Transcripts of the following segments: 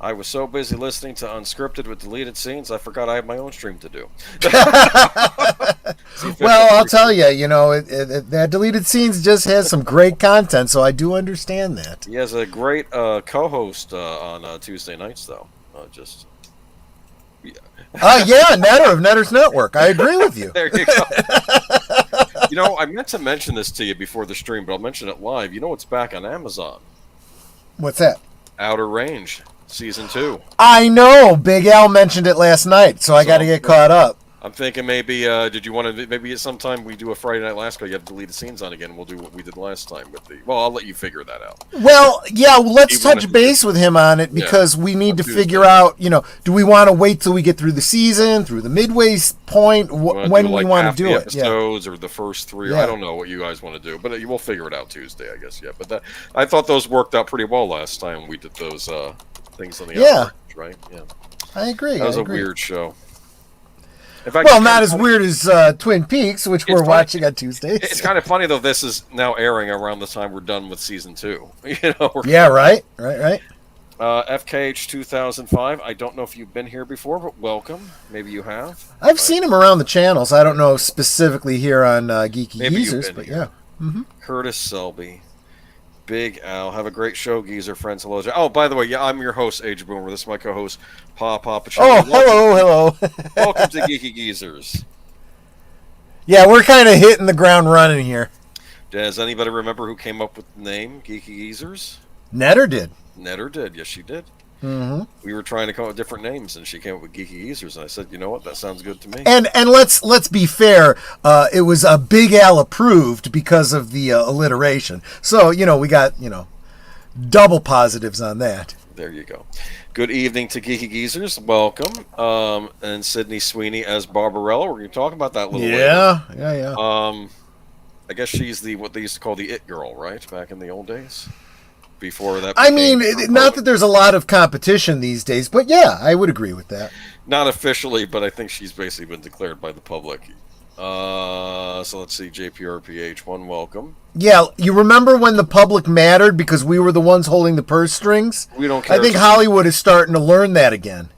I was so busy listening to Unscripted with deleted scenes, I forgot I had my own stream to do. Well, I'll tell you, that deleted scenes just has some great content, so I do understand that. He has a great co-host on Tuesday nights, though. Yeah, Netter of Netter's Network. I agree with you. There you go. I meant to mention this to you before the stream, but I'll mention it live. You know what's back on Amazon? What's that? Outer Range, Season 2. I know. Big Al mentioned it last night, so I got to get caught up. I'm thinking maybe, did you want to, maybe sometime we do a Friday Night Last Call, you have deleted scenes on again, and we'll do what we did last time with I'll let you figure that out. Well, yeah, let's touch base with him on it, because we need to figure out, do we want to wait till we get through the season, through the midway point, when we want to do it? Episodes or the first 3, I don't know what you guys want to do, but we'll figure it out Tuesday, I guess, But I thought those worked out pretty well last time we did those things on the Outer Range, right? Yeah. I agree. That was a weird show. In fact, not as weird as Twin Peaks, which we're watching on Tuesdays. It's kind of funny, though. This is now airing around the time we're done with Season 2. Yeah, right. FKH 2005. I don't know if you've been here before, but welcome. Maybe you have. I've seen him around the channels. I don't know specifically here on Geeky Geezers, but yeah. Mm-hmm. Curtis Selby. Big Al. Have a great show, Geezer friends. Hello. Oh, by the way, I'm your host, Age Boomer. This is my co-host, Papa. Oh, hello. Welcome to Geeky Geezers. Yeah, we're kind of hitting the ground running here. Does anybody remember who came up with the name Geeky Geezers? Netter did. Netter did. Yes, she did. Mm-hmm. We were trying to come up with different names, and she came up with Geeky Geezers, and I said, you know what, that sounds good to me. And let's be fair, it was Big Al approved because of the alliteration. So, we got, double positives on that. There you go. Good evening to Geeky Geezers. Welcome. And Sydney Sweeney as Barbarella. We're going to talk about that a little later. Yeah. I guess she's what they used to call the It Girl, right? Back in the old days? Before that. I mean, not that there's a lot of competition these days, but yeah, I would agree with that. Not officially, but I think she's basically been declared by the public. So let's see, JPRPH1, welcome. Yeah, you remember when the public mattered because we were the ones holding the purse strings? We don't care. I think Hollywood is starting to learn that again.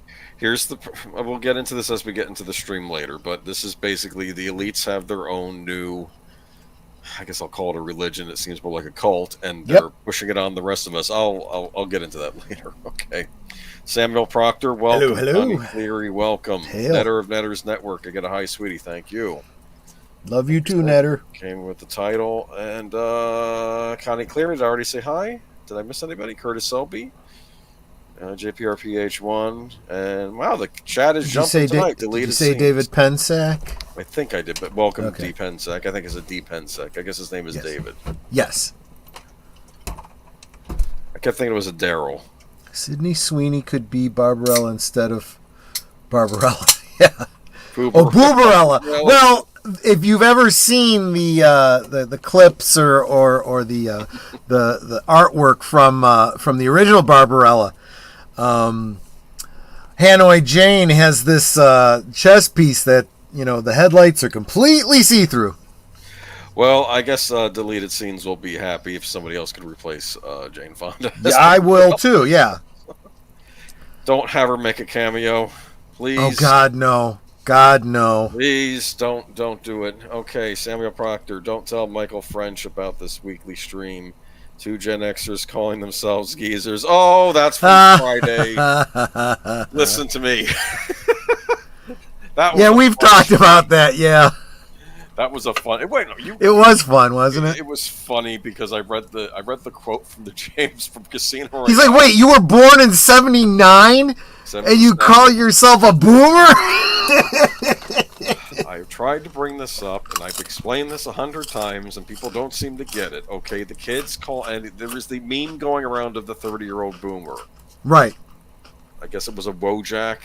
We'll get into this as we get into the stream later, but this is basically the elites have their own new, I guess I'll call it a religion. It seems more like a cult, and they're pushing it on the rest of us. I'll get into that later. Okay. Samuel Proctor, welcome. Hello. Connie Cleary, welcome. Netter of Netter's Network. I get a hi, sweetie. Thank you. Love you too, Netter. Came with the title. And Connie Cleary, did I already say hi? Did I miss anybody? Curtis Selby. JPRPH1. And wow, the chat is jumping tonight. Did you say David Pensack? I think I did, but welcome D Pensack. I think it's a D Pensack. I guess his name is David. Yes. I kept thinking it was a Daryl. Sydney Sweeney could be Barbarella instead of Barbarella. Yeah. Boobarella. Well, if you've ever seen the clips or the artwork from the original Barbarella, Hanoi Jane has this chess piece that the headlights are completely see-through. Well, I guess deleted scenes will be happy if somebody else could replace Jane Fonda. Yeah, I will too. Yeah. Don't have her make a cameo, please. Oh God, no. God, no. Please don't do it. Okay, Samuel Proctor, don't tell Michael French about this weekly stream. 2 Gen Xers calling themselves geezers. Oh, that's from Friday. Listen to me. We've talked about that. Yeah. That was a fun. Wait, no, it was fun, wasn't it? It was funny because I read the quote from the James from Casino Royale. He's like, "Wait, you were born in '79, and you call yourself a boomer?" I've tried to bring this up, and I've explained this 100 times, and people don't seem to get it. Okay, the kids call, and there was the meme going around of the 30-year-old boomer. Right. I guess it was a Wojak.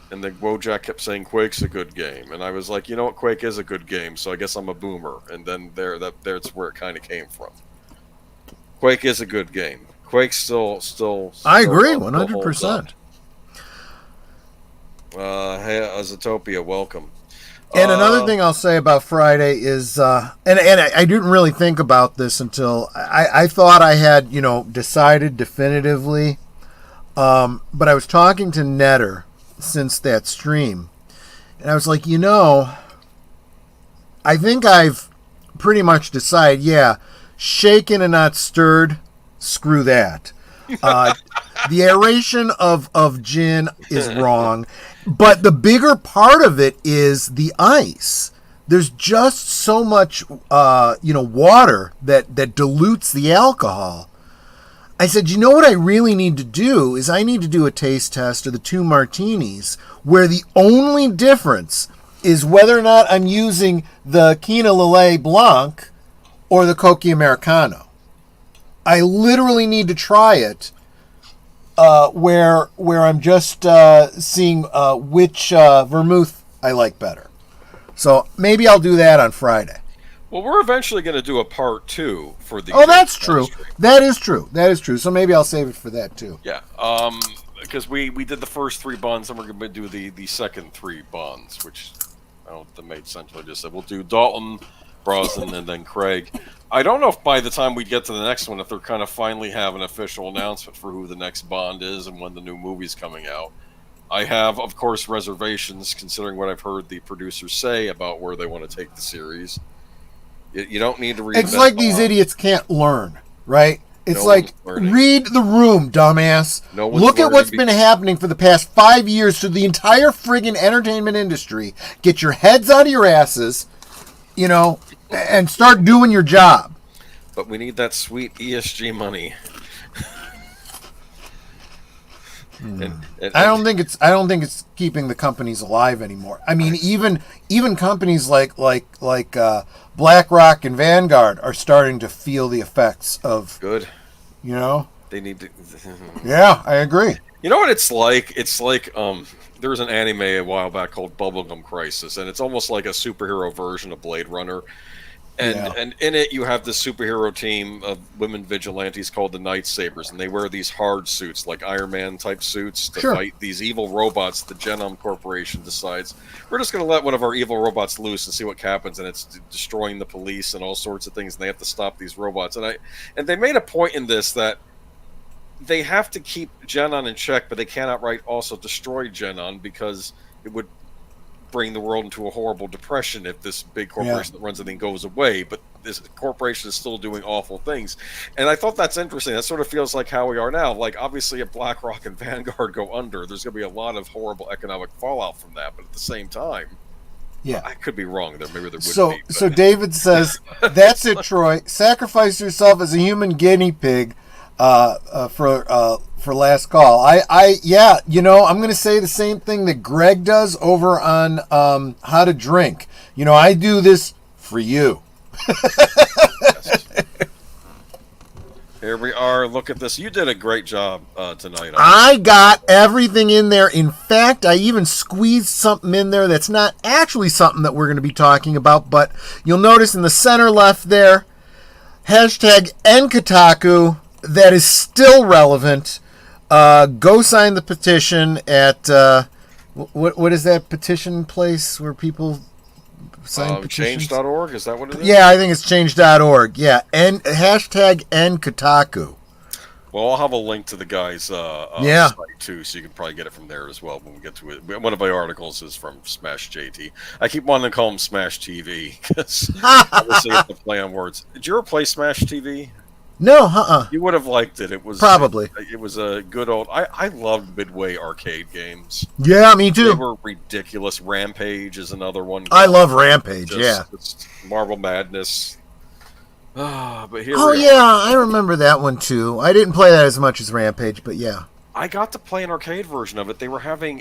And then Wojak kept saying Quake's a good game, and I was like, you know what, Quake is a good game, so I guess I'm a boomer. And then that's where it kind of came from. Quake is a good game. Quake's still I agree, 100%. Hey, Azotopia, welcome. And another thing I'll say about Friday is, and I didn't really think about this until I thought I had decided definitively But I was talking to Netter since that stream, and I was like, I think I've pretty much decided, shaken and not stirred, screw that. The aeration of gin is wrong, but the bigger part of it is the ice. There's just so much, water that dilutes the alcohol. I said, what I really need to do is I need to do a taste test of the 2 martinis where the only difference is whether or not I'm using the Quina Lillet Blanc or the Coqui Americano. I literally need to try it where I'm just seeing which vermouth I like better. So maybe I'll do that on Friday. Well, we're eventually going to do a part 2 for the... Oh, that's true. That is true. So maybe I'll save it for that, too. Yeah, because we did the first 3 bonds, and we're going to do the second 3 bonds, which I don't think that made sense. I just said we'll do Dalton, Brosnan, and then Craig. I don't know if by the time we get to the next one, if they're kind of finally have an official announcement for who the next Bond is and when the new movie's coming out. I have, of course, reservations, considering what I've heard the producers say about where they want to take the series. You don't need to read. It's like these idiots can't learn, right? It's like, read the room, dumbass. Look at what's been happening for the past 5 years to the entire friggin' entertainment industry. Get your heads out of your asses, and start doing your job. But we need that sweet ESG money. I don't think it's keeping the companies alive anymore. I mean, even companies like BlackRock and Vanguard are starting to feel the effects of good. They need to. Yeah, I agree. You know what it's like? It's like there was an anime a while back called Bubblegum Crisis, and it's almost like a superhero version of Blade Runner. And in it, you have this superhero team of women vigilantes called the Night Sabers, and they wear these hard suits, like Iron Man type suits, to fight these evil robots. The Genome Corporation decides we're just going to let one of our evil robots loose and see what happens, and it's destroying the police and all sorts of things. And they have to stop these robots. And they made a point in this that they have to keep Genon in check, but they can't outright also destroy Genon because it would bring the world into a horrible depression if this big corporation that runs the thing goes away. But this corporation is still doing awful things, and I thought that's interesting. That sort of feels like how we are now. Like, obviously, if BlackRock and Vanguard go under, there's going to be a lot of horrible economic fallout from that. But at the same time, I could be wrong there. Maybe there would be. So David says, "That's it, Troy. Sacrifice yourself as a human guinea pig for last call." I'm going to say the same thing that Greg does over on How to Drink. I do this for you. Here we are. Look at this. You did a great job tonight. I got everything in there. In fact, I even squeezed something in there that's not actually something that we're going to be talking about, but you'll notice in the center left there, hashtag #NKotaku. That is still relevant. Go sign the petition at what is that petition place where people sign petitions? Change.org, is that what it is? Yeah, I think it's change.org. Yeah, and hashtag #NKotaku. Well, I'll have a link to the guy's site too, so you can probably get it from there as well when we get to it. One of my articles is from Smash JT. I keep wanting to call him Smash TV because obviously it's a play on words. Did you ever play Smash TV? No, You would have liked it. It was probably. It was a good old. I loved Midway arcade games. Yeah, me too. They were ridiculous. Rampage is another one. I love Rampage. Just Marble Madness. But here. I remember that one too. I didn't play that as much as Rampage, but yeah. I got to play an arcade version of it. They were having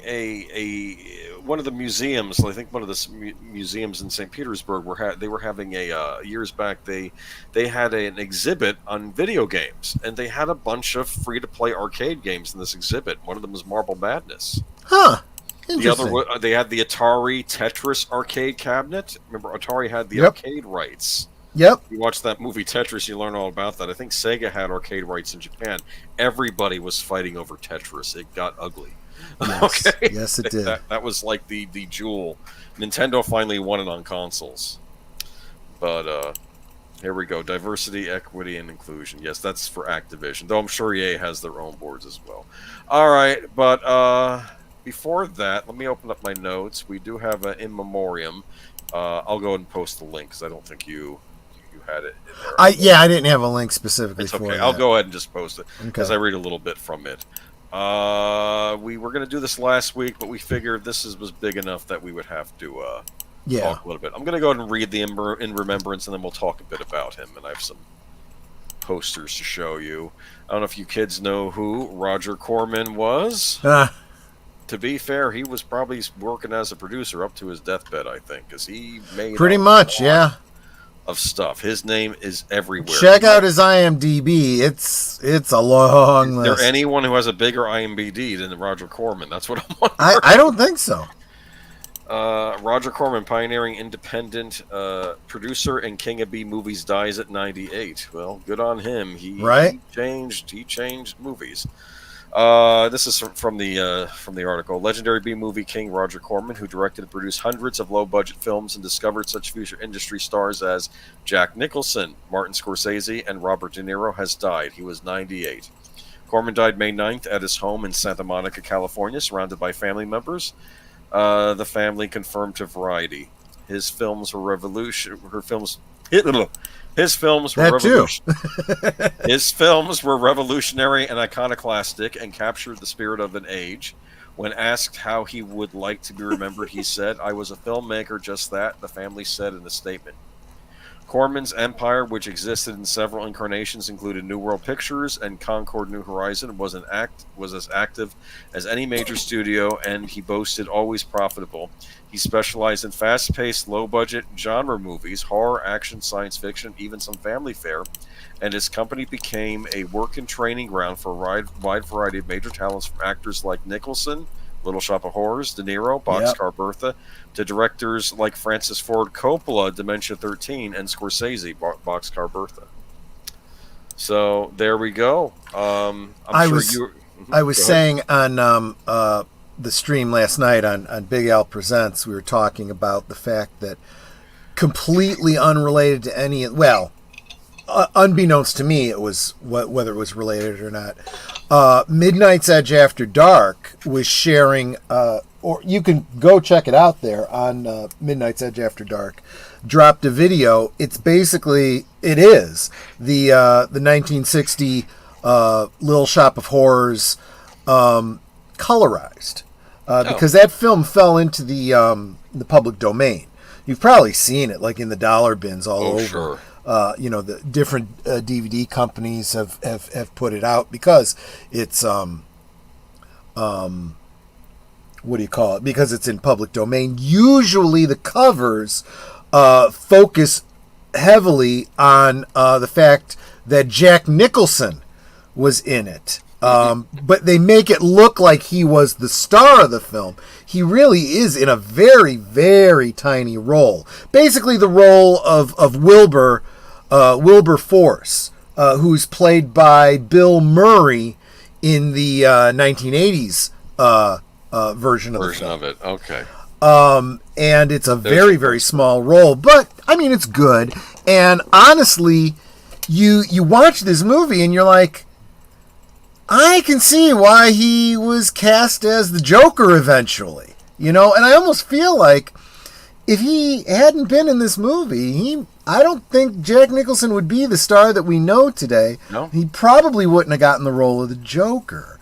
one of the museums. I think one of the museums in St. Petersburg they were having years back. They had an exhibit on video games, and they had a bunch of free to play arcade games in this exhibit. One of them was Marble Madness. Huh. The other, they had the Atari Tetris arcade cabinet. Remember, Atari had the arcade rights. Yep. You watch that movie Tetris, you learn all about that. I think Sega had arcade rights in Japan. Everybody was fighting over Tetris. It got ugly. Yes. Okay. Yes, it did. That was like the jewel. Nintendo finally won it on consoles. But Here we go. Diversity, equity, and inclusion. Yes, that's for Activision. Though I'm sure EA has their own boards as well. All right, but before that, let me open up my notes. We do have an in memoriam. I'll go ahead and post the link because I don't think you had it in there. I didn't have a link specifically It's for okay. that. I'll go ahead and just post it because Okay. I read a little bit from it. We were going to do this last week, but we figured was big enough that we would have to talk a little bit. I'm going to go ahead and read the in remembrance, and then we'll talk a bit about him. And I have some posters to show you. I don't know if you kids know who Roger Corman was. To be fair, he was probably working as a producer up to his deathbed, I think, because he made Pretty much, yeah. Of stuff. His name is everywhere. Check out his IMDb. It's a long list. Is there anyone who has a bigger IMDb than Roger Corman? That's what I'm wondering. I don't think so. Roger Corman, pioneering independent producer and king of B movies, dies at 98. Well, good on him. He changed movies. This is from the article. Legendary B-movie king Roger Corman, who directed and produced hundreds of low-budget films and discovered such future industry stars as Jack Nicholson, Martin Scorsese, and Robert De Niro, has died. He was 98. Corman died May 9th at his home in Santa Monica, California, surrounded by family members. The family confirmed to Variety. His films were revolutionary and iconoclastic and captured the spirit of an age. When asked how he would like to be remembered, he said, "I was a filmmaker, just that," the family said in a statement. Corman's empire, which existed in several incarnations, included New World Pictures and Concord New Horizon, was as active as any major studio, and he boasted always profitable. He specialized in fast-paced, low-budget genre movies, horror, action, science fiction, even some family fare, and his company became a work and training ground for a wide variety of major talents, from actors like Nicholson, Little Shop of Horrors, De Niro, Boxcar Bertha, to directors like Francis Ford Coppola, Dementia 13, and Scorsese, Boxcar Bertha. So there we go. I was saying on the stream last night on Big Al Presents, we were talking about the fact that completely unrelated to any, unbeknownst to me, it was whether it was related or not. Midnight's Edge After Dark was sharing, or you can go check it out there on Midnight's Edge After Dark. Dropped a video. It's basically the 1960 Little Shop of Horrors colorized because that film fell into the public domain. You've probably seen it, like in the dollar bins all over. Sure. The different DVD companies have put it out because it's what do you call it? Because it's in public domain. Usually the covers focus heavily on the fact that Jack Nicholson was in it. But they make it look like he was the star of the film. He really is in a very, very tiny role. Basically the role of Wilbur Force, who's played by Bill Murray in the 1980s version of it. Okay. And it's a very, very small role, but I mean, it's good. And honestly, you watch this movie and you're like, I can see why he was cast as the Joker eventually, and I almost feel like if he hadn't been in this movie, I don't think Jack Nicholson would be the star that we know today. No. He probably wouldn't have gotten the role of the Joker.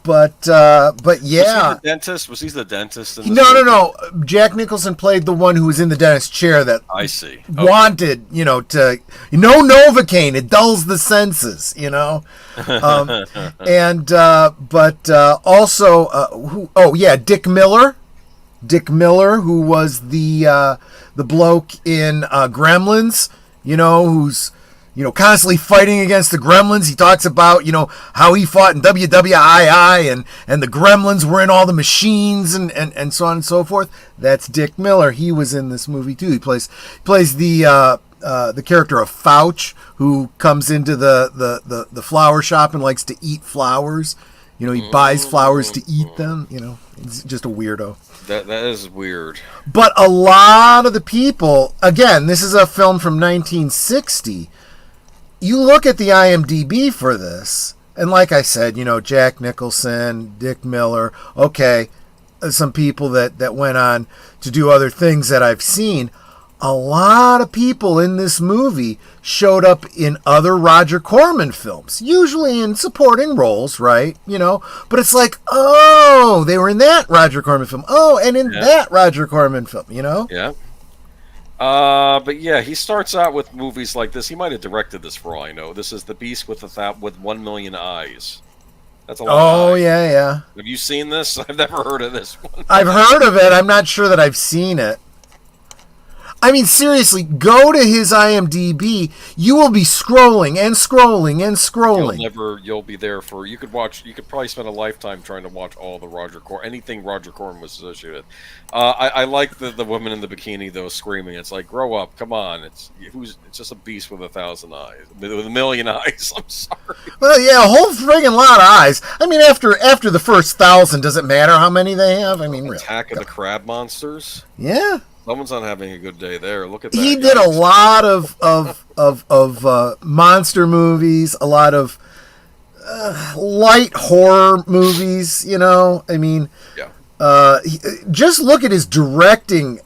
But yeah. Was he the dentist? Was he the dentist? In this movie? No. Jack Nicholson played the one who was in the dentist chair that I see. Wanted, to Novocaine. It dulls the senses, but also, Dick Miller. Dick Miller, who was the bloke in Gremlins, who's constantly fighting against the Gremlins. He talks about how he fought in WWII and the Gremlins were in all the machines and so on and so forth. That's Dick Miller. He was in this movie too. He plays the character of Fouch, who comes into the flower shop and likes to eat flowers. You know, he buys flowers to eat them. You know, he's just a weirdo. That is weird. But a lot of the people, again, this is a film from 1960. You look at the IMDb for this, and like I said, you know, Jack Nicholson, Dick Miller, okay, some people that went on to do other things that I've seen. A lot of people in this movie showed up in other Roger Corman films, usually in supporting roles, right? You know, but it's like, oh, they were in that Roger Corman film. Oh, and in that Roger Corman film, you know? Yeah. But yeah, he starts out with movies like this. He might have directed this for all I know. This is The Beast with 1 million eyes. That's a lot. Oh, yeah. Have you seen this? I've never heard of this one. I've heard of it. I'm not sure that I've seen it. I mean, seriously, go to his IMDb. You will be scrolling and scrolling and scrolling. You'll be there for. You could probably spend a lifetime trying to watch all the anything Roger Corman was associated with. I like the woman in the bikini though screaming. It's like, grow up, come on. It's just a beast with 1,000 eyes, with 1 million eyes. I'm sorry. Well, yeah, a whole friggin' lot of eyes. I mean, after the first 1,000, does it matter how many they have? I mean, really. Attack of the Crab Monsters. Yeah. Someone's not having a good day there. Look at that. He did a lot of monster movies, a lot of light horror movies. You know, I mean, just look at his directing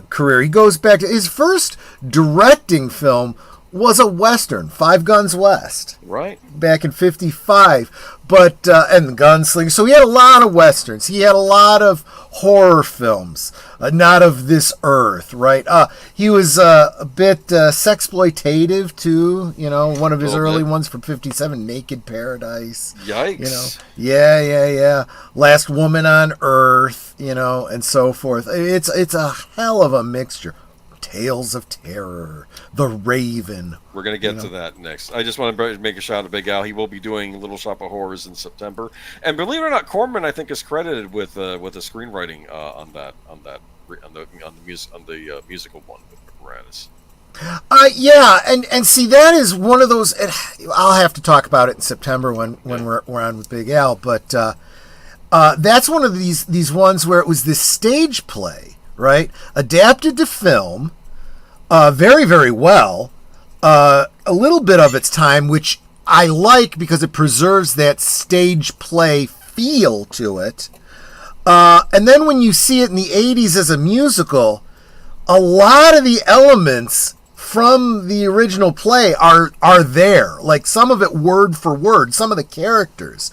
career. He goes back to his first directing film was a Western, Five Guns West, right, back in '55. But and Gunslinger. So he had a lot of Westerns. He had a lot of horror films, not of this earth, right? He was a bit sexploitative too. You know, one of his early ones from '57, Naked Paradise. Yikes! You know, yeah. Last Woman on Earth. You know, and so forth. It's a hell of a mixture. Tales of Terror, The Raven. We're going to get to that next. I just want to make a shout out to Big Al. He will be doing Little Shop of Horrors in September. And believe it or not, Corman, I think, is credited with the screenwriting on the musical one with Moranis. Yeah, and see, that is one of those. I'll have to talk about it in September when we're on with Big Al. But that's one of these ones where it was this stage play, right, adapted to film. Very, very well. A little bit of its time, which I like because it preserves that stage play feel to it. And then when you see it in the 80s as a musical, a lot of the elements from the original play are there. Like some of it word for word, some of the characters.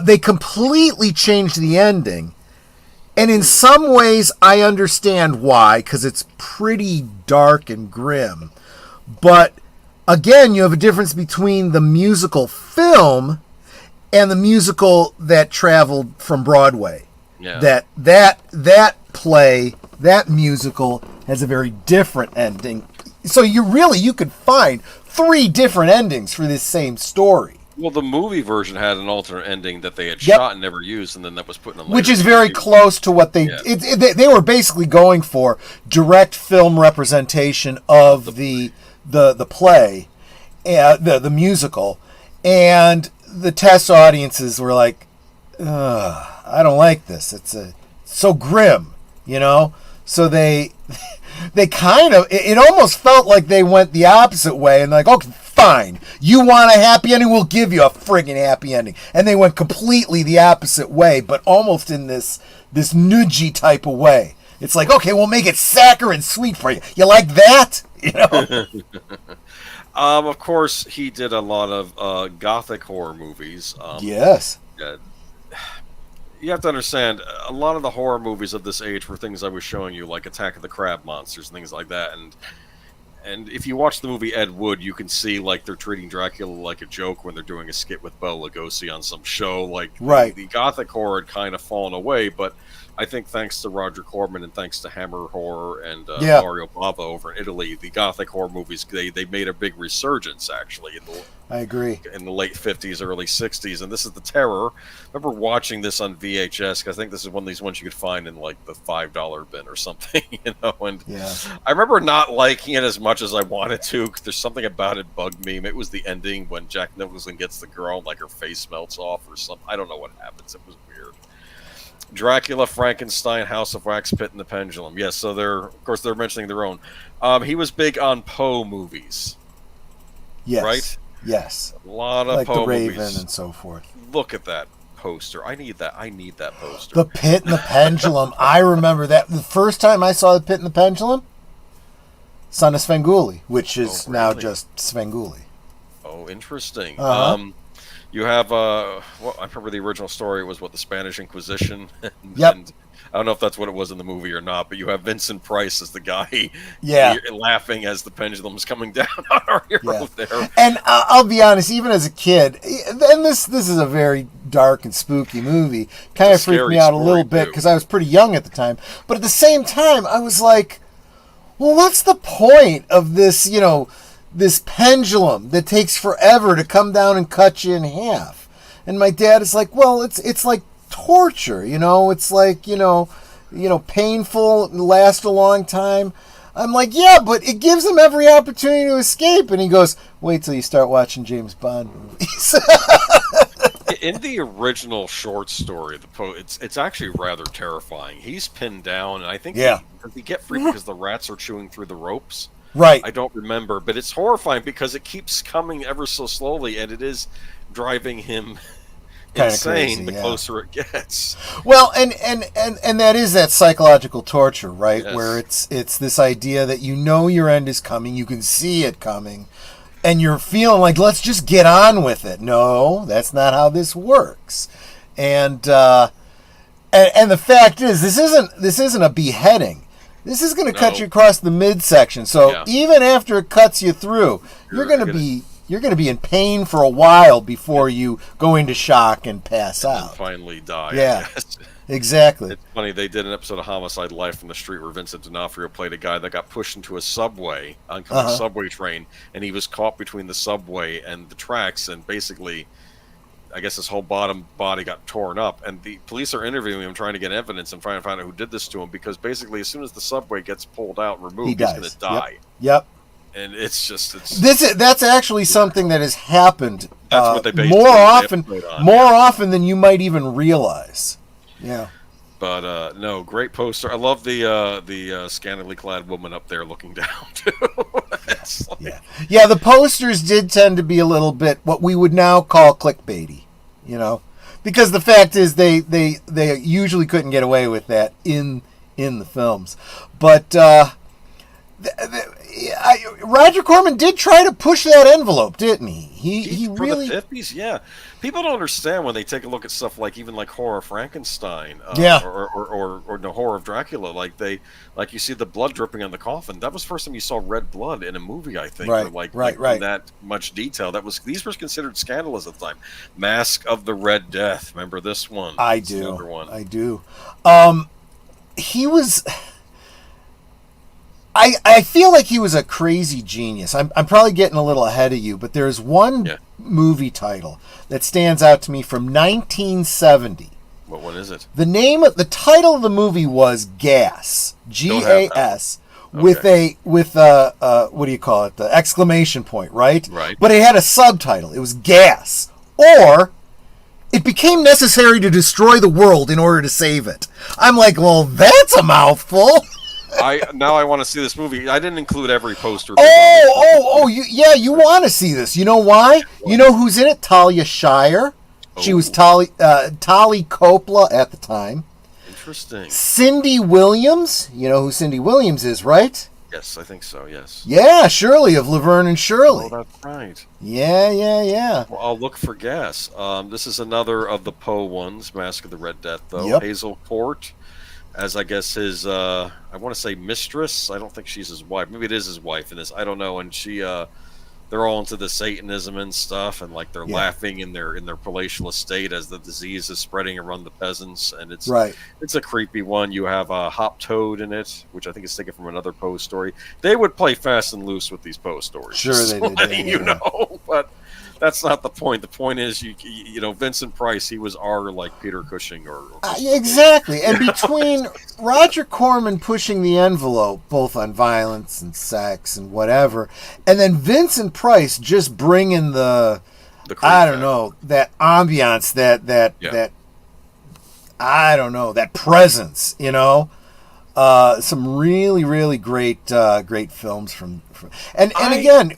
They completely changed the ending. And in some ways, I understand why, because it's pretty dark and grim. But again, you have a difference between the musical film and the musical that traveled from Broadway. Yeah. That play, that musical has a very different ending. So you could find 3 different endings for this same story. Well, the movie version had an alternate ending that they had shot and never used, and then that was put in a later which is very close to what they they were basically going for direct film representation of the play, the musical, and the test audiences were like, I don't like this. It's so grim, you know. So they kind of, it almost felt like they went the opposite way and like, okay, fine, you want a happy ending, we'll give you a friggin' happy ending. And they went completely the opposite way, but almost in this nudgy type of way. It's like, okay, we'll make it saccharine sweet for you. You like that? You know? Of course, he did a lot of gothic horror movies. Yes. You have to understand, a lot of the horror movies of this age were things I was showing you, like Attack of the Crab Monsters and things like that. And if you watch the movie Ed Wood, you can see like they're treating Dracula like a joke when they're doing a skit with Bela Lugosi on some show. Like, right. The gothic horror had kind of fallen away, but I think thanks to Roger Corman and thanks to Hammer Horror and Yeah, Mario Bava over in Italy, the Gothic horror movies they made a big resurgence actually I agree. in the late 50s, early 60s, and this is the Terror. I remember watching this on VHS. 'Cause I think this is one of these ones you could find in like the $5 bin or something, And Yeah. I remember not liking it as much as I wanted to. 'Cause there's something about it bugged me. It was the ending when Jack Nicholson gets the girl, and, like her face melts off or something. I don't know what happens. It was weird. Dracula, Frankenstein, House of Wax, Pit and the Pendulum. Yes, so they're mentioning their own. He was big on Poe movies, Yes. right? Yes. A lot of Like Poe the Raven movies. and so forth. Look at that poster. I need that. I need that poster. The Pit and the Pendulum. I remember that. The first time I saw the Pit and the Pendulum, Son of Svengoolie, which is now really? just Svengoolie. Oh, interesting. Uh-huh. You have well, I remember the original story was the Spanish Inquisition. Yep. And I don't know if that's what it was in the movie or not, but you have Vincent Price as the guy, Yeah. laughing as the pendulum is coming down on our hero there. And I'll be honest, even as a kid, and this is a very dark and spooky movie, kind of freaked me out a little bit because I was pretty young at the time. But at the same time, I was like, well, what's the point of this, this pendulum that takes forever to come down and cut you in half? And my dad is like, well, it's like torture, it's like, painful, last a long time. I'm like, yeah, but it gives them every opportunity to escape. And he goes, wait till you start watching James Bond movies. In the original short story, it's actually rather terrifying. He's pinned down, and I think Yeah. he get free because the rats are chewing through the ropes. Right. I don't remember, but it's horrifying because it keeps coming ever so slowly, and it is driving him Kinda insane crazy, the yeah. closer it gets. Well, and that is that psychological torture, right? Yes. Where it's this idea that your end is coming, you can see it coming, and you're feeling like, let's just get on with it. No, that's not how this works. And the fact is, this isn't a beheading. This is going to cut No. you across the midsection. So Yeah. even after it cuts you through, you're going to be in pain for a while before you go into shock and pass And out. finally die. Yeah. I guess. Exactly. It's funny, they did an episode of Homicide Life from the Street where Vincent D'Onofrio played a guy that got pushed into a subway, oncoming subway train, and he was caught between the subway and the tracks, and basically, I guess his whole body got torn up, and the police are interviewing him, trying to get evidence and trying to find out who did this to him, because basically, as soon as the subway gets pulled out and removed, he's going to die. Yep. And it's That's actually something that has happened That's what they based more the often episode on, more often than you might even realize. Yeah. But no, great poster. I love the scantily clad woman up there looking down too. It's like, Yeah, the posters did tend to be a little bit what we would now call clickbaity, because the fact is they usually couldn't get away with that in the films, but Roger Corman did try to push that envelope, didn't he? He for really the 50s, yeah. People don't understand when they take a look at stuff like even like Horror of Frankenstein, Yeah. or the Horror of Dracula. Like you see the blood dripping on the coffin. That was the first time you saw red blood in a movie, I think. Right, or like right. in that much detail. These were considered scandalous at the time. Mask of the Red Death. Remember this one? I It's do. another one. I do. He was. I feel like he was a crazy genius. I'm probably getting a little ahead of you, but there's one movie title that stands out to me from 1970. What one is it? The title of the movie was Gas, Gas, with a what do you call it? The exclamation point, right? Right. But it had a subtitle. It was Gas, or it became necessary to destroy the world in order to save it. I'm like, well, that's a mouthful. Now I want to see this movie. I didn't include every poster. You want to see this. You know why? You know who's in it? Talia Shire. She was Tali Coppola at the time. Interesting. Cindy Williams. You know who Cindy Williams is, right? Yes, I think so, yes. Yeah, Shirley of Laverne and Shirley. Oh, that's right. Yeah. Well, I'll look for Gas. This is another of the Poe ones, Mask of the Red Death, though. Yep. Hazel Court, as I guess his, I want to say mistress. I don't think she's his wife. Maybe it is his wife in this. I don't know. And she they're all into the Satanism and stuff, and like they're Yeah. laughing in their palatial estate as the disease is spreading around the peasants, and Right. it's a creepy one. You have a Hop Toad in it, which I think is taken from another Poe story. They would play fast and loose with these Poe stories. Sure just they did, letting yeah, you yeah. know, but that's not the point. The point is, you know, Vincent Price, he was our like Peter Cushing or Exactly. And between Roger Corman pushing the envelope, both on violence and sex and whatever, and then Vincent Price just bringing the creep I don't factor. know, that ambiance, that I don't know, that presence, you know. Some really, really great films from and again,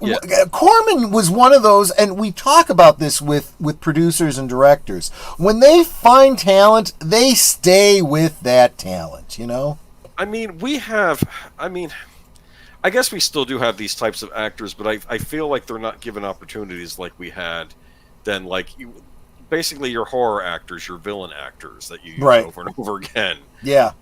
Corman was one of those, and we talk about this with producers and directors. When they find talent, they stay with that talent, you know. I mean, I guess we still do have these types of actors, but I feel like they're not given opportunities like we had then. Like, basically your horror actors, your villain actors that you use over and over again. Yeah.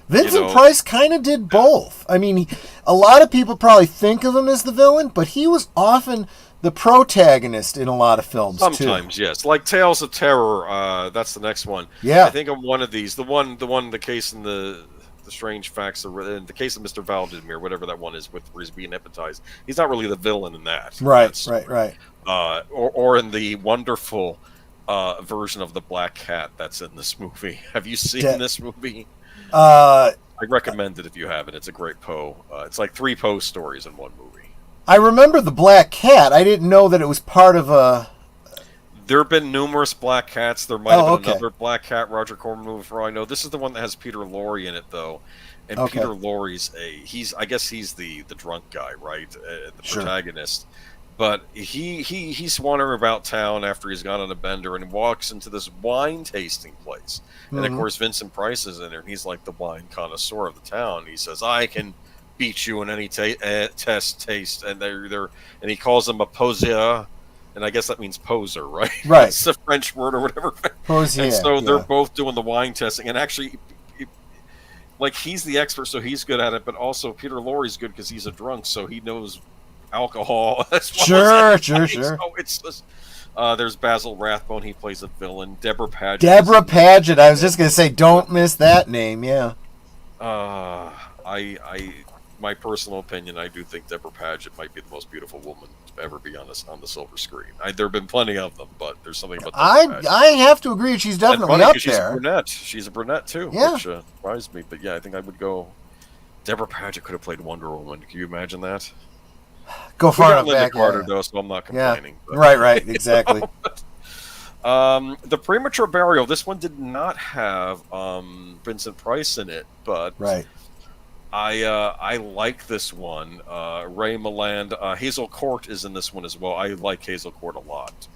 Vincent know, Price kind of did both. I mean, a lot of people probably think of him as the villain, but he was often the protagonist in a lot of films sometimes, too. yes. Like Tales of Terror, that's the next one. Yeah. I think on one of these, the case in the Strange Facts, in the case of Mr. Valdemir, whatever that one is, where he's being hypnotized. He's not really the villain in that. Right. Or in the wonderful version of the Black Cat that's in this movie. Have you seen this movie? I recommend it if you haven't. It's a great Poe. It's like 3 Poe stories in one movie. I remember the Black Cat. I didn't know that it was part of a... There have been numerous Black Cats. There might have been another Black Cat Roger Corman movie for all I know. This is the one that has Peter Lorre in it, though. And Peter Lorre's I guess he's the drunk guy, right? The protagonist. But he's wandering about town after he's gone on a bender and walks into this wine tasting place. And of course, Vincent Price is in there, and he's like the wine connoisseur of the town. He says, "I can beat you in any taste." And and he calls him a poseur, and I guess that means poser, right? Right. It's a French word or whatever. Poseur. And so they're both doing the wine testing, and actually, like, he's the expert, so he's good at it. But also, Peter Lorre's good because he's a drunk, so he knows alcohol as well. Sure. So it's just, there's Basil Rathbone. He plays a villain. Deborah Paget. I was just gonna say, don't miss that name. Yeah. My personal opinion, I do think Deborah Paget might be the most beautiful woman to ever be on the silver screen. There have been plenty of them, but there's something about Deborah Paget. I have to agree. She's definitely up there. She's a brunette too, which surprised me. But yeah, I think I would go. Deborah Paget could have played Wonder Woman. Can you imagine that? Go far enough Linda back. Carter, though, so I'm not complaining. Yeah. Right, exactly. The Premature Burial. This one did not have Vincent Price in it, but I like this one. Ray Milland, Hazel Court is in this one as well. I like Hazel Court a lot.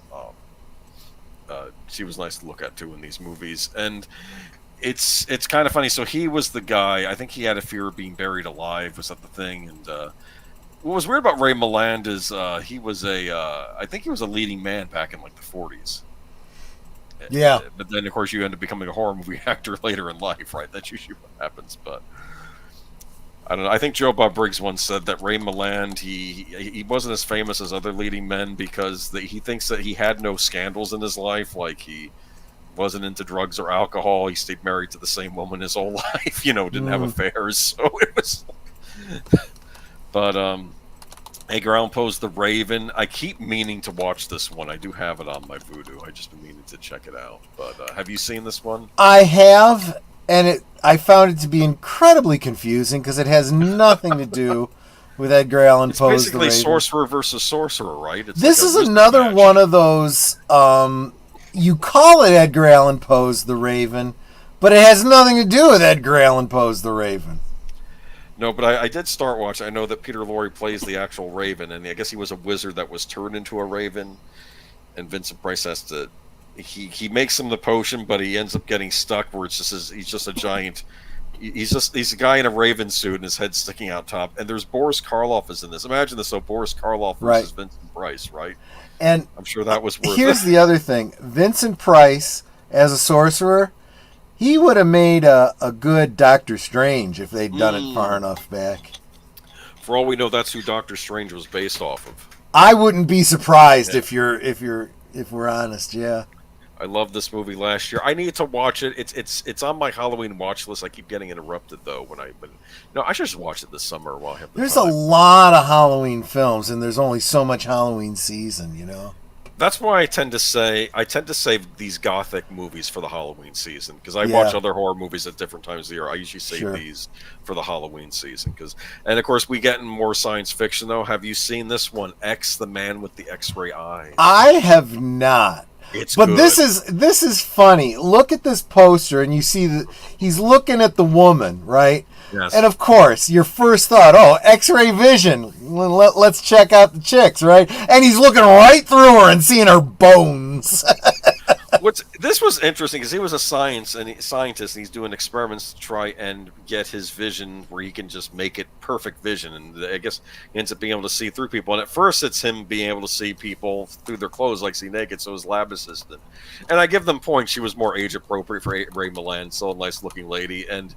She was nice to look at too in these movies, and it's kind of funny. So he was the guy. I think he had a fear of being buried alive. Was that the thing? And what was weird about Ray Milland is he was I think he was a leading man back in like the 40s. Yeah. But then, of course, you end up becoming a horror movie actor later in life, right? That's usually what happens. But I don't know. I think Joe Bob Briggs once said that Ray Milland, he wasn't as famous as other leading men because he thinks that he had no scandals in his life. Like, he wasn't into drugs or alcohol. He stayed married to the same woman his whole life. Didn't have affairs. So it was... But Edgar Allan Poe's The Raven. I keep meaning to watch this one. I do have it on my Vudu. I just been meaning to check it out. But have you seen this one? I have, and I found it to be incredibly confusing because it has nothing to do with Edgar Allan Poe's The Raven. It's basically sorcerer versus sorcerer, right? This is another one of those. You call it Edgar Allan Poe's The Raven, but it has nothing to do with Edgar Allan Poe's The Raven. No, but I did start watching. I know that Peter Lorre plays the actual Raven, and I guess he was a wizard that was turned into a Raven. And Vincent Price has to... He makes him the potion, but he ends up getting stuck where he's just a giant... He's a guy in a Raven suit and his head's sticking out top. And there's Boris Karloff is in this. Imagine this, Boris Karloff versus Vincent Price, right? And I'm sure that was worth it. Here's the other thing. Vincent Price, as a sorcerer... He would have made a good Doctor Strange if they'd done it far enough back. For all we know, that's who Doctor Strange was based off of. I wouldn't be surprised if we're honest. Yeah. I loved this movie last year. I need to watch it. It's on my Halloween watch list. I keep getting interrupted though I should just watch it this summer while I have the There's time. a lot of Halloween films, and there's only so much Halloween season, you know. That's why I tend to save these gothic movies for the Halloween season, because I watch other horror movies at different times of the year. I usually save these for the Halloween season, and of course we get in more science fiction though. Have you seen this one, X, the Man with the X-Ray Eyes? I have not. But good. This is funny. Look at this poster, and you see that he's looking at the woman, right? Yes. And of course, your first thought, oh, X-ray vision. Let's check out the chicks, right? And he's looking right through her and seeing her bones. This was interesting because he was a scientist, and he's doing experiments to try and get his vision where he can just make it perfect vision. And I guess he ends up being able to see through people. And at first, it's him being able to see people through their clothes, like see naked. So his lab assistant, and I give them points. She was more age appropriate for Ray Milland, so a nice looking lady. And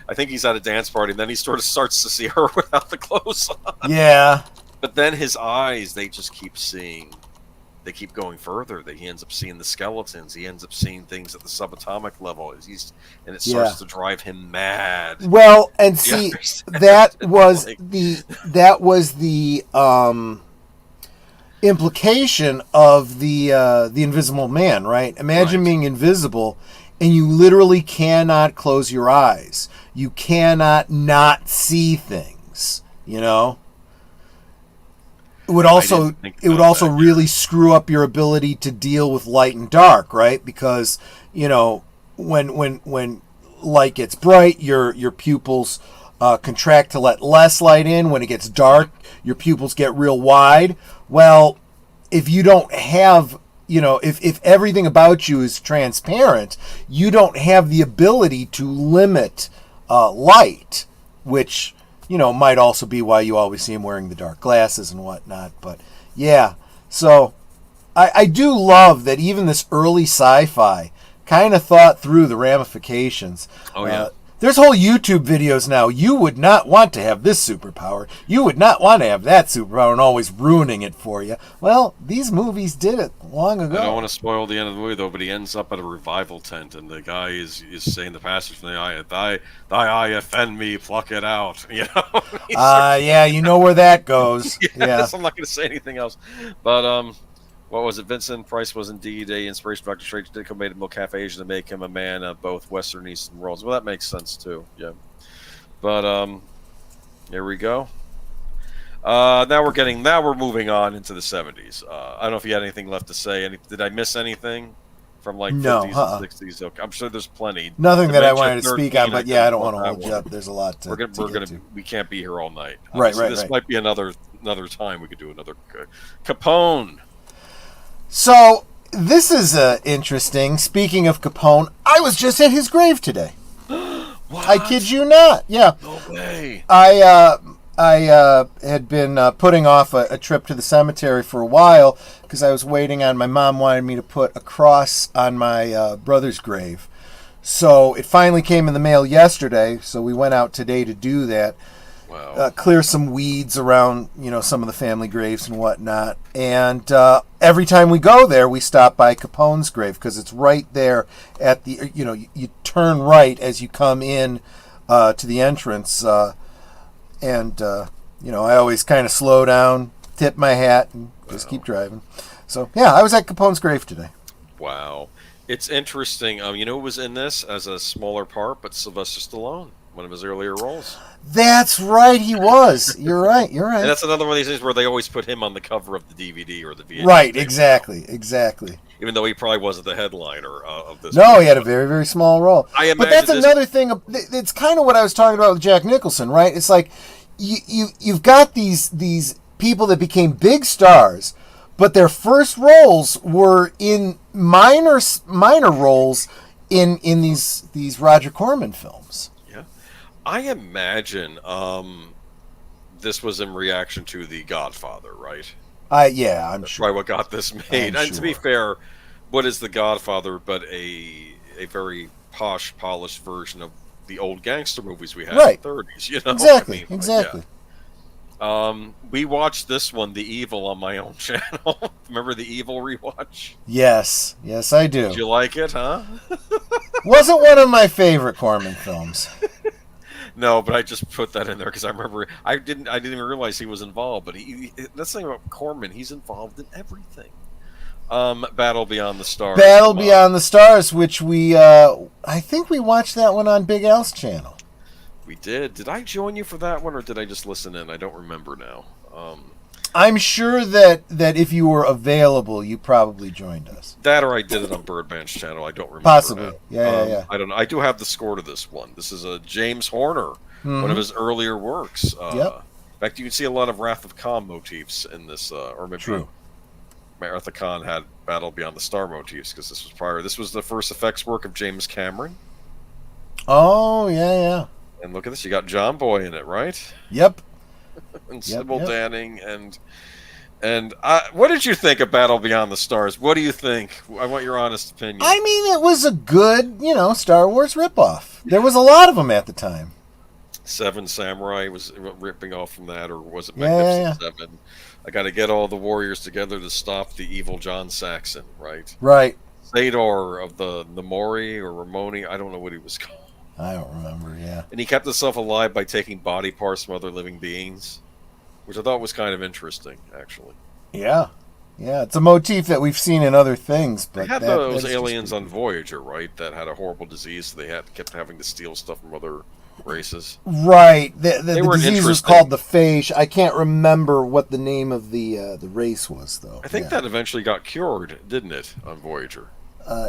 I think he's at a dance party, and then he sort of starts to see her without the clothes on. Yeah. But then his eyes, they just keep seeing. They keep going further. He ends up seeing the skeletons. He ends up seing things at the subatomic level. And it starts to drive him mad. Well, and see, that was the implication of the Invisible Man, right? Imagine being invisible, and you literally cannot close your eyes. You cannot not see things. You know. It would also really screw up your ability to deal with light and dark, right? Because, you know, when light gets bright, your pupils contract to let less light in. When it gets dark, your pupils get real wide. Well, if you don't have, you know, if everything about you is transparent, you don't have the ability to limit light, which, you know, might also be why you always see him wearing the dark glasses and whatnot. But yeah, so I do love that even this early sci-fi kind of thought through the ramifications. Oh yeah. There's whole YouTube videos now. You would not want to have this superpower. You would not want to have that superpower, and always ruining it for you. Well, these movies did it long ago. I don't want to spoil the end of the movie, though, but he ends up at a revival tent, and the guy is saying the passage from the eye, thy eye offend me, pluck it out. You know? Yeah, you know where that goes. Yes, I'm not going to say anything else. But, what was it? Vincent Price was indeed a inspiration for Dr. Strange. Didco made him look half Asian to make him a man of both Western and Eastern worlds. Well, that makes sense too. Yeah. But here we go. Now we're moving on into the 70s. I don't know if you had anything left to say. Did I miss anything from like 50s and 60s? Okay. I'm sure there's plenty. Nothing that I wanted to speak on, but yeah, I don't want to hold you up. There's a lot to. We can't be here all night. Right. This might be another time we could do another Capone. So, this is interesting. Speaking of Capone, I was just at his grave today. What? I kid you not. Yeah. No way. I had been putting off a trip to the cemetery for a while because I was waiting on my mom wanted me to put a cross on my brother's grave. So, it finally came in the mail yesterday, so we went out today to do that. Wow. Clear some weeds around, you know, some of the family graves and whatnot. And every time we go there, we stop by Capone's grave because it's right there at the, you know, you turn right as you come in to the entrance. And you know, I always kind of slow down, tip my hat, and just keep driving. So, yeah, I was at Capone's grave today. Wow. It's interesting. You know who was in this as a smaller part, but Sylvester Stallone, one of his earlier roles. That's right, he was. You're right. And that's another one of these things where they always put him on the cover of the DVD or the VHS. Right, exactly. Even though he probably wasn't the headliner of this. No, he had a very, very small role. But that's another thing. It's kind of what I was talking about with Jack Nicholson, right? It's like you've got these people that became big stars, but their first roles were in minor roles in these Roger Corman films. I imagine this was in reaction to The Godfather, right? I'm That's sure. probably what got this made. And to be fair, what is The Godfather but a very posh, polished version of the old gangster movies we had in the 30s? You know? Exactly. We watched this one, The Evil, on my own channel. Remember The Evil rewatch? Yes, yes, I Did do. you like it, huh? Wasn't one of my favorite Corman films. No, but I just put that in there because I remember I didn't even realize he was involved. But that's the thing about Corman, he's involved in everything. Battle Beyond the Stars. Battle Beyond the Stars, which we I think we watched that one on Big Al's channel. We did. Did I join you for that one, or did I just listen in? I don't remember now. I'm sure that if you were available, you probably joined us. That or I did it on Birdman's channel. I don't remember. Possibly. Now. Yeah. I don't know. I do have the score to this one. This is a James Horner, one of his earlier works. Yep. In fact, you can see a lot of Wrath of Khan motifs in this, or maybe True. Wrath of Khan had Battle Beyond the Star motifs because this was prior. This was the first effects work of James Cameron. Oh, yeah. And look at this. You got John Boy in it, right? Yep. And Sybil Danning and what did you think of Battle Beyond the Stars? What do you think? I want your honest opinion. I mean, it was a good, Star Wars ripoff. There was a lot of them at the time. Seven Samurai was ripping off from that, or was it Yeah. Seven? I got to get all the warriors together to stop the evil John Saxon, right? Right. Sador of the Namori or Ramoni, I don't know what he was called. I don't remember, yeah. And he kept himself alive by taking body parts from other living beings, which I thought was kind of interesting, actually. Yeah. Yeah, it's a motif that we've seen in other things. But they had those aliens on Voyager, right, that had a horrible disease, so they kept having to steal stuff from other races. Right. The disease was called the phage. I can't remember what the name of the race was, though. I think that eventually got cured, didn't it, on Voyager?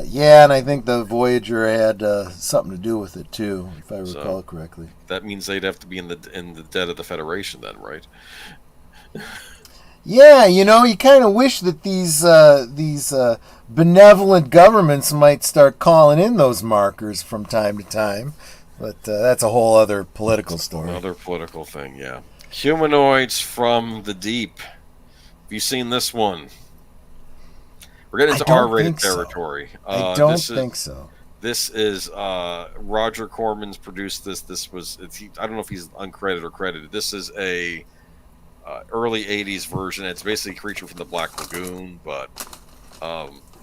Yeah, and I think the Voyager had something to do with it too, if I recall correctly. That means they'd have to be in the debt of the Federation, then, right? Yeah, you kind of wish that these benevolent governments might start calling in those markers from time to time, but that's a whole other political story. Another political thing, yeah. Humanoids from the Deep. Have you seen this one? We're getting into R-rated territory. I don't think so. This is Roger Corman's produced this. I don't know if he's uncredited or credited. This is a early '80s version. It's basically a creature from the Black Lagoon, but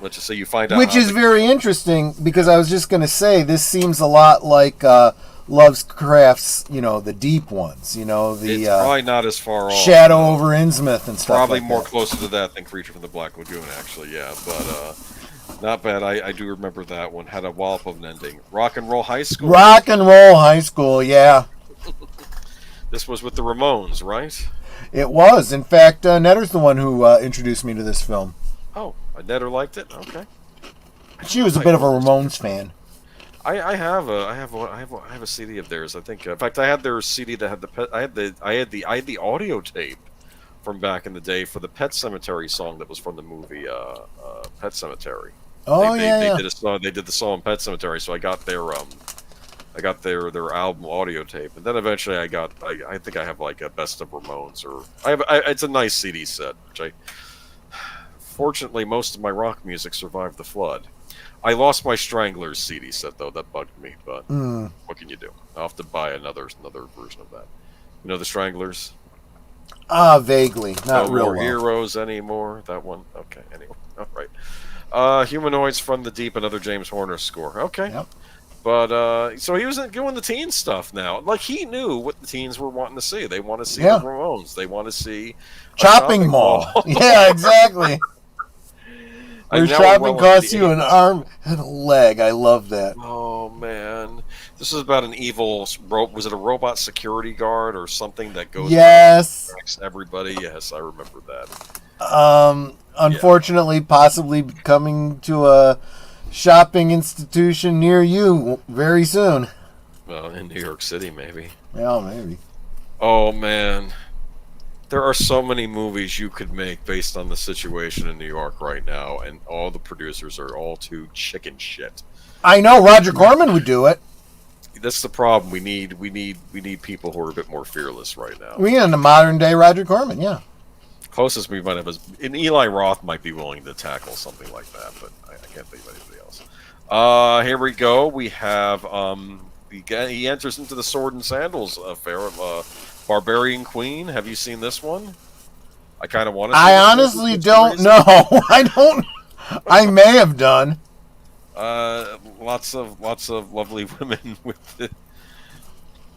let's just say you find out. Which is very interesting because I was just going to say this seems a lot like Lovecraft's, the deep ones, it's probably not as far off. Shadow over Innsmouth and stuff. Probably like more that. closer to that than Creature from the Black Lagoon, actually. Yeah, but not bad. I do remember that one. Had a wallop of an ending. Rock and Roll High School. Rock and Roll High School, yeah. This was with the Ramones, right? It was. In fact, Netter's the one who introduced me to this film. Oh, Netter liked it. Okay. She was a bit of a Ramones fan. I have a CD of theirs. I think. In fact, I had their CD that had I had the audio tape from back in the day for the Pet Cemetery song that was from the movie Pet Cemetery. Oh, they did a song. They did the song Pet Cemetery, so I got their album audio tape, and then eventually I think I have like a Best of Ramones, or it's a nice CD set. Which fortunately most of my rock music survived the flood. I lost my Stranglers CD set though. That bugged me, but what can you do? I'll have to buy another version of that. You know the Stranglers? Vaguely, not no real more well. Heroes anymore. That one. Okay. Anyway, all right. Humanoids from the Deep, another James Horner score. Okay. Yep. But so he was doing the teen stuff now. Like he knew what the teens were wanting to see. They want to see the Ramones. They want to see Chopping Mall. Yeah, exactly. Where shopping costs you an arm and a leg. I love that. Oh man, this is about an evil. Was it a robot security guard or something that goes? Yes. Everybody. Yes, I remember that. Unfortunately, possibly coming to a shopping institution near you very soon. Well, in New York City, maybe. Yeah, maybe. Oh man. There are so many movies you could make based on the situation in New York right now, and all the producers are all too chicken shit. I know Roger Corman would do it. That's the problem. We need people who are a bit more fearless right now. We in the modern day Roger Corman, yeah. Closest we might have is Eli Roth might be willing to tackle something like that, but I can't think of anybody else. Here we go. We have he enters into the Sword and Sandals affair of Barbarian Queen. Have you seen this one? I kind of want to. I honestly don't know. I don't. I may have done. Lots of lovely women within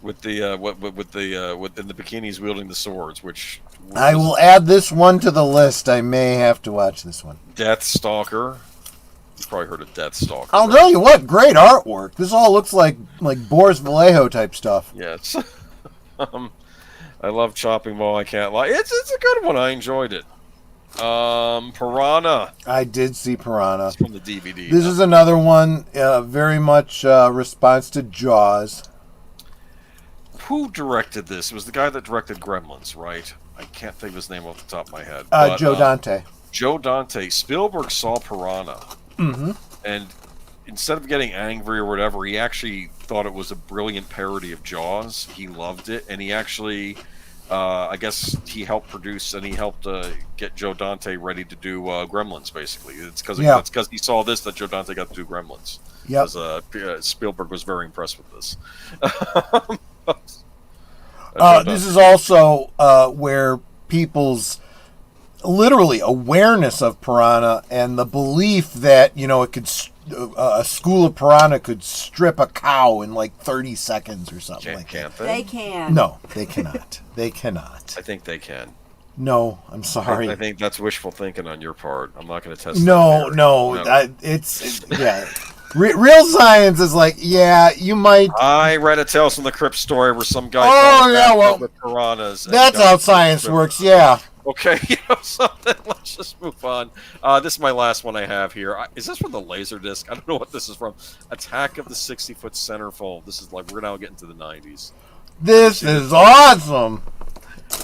the bikinis wielding the swords, which I will add this one to the list. I may have to watch this one. Deathstalker. You've probably heard of Deathstalker. I'll tell you what, great artwork. This all looks like Boris Vallejo type stuff. Yes. I love Chopping Mall. I can't lie. It's a good one. I enjoyed it. Piranha. I did see Piranha. It's from the DVD. This is another one, very much response to Jaws. Who directed this? It was the guy that directed Gremlins, right? I can't think of his name off the top of my head. Joe Dante. Joe Dante. Spielberg saw Piranha. Mm-hmm. And instead of getting angry or whatever, he actually thought it was a brilliant parody of Jaws. He loved it, and he actually, I guess, he helped produce and he helped get Joe Dante ready to do Gremlins. Basically, it's because he saw this that Joe Dante got to do Gremlins. Yeah. Because Spielberg was very impressed with this. This is also where people's literally awareness of Piranha and the belief that it could a school of Piranha could strip a cow in like 30 seconds or something like that. They can. No, they cannot. They cannot. I think they can. No, I'm sorry. I think that's wishful thinking on your part. I'm not going to test. No. It's yeah. Real science is like, yeah, you might. I read a Tales from the Crypt story where some guy. With piranhas. That's how science works. Yeah. Okay, something. Let's just move on. This is my last one I have here. Is this from the Laserdisc? I don't know what this is from. Attack of the 60-Foot Centerfold. This is like we're now getting to the 90s. This is awesome.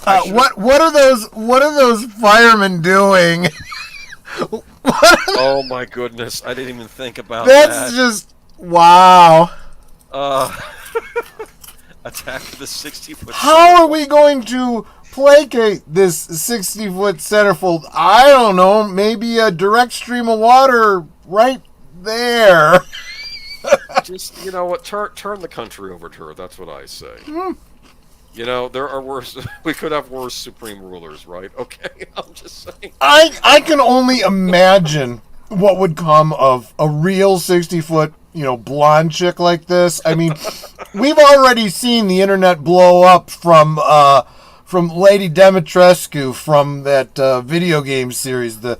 What are those firemen doing? Oh my goodness! I didn't even think about That's just wow. Attack of the 60-Foot. How are we going to placate this 60-foot centerfold? I don't know. Maybe a direct stream of water right there. Just you know what? Turn the country over to her. That's what I say. There are worse. We could have worse supreme rulers, right? Okay, I'm just saying. I can only imagine what would come of a real 60-foot, blonde chick like this. I mean, we've already seen the internet blow up from Lady Dimitrescu from that video game series. They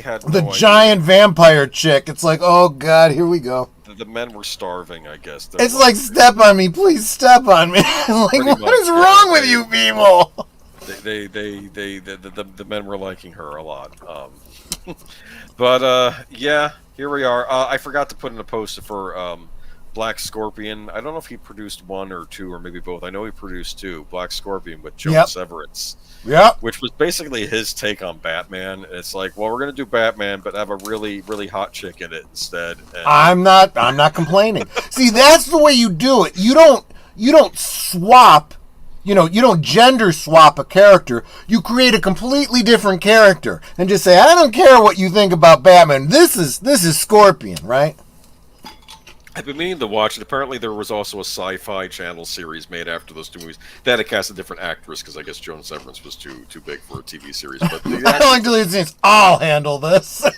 had the giant vampire chick. It's like, oh god, here we go. The men were starving, I guess. It's like, step on me, please step on me. Like, what is wrong with you people? The men were liking her a lot. But yeah, here we are. I forgot to put in a poster for Black Scorpion. I don't know if he produced one or two or maybe both. I know he produced two. Black Scorpion with Joe Severance. Yep. Which was basically his take on Batman. It's like, well, we're gonna do Batman, but have a really, really hot chick in it instead. And I'm not complaining. See, that's the way you do it. You don't swap. You don't gender swap a character. You create a completely different character and just say, I don't care what you think about Batman. This is Scorpion, right? I've been meaning to watch it. Apparently, there was also a Sci-Fi Channel series made after those two movies. They had to cast a different actress because I guess Joan Severance was too big for a TV series. But I don't like deleted scenes. I'll handle this.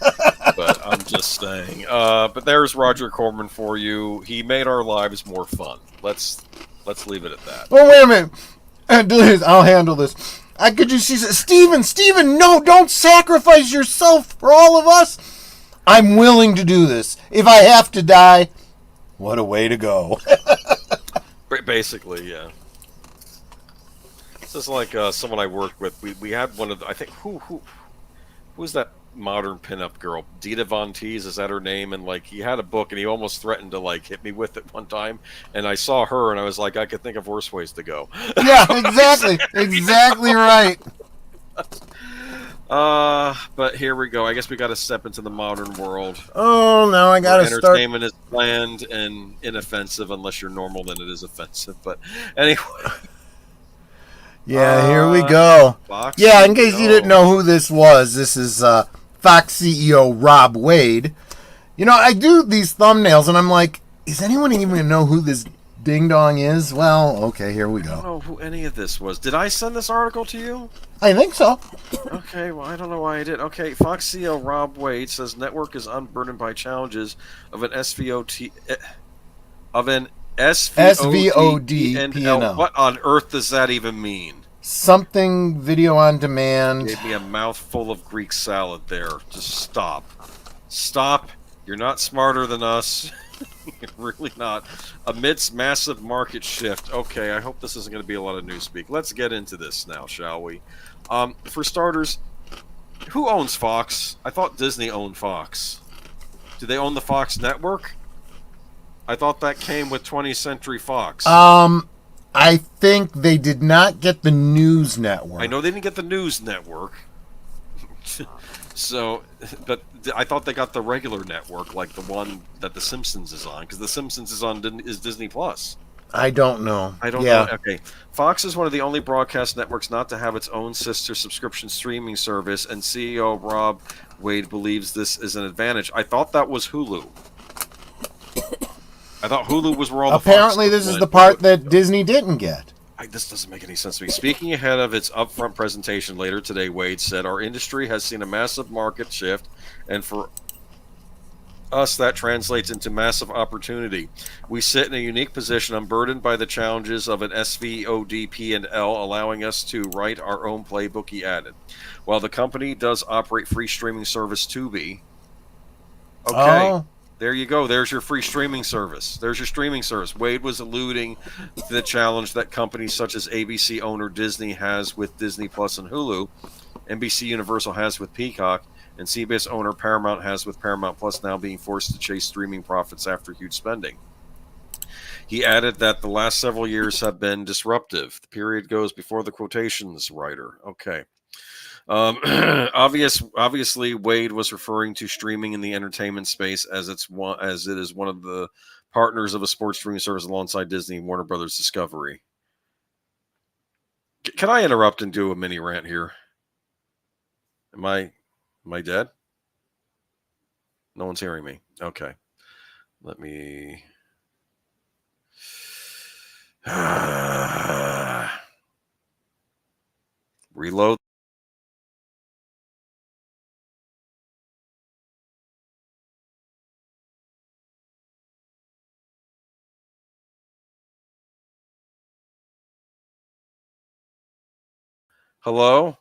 But I'm just saying. But there's Roger Corman for you. He made our lives more fun. Let's leave it at that. Well, wait a minute. I'll handle this. Could you see Steven, no, don't sacrifice yourself for all of us. I'm willing to do this. If I have to die, what a way to go. Basically, yeah. This is like someone I worked with. We had one of the, I think, who was that modern pinup girl? Dita Von Teese, is that her name? And like, he had a book and he almost threatened to like hit me with it one time. And I saw her and I was like, I could think of worse ways to go. Yeah, exactly. Exactly right. But here we go. I guess we got to step into the modern world. Oh, now I got to start. Entertainment is bland and inoffensive. Unless you're normal, then it is offensive. But anyway. Yeah, here we go. Fox yeah, in case you didn't know who this was, this is Fox CEO Rob Wade. I do these thumbnails, and I'm like, is anyone even going to know who this Ding Dong is? Well, okay, here we I don't go. know who any of this was. Did I send this article to you? I think so. Okay, well, I don't know why I did. Okay, Fox CEO Rob Wade says network is unburdened by challenges of an SVOT of an SVOD SVOD L. P&L. What on earth does that even mean? Something video on demand. Gave me a mouthful of Greek salad there. Just stop. Stop. You're not smarter than us. You're really not. Amidst massive market shift. Okay, I hope this isn't going to be a lot of newspeak. Let's get into this now, shall we? For starters, who owns Fox? I thought Disney owned Fox. Do they own the Fox network? I thought that came with 20th Century Fox. I think they did not get the news network. I know they didn't get the news network. So, but I thought they got the regular network, like the one that The Simpsons is on, because The Simpsons is Disney Plus. I don't know. I don't know. Okay. Fox is one of the only broadcast networks not to have its own sister subscription streaming service, and CEO Rob Wade believes this is an advantage. I thought that was Hulu. I thought Hulu was where all the Apparently, this is the part that Disney didn't get. This doesn't make any sense to me. Speaking ahead of its upfront presentation later today, Wade said, "Our industry has seen a massive market shift, and for us, that translates into massive opportunity. We sit in a unique position, unburdened by the challenges of an SVOD P&L, allowing us to write our own playbook," he added. While the company does operate free streaming service Tubi, okay, there you go. There's your free streaming service. There's your streaming service. Wade was alluding to the challenge that companies such as ABC owner Disney has with Disney Plus and Hulu, NBC Universal has with Peacock, and CBS owner Paramount has with Paramount Plus now being forced to chase streaming profits after huge spending. He added that the last several years have been disruptive. The period goes before the quotations, writer. Okay. Obviously, Wade was referring to streaming in the entertainment space as it is one of the partners of a sports streaming service alongside Disney and Warner Brothers Discovery. Can I interrupt and do a mini rant here? Am I dead? No one's hearing me. Okay. Let me reload. Hello?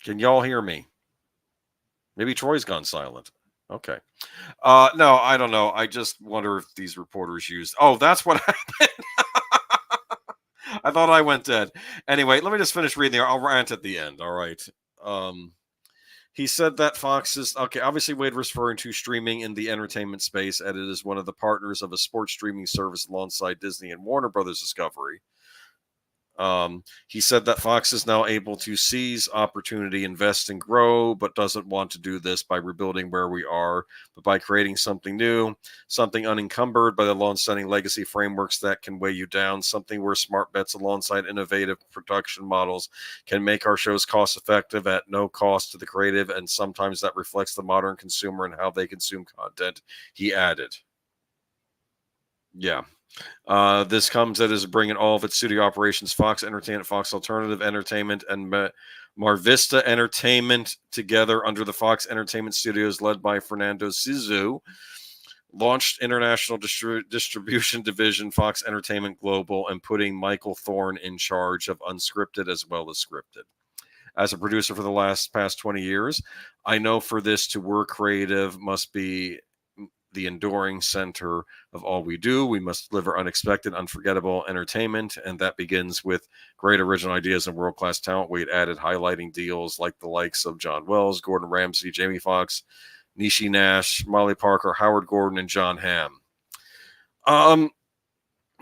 Can y'all hear me? Maybe Troy's gone silent. Okay. No, I don't know. I just wonder if these reporters used. Oh, that's what happened. I thought I went dead. Anyway, let me just finish reading there. I'll rant at the end. All right. He said that Fox is okay. Obviously, Wade was referring to streaming in the entertainment space, and it is one of the partners of a sports streaming service alongside Disney and Warner Brothers Discovery. He said that Fox is now able to seize opportunity, invest, and grow, but doesn't want to do this by rebuilding where we are, but by creating something new, something unencumbered by the long-standing legacy frameworks that can weigh you down, something where smart bets alongside innovative production models can make our shows cost-effective at no cost to the creative, and sometimes that reflects the modern consumer and how they consume content, he added. Yeah. This comes that is bringing all of its studio operations, Fox Entertainment, Fox Alternative Entertainment, and Mar Vista Entertainment together under the Fox Entertainment Studios led by Fernando Sizu, launched international distribution division Fox Entertainment Global, and putting Michael Thorne in charge of unscripted as well as scripted. As a producer for the past 20 years, I know for this to work, creative must be the enduring center of all we do. We must deliver unexpected, unforgettable entertainment, and that begins with great original ideas and world-class talent. Wade added, highlighting deals like the likes of John Wells, Gordon Ramsay, Jamie Foxx, Niecy Nash, Molly Parker, Howard Gordon, and John Hamm.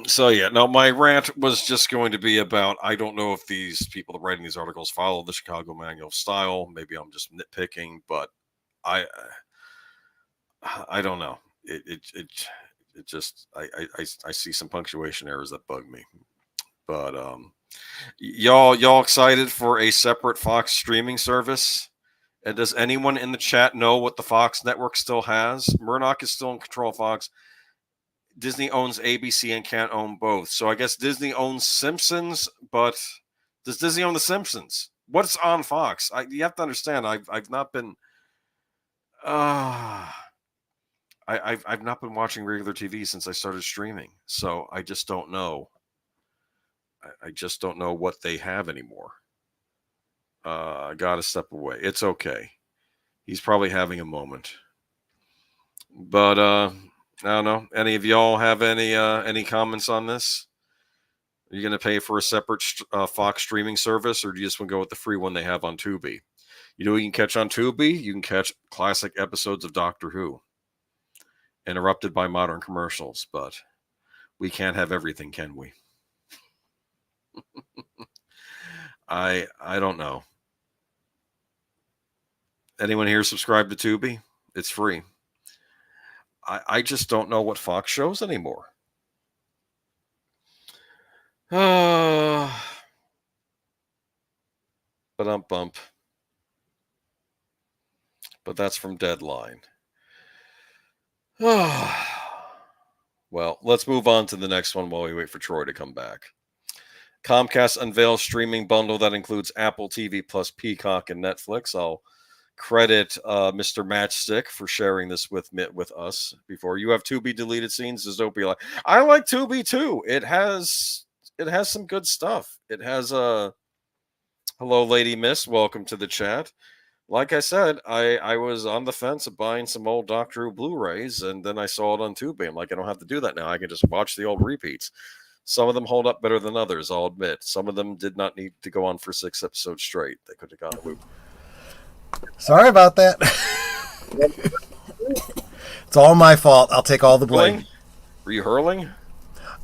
So yeah, now my rant was just going to be about, I don't know if these people that are writing these articles follow the Chicago Manual of Style. Maybe I'm just nitpicking, but I don't know. It just I see some punctuation errors that bug me. But y'all excited for a separate Fox streaming service? And does anyone in the chat know what the Fox network still has? Murdoch is still in control of Fox. Disney owns ABC and can't own both. So I guess Disney owns Simpsons, but does Disney own The Simpsons? What's on Fox? You have to understand. I've not been. Uh, I've not been watching regular TV since I started streaming, so I just don't know. I just don't know what they have anymore. I gotta step away. It's okay. He's probably having a moment. But I don't know. Any of y'all have any comments on this? Are you going to pay for a separate Fox streaming service, or do you just want to go with the free one they have on Tubi? You know what you can catch on Tubi? You can catch classic episodes of Doctor Who, interrupted by modern commercials. But we can't have everything, can we? I don't know. Anyone here subscribe to Tubi? It's free. I just don't know what Fox shows anymore. But bump. But that's from Deadline. Well, let's move on to the next one while we wait for Troy to come back. Comcast unveils streaming bundle that includes Apple TV plus Peacock and Netflix. I'll credit Mr. Matchstick for sharing this with us before. You have Tubi deleted scenes. Zoopy, I like Tubi too. It has some good stuff. It has hello, Lady Miss. Welcome to the chat. Like I said, I was on the fence of buying some old Doctor Who Blu-rays, and then I saw it on Tubi. I'm like, I don't have to do that now. I can just watch the old repeats. Some of them hold up better than others, I'll admit. Some of them did not need to go on for 6 episodes straight. They could have gone a loop. Sorry about that. It's all my fault. I'll take all the blame. Were you hurling?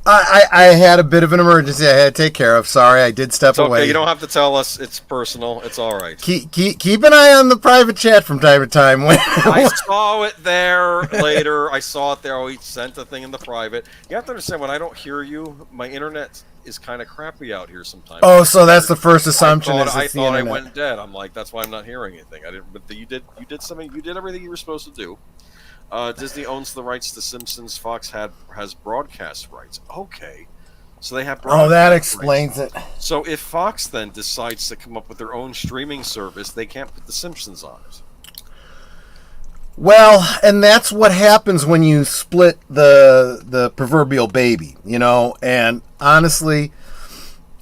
I had a bit of an emergency I had to take care of. Sorry, I did step away. You don't have to tell us. It's personal. It's all right. Keep an eye on the private chat from time to time. I saw it there later. I saw it there. Oh, he sent a thing in the private. You have to understand, when I don't hear you, my internet is kind of crappy out here sometimes. Oh, so that's the first assumption. I thought I went dead. I'm like, that's why I'm not hearing anything. I didn't. But you did something. You did everything you were supposed to do. Disney owns the rights to Simpsons. Fox has broadcast rights. Okay, so they have broadcast that explains rights. it. So if Fox then decides to come up with their own streaming service, they can't put the Simpsons on it. Well, and that's what happens when you split the proverbial baby, you know. And honestly,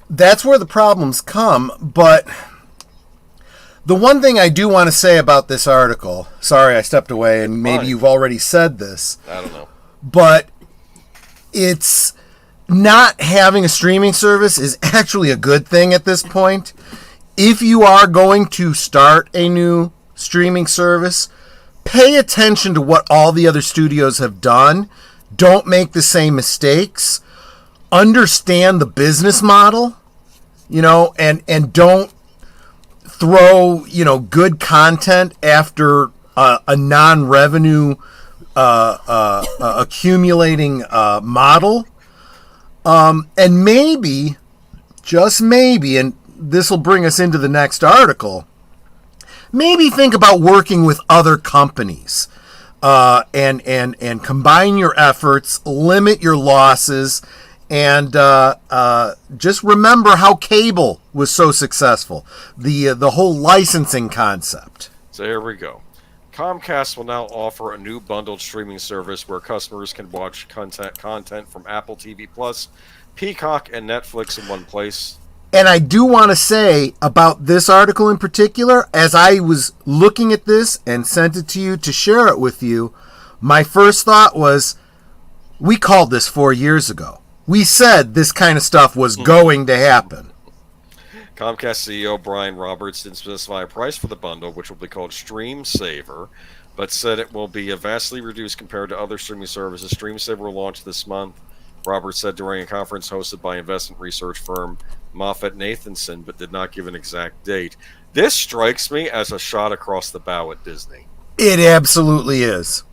that's where the problems come. But the one thing I do want to say about this article, sorry I stepped away and maybe you've already said this. I don't know. But it's not having a streaming service is actually a good thing at this point. If you are going to start a new streaming service, pay attention to what all the other studios have done. Don't make the same mistakes. Understand the business model, you know, and don't throw, you know, good content after a non-revenue accumulating model. And maybe, just maybe, and this will bring us into the next article, maybe think about working with other companies and combine your efforts, limit your losses, and just remember how cable was so successful, the whole licensing concept. So here we go. Comcast will now offer a new bundled streaming service where customers can watch content from Apple TV Plus, Peacock, and Netflix in one place. And I do want to say about this article in particular, as I was looking at this and sent it to you to share it with you, my first thought was, we called this 4 years ago. We said this kind of stuff was going to happen. Comcast CEO Brian Roberts didn't specify a price for the bundle, which will be called Stream Saver, but said it will be vastly reduced compared to other streaming services. Stream Saver will launch this month, Roberts said during a conference hosted by investment research firm MoffettNathanson, but did not give an exact date. This strikes me as a shot across the bow at Disney. It absolutely is.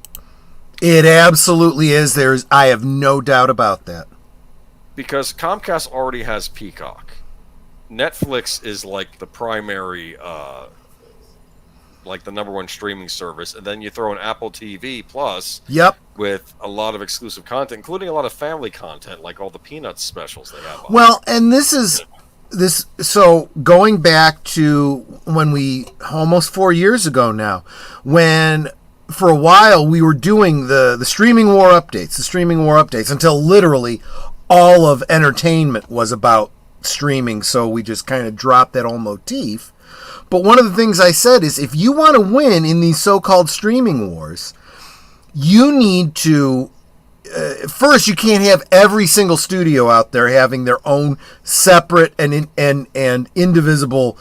It absolutely is. I have no doubt about that. Because Comcast already has Peacock. Netflix is like the primary like the #1 streaming service, and then you throw an Apple TV Plus. Yep. With a lot of exclusive content, including a lot of family content, like all the Peanuts specials they have. Well, and this is this. So going back to when we almost 4 years ago now, when for a while we were doing the streaming war updates, until literally all of entertainment was about streaming. So we just kind of dropped that whole motif. But one of the things I said is, if you want to win in these so-called streaming wars, you need to first, you can't have every single studio out there having their own separate and indivisible,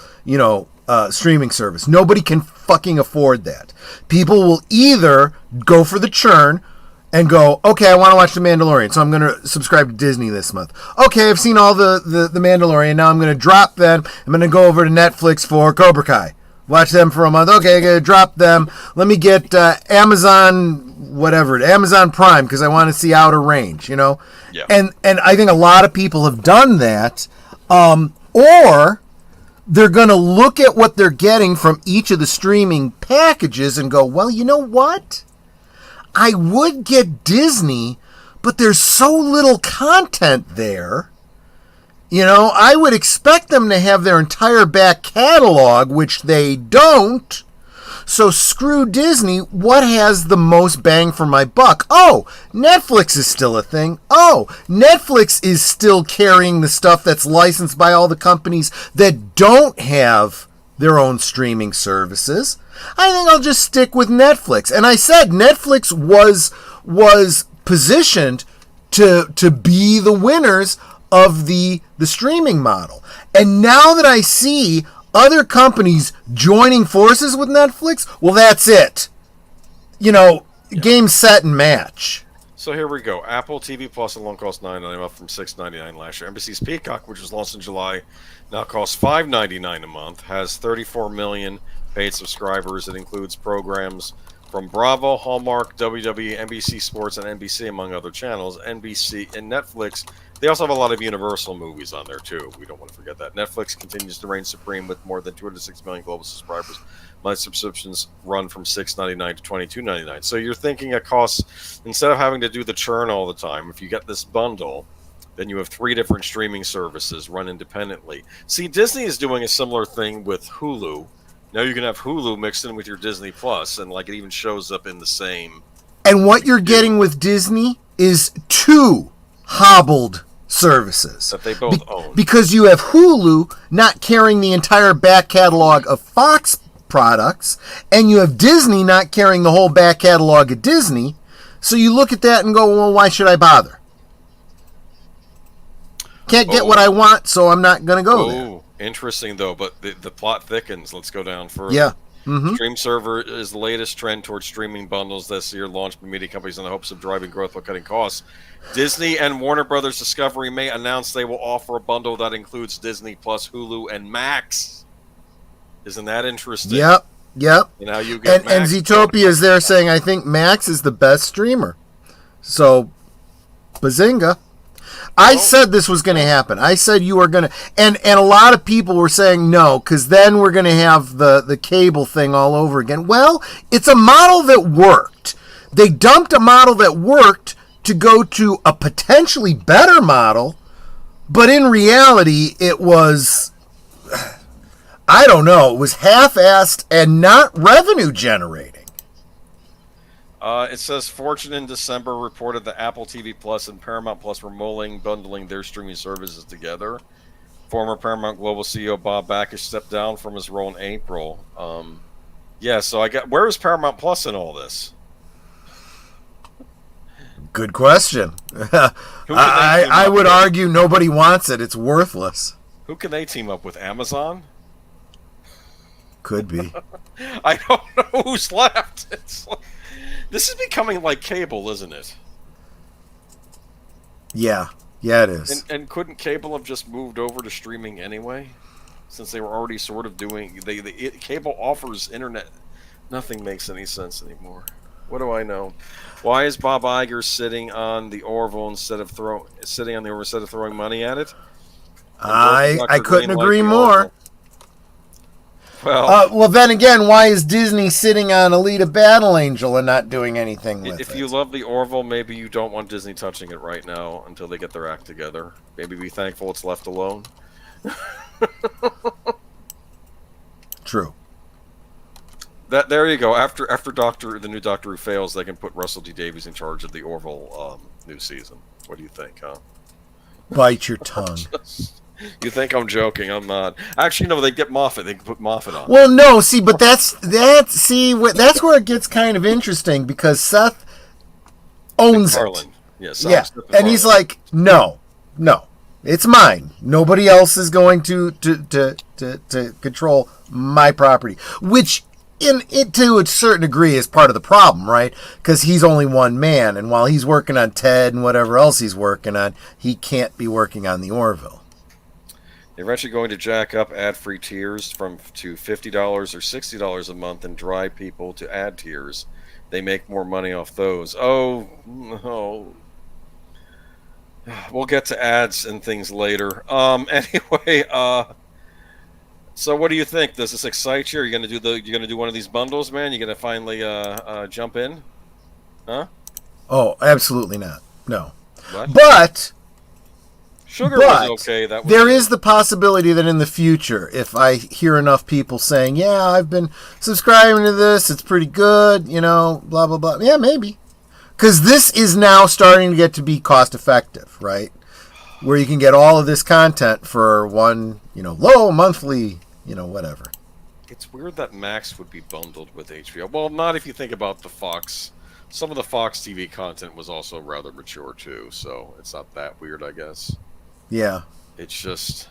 streaming service. Nobody can fucking afford that. People will either go for the churn and go, okay, I want to watch The Mandalorian, so I'm going to subscribe to Disney this month. Okay, I've seen all the Mandalorian, now I'm going to drop them. I'm going to go over to Netflix for Cobra Kai. Watch them for a month. Okay, I'm going to drop them. Let me get Amazon Prime, because I want to see Outer Range, Yeah. And I think a lot of people have done that. Or they're going to look at what they're getting from each of the streaming packages and go, well, you know what? I would get Disney, but there's so little content there. I would expect them to have their entire back catalog, which they don't. So screw Disney. What has the most bang for my buck? Oh, Netflix is still a thing. Oh, Netflix is still carrying the stuff that's licensed by all the companies that don't have their own streaming services. I think I'll just stick with Netflix. And I said Netflix was positioned to be the winners of the streaming model. And now that I see other companies joining forces with Netflix, well, that's it. Game, set, and match. So here we go. Apple TV Plus alone cost $9.99, up from $6.99 last year. NBC's Peacock, which was launched in July, now costs $5.99 a month, has 34 million paid subscribers. It includes programs from Bravo, Hallmark, WWE, NBC Sports, and NBC, among other channels. NBC and Netflix, they also have a lot of Universal movies on there, too. We don't want to forget that. Netflix continues to reign supreme with more than 206 million global subscribers. Monthly subscriptions run from $6.99 to $22.99. So you're thinking it costs, instead of having to do the churn all the time, if you get this bundle, then you have 3 different streaming services run independently. See, Disney is doing a similar thing with Hulu. Now you can have Hulu mixed in with your Disney Plus, and it even shows up in the same. And what you're getting with Disney is 2 hobbled services that they both own. Because you have Hulu not carrying the entire back catalog of Fox products, and you have Disney not carrying the whole back catalog of Disney. So you look at that and go, well, why should I bother? Can't get what I want, so I'm not going to go there. Interesting, though, but the plot thickens. Let's go down further. Yeah. Stream server is the latest trend towards streaming bundles this year, launched by media companies in the hopes of driving growth while cutting costs. Disney and Warner Brothers Discovery may announce they will offer a bundle that includes Disney Plus, Hulu, and Max. Isn't that interesting? Yep. And how you get and Zootopia is there saying, I think Max is the best streamer. So, bazinga. I said this was going to happen. I said you were going to, and a lot of people were saying no, because then we're going to have the cable thing all over again. Well, it's a model that worked. They dumped a model that worked to go to a potentially better model, but in reality, it was, I don't know, it was half-assed and not revenue generating. It says Fortune in December reported that Apple TV Plus and Paramount Plus were bundling their streaming services together. Former Paramount Global CEO Bob Bakish stepped down from his role in April. So where is Paramount Plus in all this? Good question. I would argue nobody wants it. It's worthless. Who can they team up with? Amazon? Could be. I don't know who's left. This is becoming like cable, isn't it? Yeah, it is. And couldn't cable have just moved over to streaming anyway? Since they were already sort of doing... cable offers internet. Nothing makes any sense anymore. What do I know? Why is Bob Iger sitting on the Orville instead of throwing money at it? I couldn't agree more. Well, then again, why is Disney sitting on Alita Battle Angel and not doing anything with it? If you love the Orville, maybe you don't want Disney touching it right now until they get their act together. Maybe be thankful it's left alone. True. There you go. After the new Doctor Who fails, they can put Russell T Davies in charge of the Orville new season. What do you think, huh? Bite your tongue. You think I'm joking? I'm not. Actually, no. They get Moffat. They can put Moffat on. Well, no. See, but that's where it gets kind of interesting because Seth owns it. Yes. Yeah, and he's like, no, it's mine. Nobody else is going to control my property, which to a certain degree is part of the problem, right? Because he's only one man, and while he's working on Ted and whatever else he's working on, he can't be working on the Orville. They're eventually going to jack up ad-free tiers to $50 or $60 a month and drive people to ad tiers. They make more money off those. Oh, no. We'll get to ads and things later. Anyway, so what do you think? Does this excite you? Are you gonna do one of these bundles, man? You gonna finally jump in? Huh? Oh, absolutely not. No. What? But Sugar was okay. There is the possibility that in the future, if I hear enough people saying, "Yeah, I've been subscribing to this. It's pretty good," blah blah blah. Yeah, maybe. Because this is now starting to get to be cost effective, right? Where you can get all of this content for one, low monthly, whatever. It's weird that Max would be bundled with HBO. Well, not if you think about the Fox. Some of the Fox TV content was also rather mature too, so it's not that weird, I guess. Yeah. It's just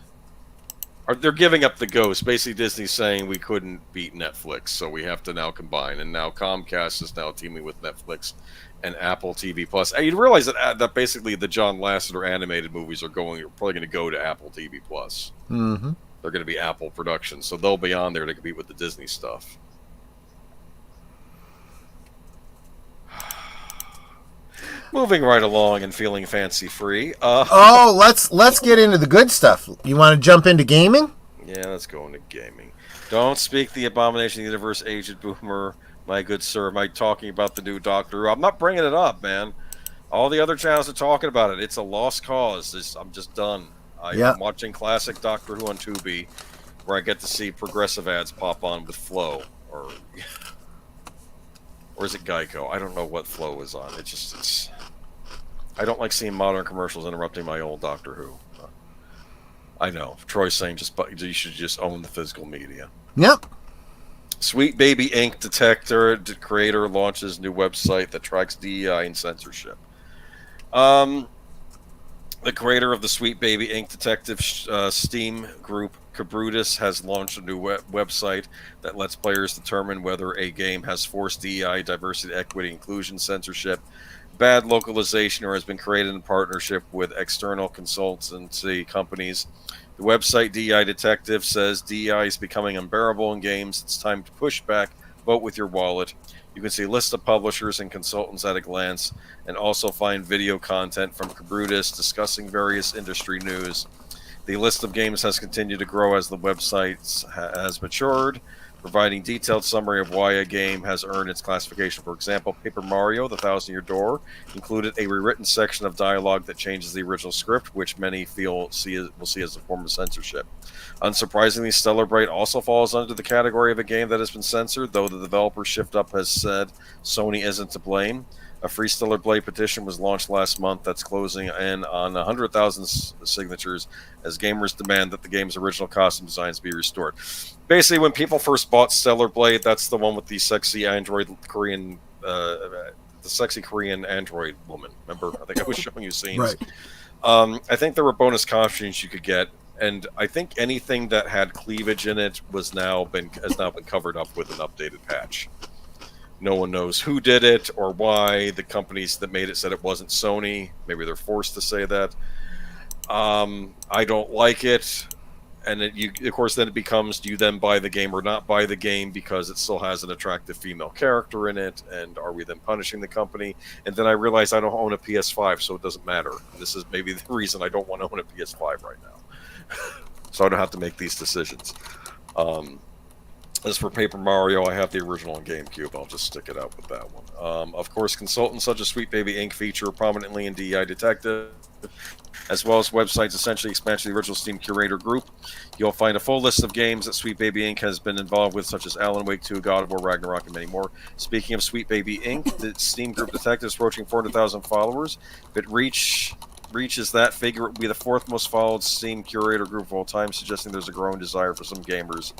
they're giving up the ghost. Basically, Disney's saying we couldn't beat Netflix, so we have to now combine. And now Comcast is now teaming with Netflix and Apple TV Plus. And you realize that basically the John Lasseter animated movies are probably going to go to Apple TV Plus. Mm-hmm. They're going to be Apple productions, so they'll be on there to compete with the Disney stuff. Moving right along and feeling fancy free. Let's get into the good stuff. You want to jump into gaming? Yeah, let's go into gaming. Don't speak the abomination of the universe, aged boomer. My good sir, am I talking about the new Doctor Who? I'm not bringing it up, man. All the other channels are talking about it. It's a lost cause. I'm just done. I'm watching classic Doctor Who on Tubi, where I get to see progressive ads pop on with Flow, or is it Geico? I don't know what Flow is on. It's. I don't like seeing modern commercials interrupting my old Doctor Who. I know. Troy's saying you should just own the physical media. Yep. Sweet Baby Ink Detector creator launches new website that tracks DEI and censorship. The creator of the Sweet Baby Ink Detective Steam group, Cabrutus, has launched a new website that lets players determine whether a game has forced DEI, diversity, equity, inclusion, censorship, bad localization, or has been created in partnership with external consultancy companies. The website DEI Detective says DEI is becoming unbearable in games. It's time to push back. Vote with your wallet. You can see a list of publishers and consultants at a glance, and also find video content from Cabrutus discussing various industry news. The list of games has continued to grow as the website has matured, providing detailed summary of why a game has earned its classification. For example, Paper Mario: The Thousand-Year Door included a rewritten section of dialogue that changes the original script, which many will see as a form of censorship. Unsurprisingly, Stellar Blade also falls under the category of a game that has been censored, though the developer Shift Up has said Sony isn't to blame. A free Stellar Blade petition was launched last month that's closing in on 100,000 signatures as gamers demand that the game's original costume designs be restored. Basically, when people first bought Stellar Blade, that's the one with the sexy Korean android woman. Remember? I think I was showing you scenes. Right. I think there were bonus costumes you could get, and I think anything that had cleavage in it has now been covered up with an updated patch. No one knows who did it or why. The companies that made it said it wasn't Sony. Maybe they're forced to say that. I don't like it. And of course, then it becomes, do you then buy the game or not buy the game because it still has an attractive female character in it? And are we then punishing the company? And then I realize I don't own a PS5, so it doesn't matter. This is maybe the reason I don't want to own a PS5 right now. So I don't have to make these decisions. As for Paper Mario, I have the original on GameCube. I'll just stick it out with that one. Of course, consultants such as Sweet Baby Inc. feature prominently in DEI Detective, as well as websites essentially expansion of the original Steam Curator group. You'll find a full list of games that Sweet Baby Inc. has been involved with, such as Alan Wake 2, God of War, Ragnarok, and many more. Speaking of Sweet Baby Inc., the Steam group Detective is approaching 400,000 followers. If it reaches that figure, it will be the fourth most followed Steam Curator group of all time, suggesting there's a growing desire for some gamers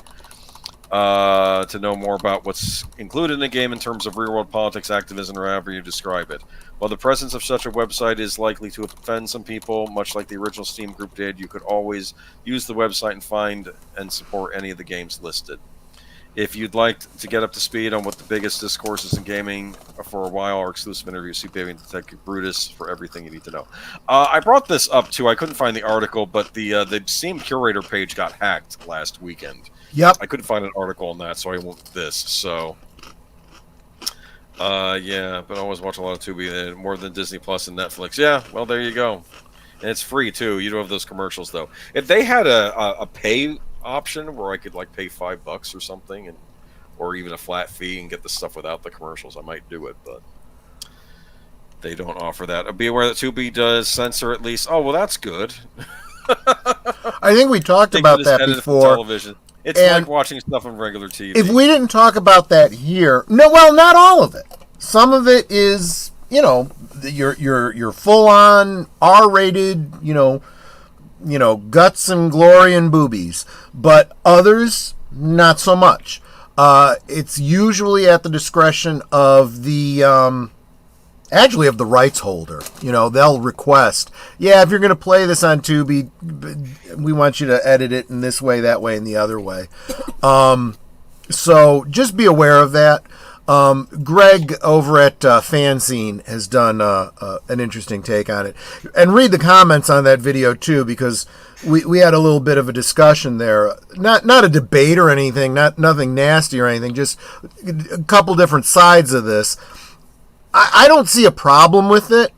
to know more about what's included in a game in terms of real-world politics, activism, or however you describe it. While the presence of such a website is likely to offend some people, much like the original Steam group did, you could always use the website and find and support any of the games listed. If you'd like to get up to speed on what the biggest discourses in gaming for a while, our exclusive interview, Sweet Baby and Detective Brutus, for everything you need to know. I brought this up too. I couldn't find the article, but the Steam Curator page got hacked last weekend. Yep. I couldn't find an article on that, so I went with this. So, yeah, but I always watch a lot of Tubi, more than Disney Plus and Netflix. Yeah, well, there you go. And it's free, too. You don't have those commercials, though. If they had a pay option where I could, like, pay $5 or something, or even a flat fee and get the stuff without the commercials, I might do it, but they don't offer that. Be aware that Tubi does censor at least. Oh, well, that's good. I think we talked about that before. Television. It's like watching stuff on regular TV. If we didn't talk about that here, no, well, not all of it. Some of it is, your full on R-rated, guts and glory and boobies, but others not so much. It's usually at the discretion of the actually of the rights holder. They'll request, if you're going to play this on Tubi, we want you to edit it in this way, that way, and the other way. So just be aware of that. Greg over at Fanzine has done an interesting take on it. And read the comments on that video, too, because we had a little bit of a discussion there. Not a debate or anything, nothing nasty or anything, just a couple different sides of this. I don't see a problem with it.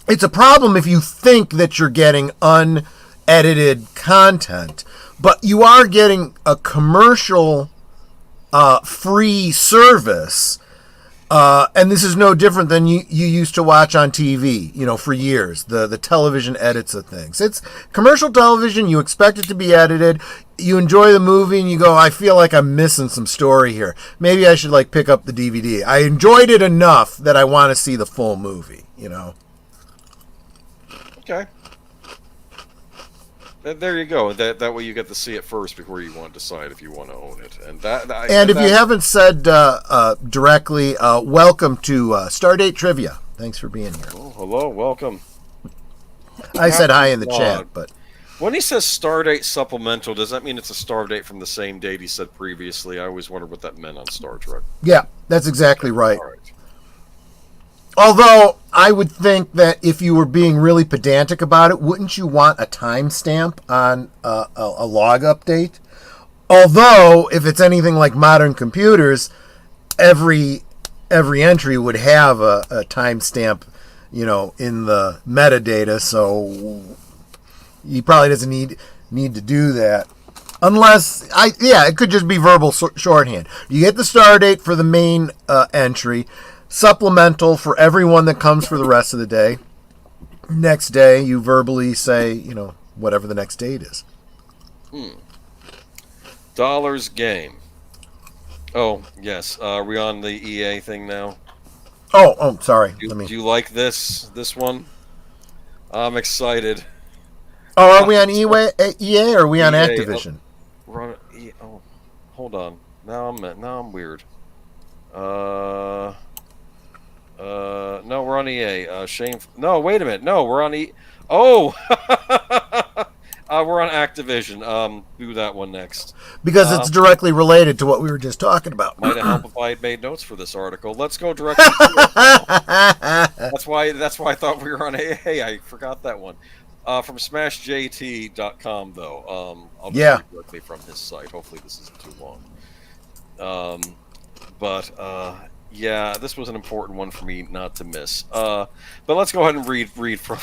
It's a problem if you think that you're getting unedited content, but you are getting a commercial free service, and this is no different than you used to watch on TV, for years, the television edits of things. It's commercial television, you expect it to be edited, you enjoy the movie, and you go, I feel like I'm missing some story here. Maybe I should, pick up the DVD. I enjoyed it enough that I want to see the full movie, Okay. There you go. That way you get to see it first before you want to decide if you want to own it. And if you haven't said directly, welcome to Stardate Trivia. Thanks for being here. Oh, hello, welcome. I said hi in the chat, but when he says Stardate supplemental, does that mean it's a Stardate from the same date he said previously? I always wondered what that meant on Star Trek. Yeah, that's exactly right. All right. Although, I would think that if you were being really pedantic about it, wouldn't you want a timestamp on a log update? Although, if it's anything like modern computers, every entry would have a timestamp, in the metadata, so he probably doesn't need to do that. Unless, it could just be verbal shorthand. You get the star date for the main entry, supplemental for everyone that comes for the rest of the day. Next day, you verbally say, whatever the next date is. Dollars game. Oh, yes. Are we on the EA thing now? Oh, sorry. Do you like this one? I'm excited. Oh, are we on EA or are we on Activision? We're on EA. Oh, hold on. Now I'm weird. No, we're on EA. Shame. No, wait a minute. No, we're on EA. Oh, we're on Activision. Do that one next. Because it's directly related to what we were just talking about. Might have helped if I had made notes for this article. Let's go directly to it. That's why I thought we were on AA. I forgot that one. From SmashJT.com, though. I'll just read directly from his site. Hopefully this isn't too long. Yeah, this was an important one for me not to miss. But let's go ahead and read from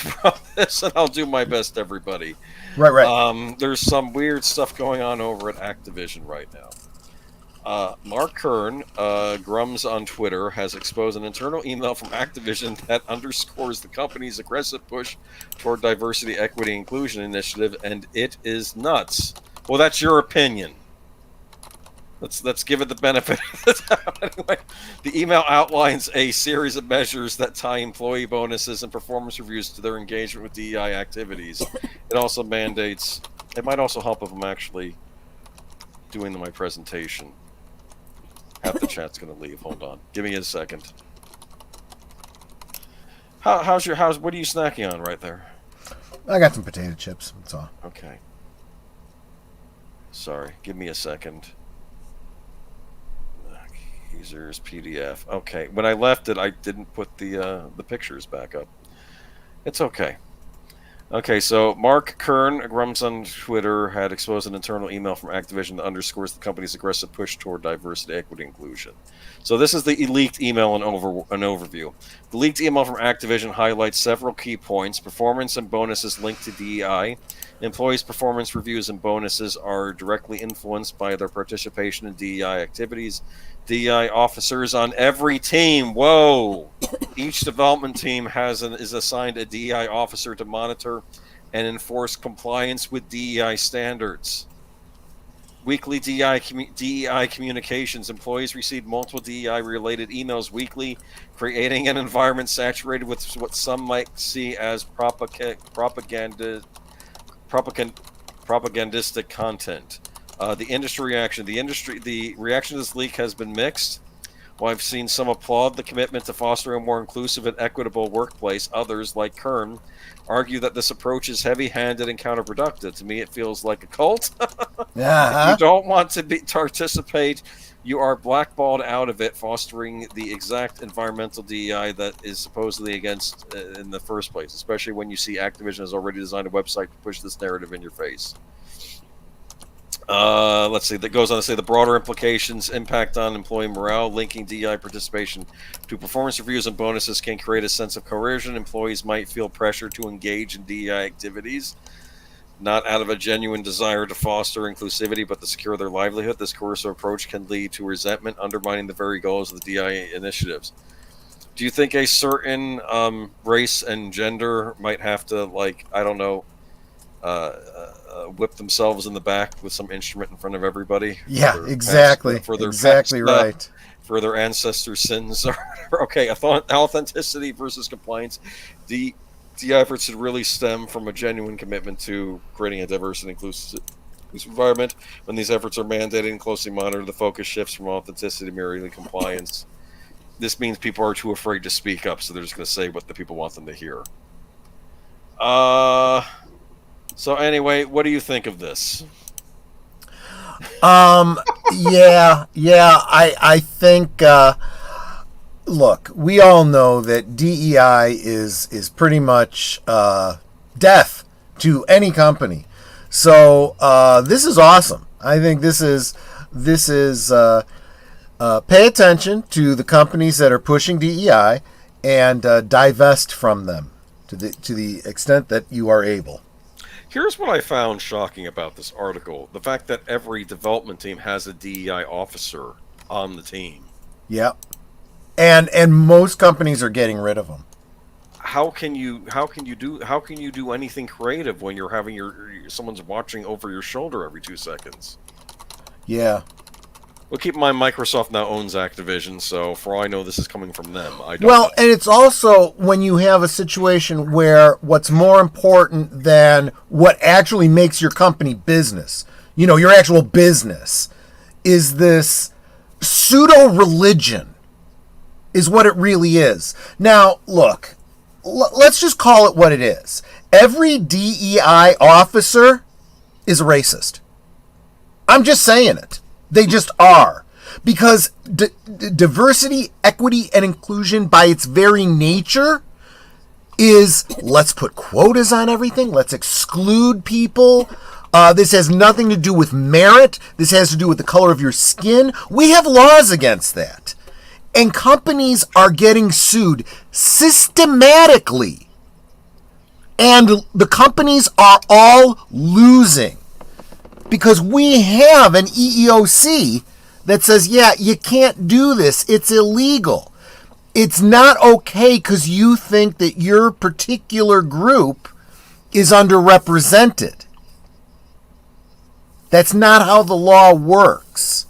this, and I'll do my best, everybody. Right. There's some weird stuff going on over at Activision right now. Mark Kern, Grums on Twitter, has exposed an internal email from Activision that underscores the company's aggressive push toward diversity, equity, inclusion initiative, and it is nuts. Well, that's your opinion. Let's give it the benefit of the doubt. Anyway, the email outlines a series of measures that tie employee bonuses and performance reviews to their engagement with DEI activities. It also mandates. It might also help if I'm actually doing my presentation. Half the chat's gonna leave. Hold on. Give me a second. How's what are you snacking on right there? I got some potato chips. That's all. Okay. Sorry. Give me a second. Geezers PDF. Okay. When I left it, I didn't put the pictures back up. It's okay. Okay, so Mark Kern, Grums on Twitter, had exposed an internal email from Activision that underscores the company's aggressive push toward diversity, equity, inclusion. So this is the leaked email and an overview. The leaked email from Activision highlights several key points. Performance and bonuses linked to DEI. Employees' performance reviews and bonuses are directly influenced by their participation in DEI activities. DEI officers on every team. Whoa! Each development team is assigned a DEI officer to monitor and enforce compliance with DEI standards. Weekly DEI communications. Employees receive multiple DEI-related emails weekly, creating an environment saturated with what some might see as propagandistic content. The industry reaction. The reaction to this leak has been mixed. While I've seen some applaud the commitment to fostering a more inclusive and equitable workplace, others, like Kern, argue that this approach is heavy-handed and counterproductive. To me, it feels like a cult. If you don't want to participate, you are blackballed out of it, fostering the exact environmental DEI that is supposedly against in the first place, especially when you see Activision has already designed a website to push this narrative in your face. Let's see. That goes on to say the broader implications, impact on employee morale, linking DEI participation to performance reviews and bonuses can create a sense of coercion. Employees might feel pressure to engage in DEI activities, not out of a genuine desire to foster inclusivity, but to secure their livelihood. This coercive approach can lead to resentment, undermining the very goals of the DEI initiatives. Do you think a certain race and gender might have to, like, I don't know, whip themselves in the back with some instrument in front of everybody? Yeah, exactly. Right. For their ancestors' sins. Okay, authenticity versus compliance. The efforts should really stem from a genuine commitment to creating a diverse and inclusive environment. When these efforts are mandated and closely monitored, the focus shifts from authenticity to merely compliance. This means people are too afraid to speak up, so they're just going to say what the people want them to hear. So anyway, what do you think of this? Yeah. I think. Look, we all know that DEI is pretty much death to any company. So this is awesome. I think this is pay attention to the companies that are pushing DEI and divest from them to the extent that you are able. Here's what I found shocking about this article. The fact that every development team has a DEI officer on the team. Yeah. And most companies are getting rid of them. How can you do anything creative when you're having someone's watching over your shoulder every 2 seconds? Yeah. Well, keep in mind, Microsoft now owns Activision, so for all I know, this is coming from them. I don't know. And it's also when you have a situation where what's more important than what actually makes your company business, your actual business, is this pseudo-religion, is what it really is. Now, look, let's just call it what it is. Every DEI officer is a racist. I'm just saying it. They just are. Because diversity, equity, and inclusion by its very nature is let's put quotas on everything. Let's exclude people. This has nothing to do with merit. This has to do with the color of your skin. We have laws against that. And companies are getting sued systematically. And the companies are all losing. Because we have an EEOC that says, yeah, you can't do this. It's illegal. It's not okay because you think that your particular group is underrepresented. That's not how the law works.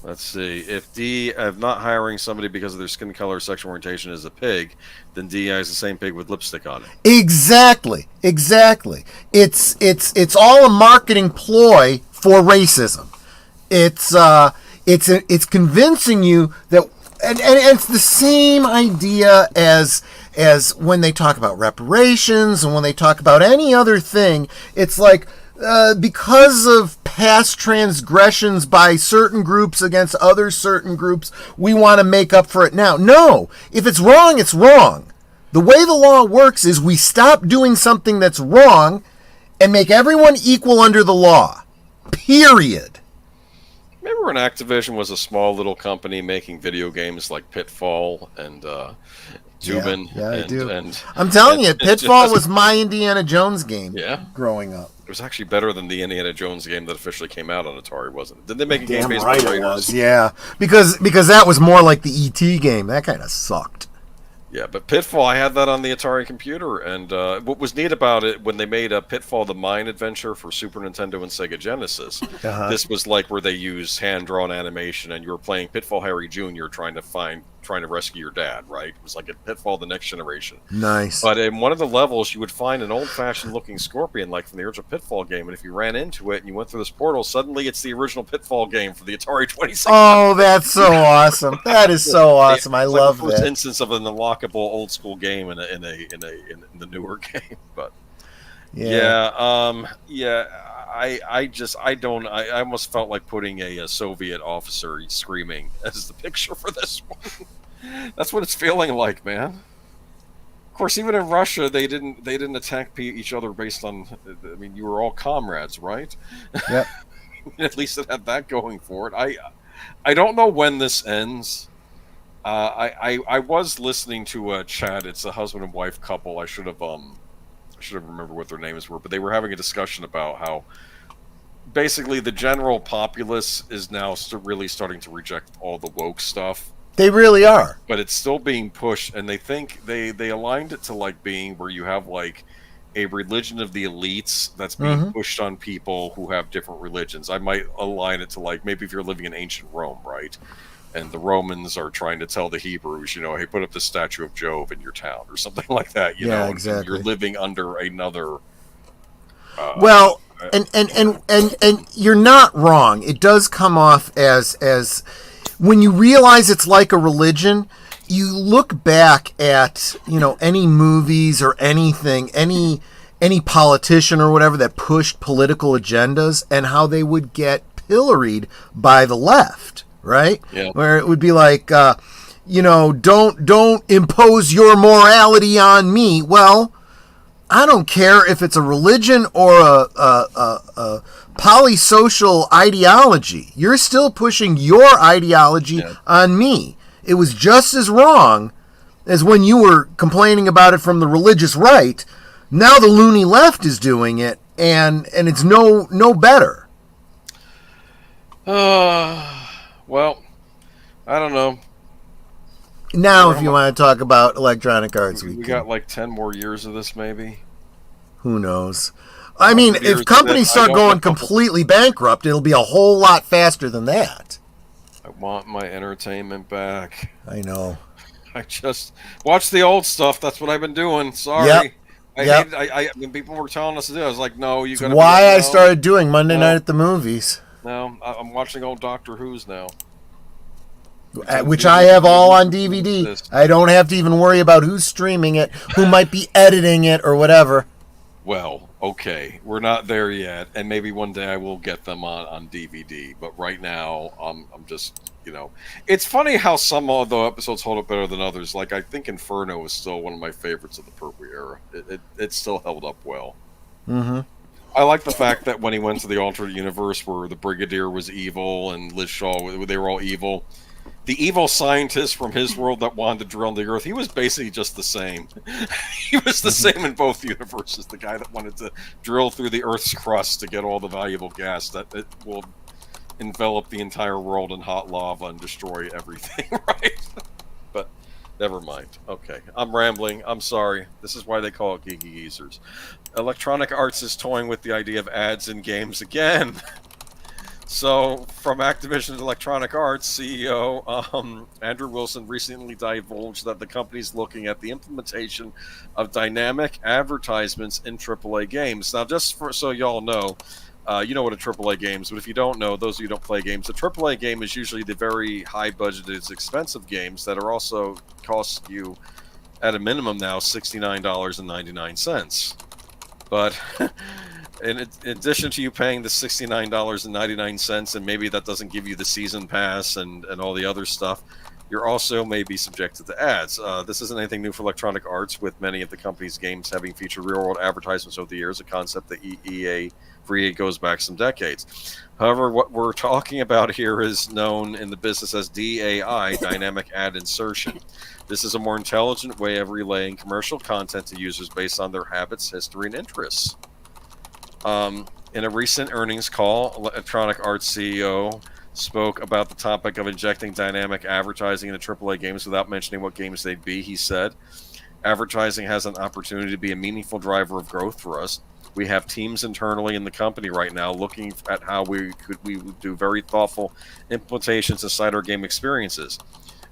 Let's see. If not hiring somebody because of their skin color or sexual orientation is a pig, then DEI is the same pig with lipstick on it. Exactly. It's all a marketing ploy for racism. It's convincing you that, and it's the same idea as when they talk about reparations and when they talk about any other thing. It's like, because of past transgressions by certain groups against other certain groups, we want to make up for it now. No, if it's wrong, it's wrong. The way the law works is we stop doing something that's wrong and make everyone equal under the law. Period. Remember when Activision was a small little company making video games like Pitfall and Dubin? Yeah, I do. I'm telling you, Pitfall was my Indiana Jones game growing up. It was actually better than the Indiana Jones game that officially came out on Atari, wasn't it? Did they make a game Damn based right on it Raiders? was, yeah. Because that was more like the E.T. game. That kind of sucked. Yeah, but Pitfall, I had that on the Atari computer, and what was neat about it, when they made Pitfall the Mine Adventure for Super Nintendo and Sega Genesis, this was like where they used hand-drawn animation, and you were playing Pitfall Harry Jr. trying to rescue your dad, right? It was like a Pitfall the Next Generation. Nice. But in one of the levels, you would find an old-fashioned looking scorpion, like from the original Pitfall game, and if you ran into it and you went through this portal, suddenly it's the original Pitfall game for the Atari 2600. Oh, that's so awesome. That is so awesome. I love like the first that. instance of an unlockable old school game in the newer game. But I almost felt like putting a Soviet officer screaming as the picture for this one. That's what it's feeling like, man. Of course, even in Russia, they didn't attack each other based on. I mean, you were all comrades, right? Yep. At least it had that going for it. I don't know when this ends. I was listening to a chat. It's a husband and wife couple. I should have remembered what their names were, but they were having a discussion about how basically the general populace is now really starting to reject all the woke stuff. They really are. But it's still being pushed, and they think they aligned it to like being where you have like a religion of the elites that's being pushed on people who have different religions. I might align it to like maybe if you're living in ancient Rome, right? And the Romans are trying to tell the Hebrews, hey, put up the statue of Jove in your town or something like that. You know, exactly. And you're living under another. And you're not wrong. It does come off as when you realize it's like a religion. You look back at any movies or anything, any politician or whatever that pushed political agendas and how they would get pilloried by the left. Right? Yeah. Where it would be like, don't impose your morality on me. Well, I don't care if it's a religion or a polysocial ideology. You're still pushing your ideology on me. It was just as wrong as when you were complaining about it from the religious right. Now the loony left is doing it, and it's no better. Well, I don't know. Now, if you want to talk about Electronic Arts Week, we got like 10 more years of this, maybe. Who knows? I mean, if companies start going completely bankrupt, it'll be a whole lot faster than that. I want my entertainment back. I know. I just watch the old stuff. That's what I've been doing. Sorry. Yep. I when people were telling us to do it, I was like, no, you got to. Why I started doing Monday Night at the Movies. No, I'm watching old Doctor Who's now. Which I have all on DVD. I don't have to even worry about who's streaming it, who might be editing it, or whatever. Well, okay, we're not there yet, and maybe one day I will get them on DVD. But right now, I'm just, it's funny how some of the episodes hold up better than others. Like I think Inferno is still one of my favorites of the Pertwee era. It still held up well. Mm-hmm. I like the fact that when he went to the alternate universe where the Brigadier was evil and Liz Shaw, they were all evil. The evil scientist from his world that wanted to drill on the Earth, he was basically just the same. He was the same in both universes. The guy that wanted to drill through the Earth's crust to get all the valuable gas that it will envelop the entire world in hot lava and destroy everything, right? But never mind. Okay, I'm rambling. I'm sorry. This is why they call it Geeky Geezers. Electronic Arts is toying with the idea of ads in games again. So, from Activision Electronic Arts CEO Andrew Wilson recently divulged that the company is looking at the implementation of dynamic advertisements in AAA games. Now, just so y'all know, you know what a AAA game is, but if you don't know, those of you who don't play games, a AAA game is usually the very high-budgeted, expensive games that are also cost you, at a minimum now, $69.99. But in addition to you paying the $69.99, and maybe that doesn't give you the season pass and all the other stuff, you're also maybe subjected to ads. This isn't anything new for Electronic Arts, with many of the company's games having featured real-world advertisements over the years, a concept that EA goes back some decades. However, what we're talking about here is known in the business as DAI, dynamic ad insertion. This is a more intelligent way of relaying commercial content to users based on their habits, history, and interests. In a recent earnings call, Electronic Arts CEO spoke about the topic of injecting dynamic advertising into AAA games without mentioning what games they'd be. He said, "Advertising has an opportunity to be a meaningful driver of growth for us. We have teams internally in the company right now looking at how we would do very thoughtful implementations inside our game experiences.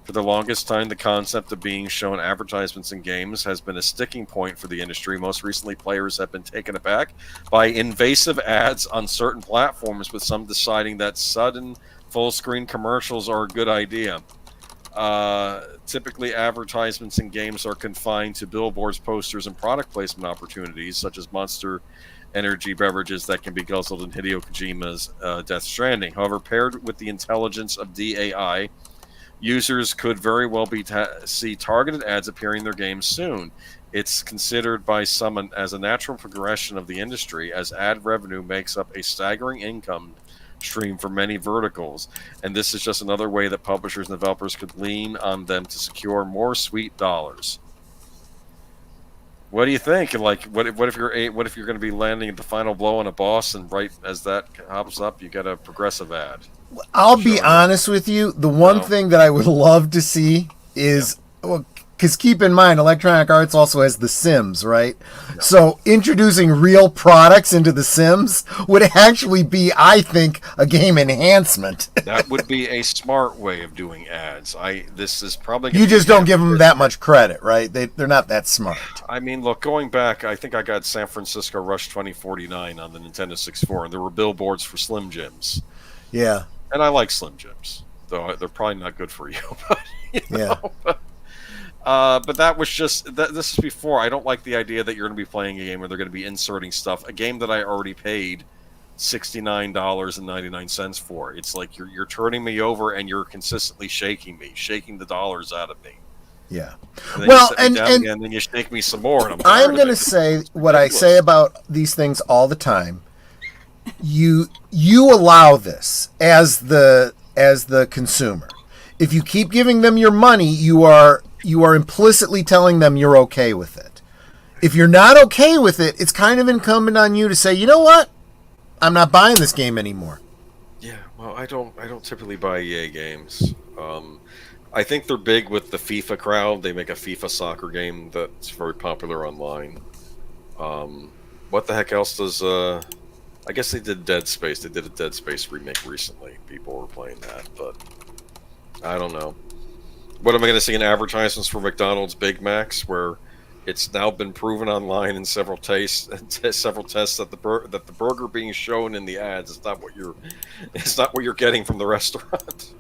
For the longest time, the concept of being shown advertisements in games has been a sticking point for the industry. Most recently, players have been taken aback by invasive ads on certain platforms, with some deciding that sudden full-screen commercials are a good idea. Typically, advertisements in games are confined to billboards, posters, and product placement opportunities, such as Monster Energy beverages that can be guzzled in Hideo Kojima's Death Stranding. However, paired with the intelligence of DAI, users could very well see targeted ads appearing in their games soon. It's considered by some as a natural progression of the industry, as ad revenue makes up a staggering income stream for many verticals, and this is just another way that publishers and developers could lean on them to secure more sweet dollars." What do you think? Like, what if you're going to be landing at the final blow on a boss, and right as that hops up, you get a progressive ad? I'll be honest with you. The one thing that I would love to see is, because keep in mind, Electronic Arts also has The Sims, right? Yeah. So introducing real products into The Sims would actually be, I think, a game enhancement. That would be a smart way of doing ads. This is probably you just don't give them that much credit, right? They're not that smart. I mean, look, going back, I think I got San Francisco Rush 2049 on the Nintendo 64, and there were billboards for Slim Jims. Yeah. And I like Slim Jims, though they're probably not good for you. But, yeah. But that was just this is before. I don't like the idea that you're going to be playing a game where they're going to be inserting stuff. A game that I already paid $69.99 for. It's like you're turning me over, and you're consistently shaking the dollars out of me. Yeah. Well, and then you shake me some more. And I'm going to say what I say about these things all the time. You allow this as the consumer. If you keep giving them your money, you are implicitly telling them you're okay with it. If you're not okay with it, it's kind of incumbent on you to say, you know what, I'm not buying this game anymore. Yeah, well, I don't typically buy EA games. I think they're big with the FIFA crowd. They make a FIFA soccer game that's very popular online. What the heck else does? I guess they did Dead Space. They did a Dead Space remake recently. People were playing that, but I don't know. What am I going to see in advertisements for McDonald's Big Macs, where it's now been proven online in several tests that the burger being shown in the ads is not what you're getting from the restaurant.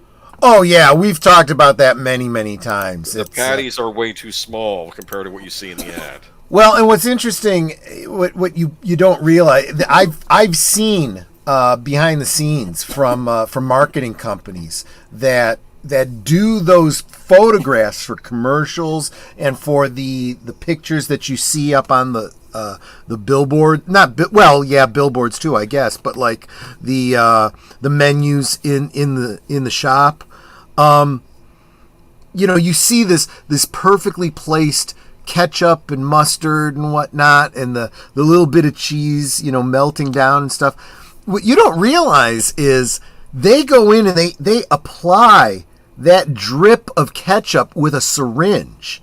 Oh yeah, we've talked about that many times. The patties are way too small compared to what you see in the ad. Well, and what's interesting, what you don't realize, I've seen behind the scenes from marketing companies that do those photographs for commercials and for the pictures that you see up on the billboard. Billboards too, I guess, but like the menus in the shop. You see this perfectly placed ketchup and mustard and whatnot, and the little bit of cheese, melting down and stuff. What you don't realize is They go in and they apply that drip of ketchup with a syringe.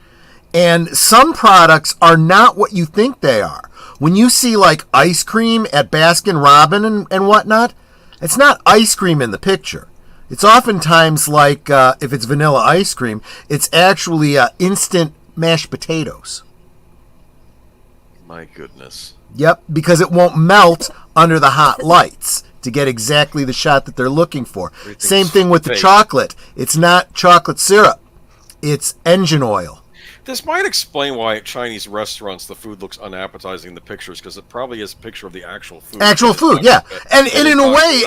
And some products are not what you think they are. When you see like ice cream at Baskin Robbins and whatnot, it's not ice cream in the picture. It's oftentimes like, if it's vanilla ice cream, it's actually instant mashed potatoes. My goodness. Yep, because it won't melt under the hot lights to get exactly the shot that they're looking for. Same thing with the chocolate. It's not chocolate syrup. It's engine oil. This might explain why at Chinese restaurants the food looks unappetizing in the pictures, because it probably is a picture of the actual food. Actual food, yeah. And in a way,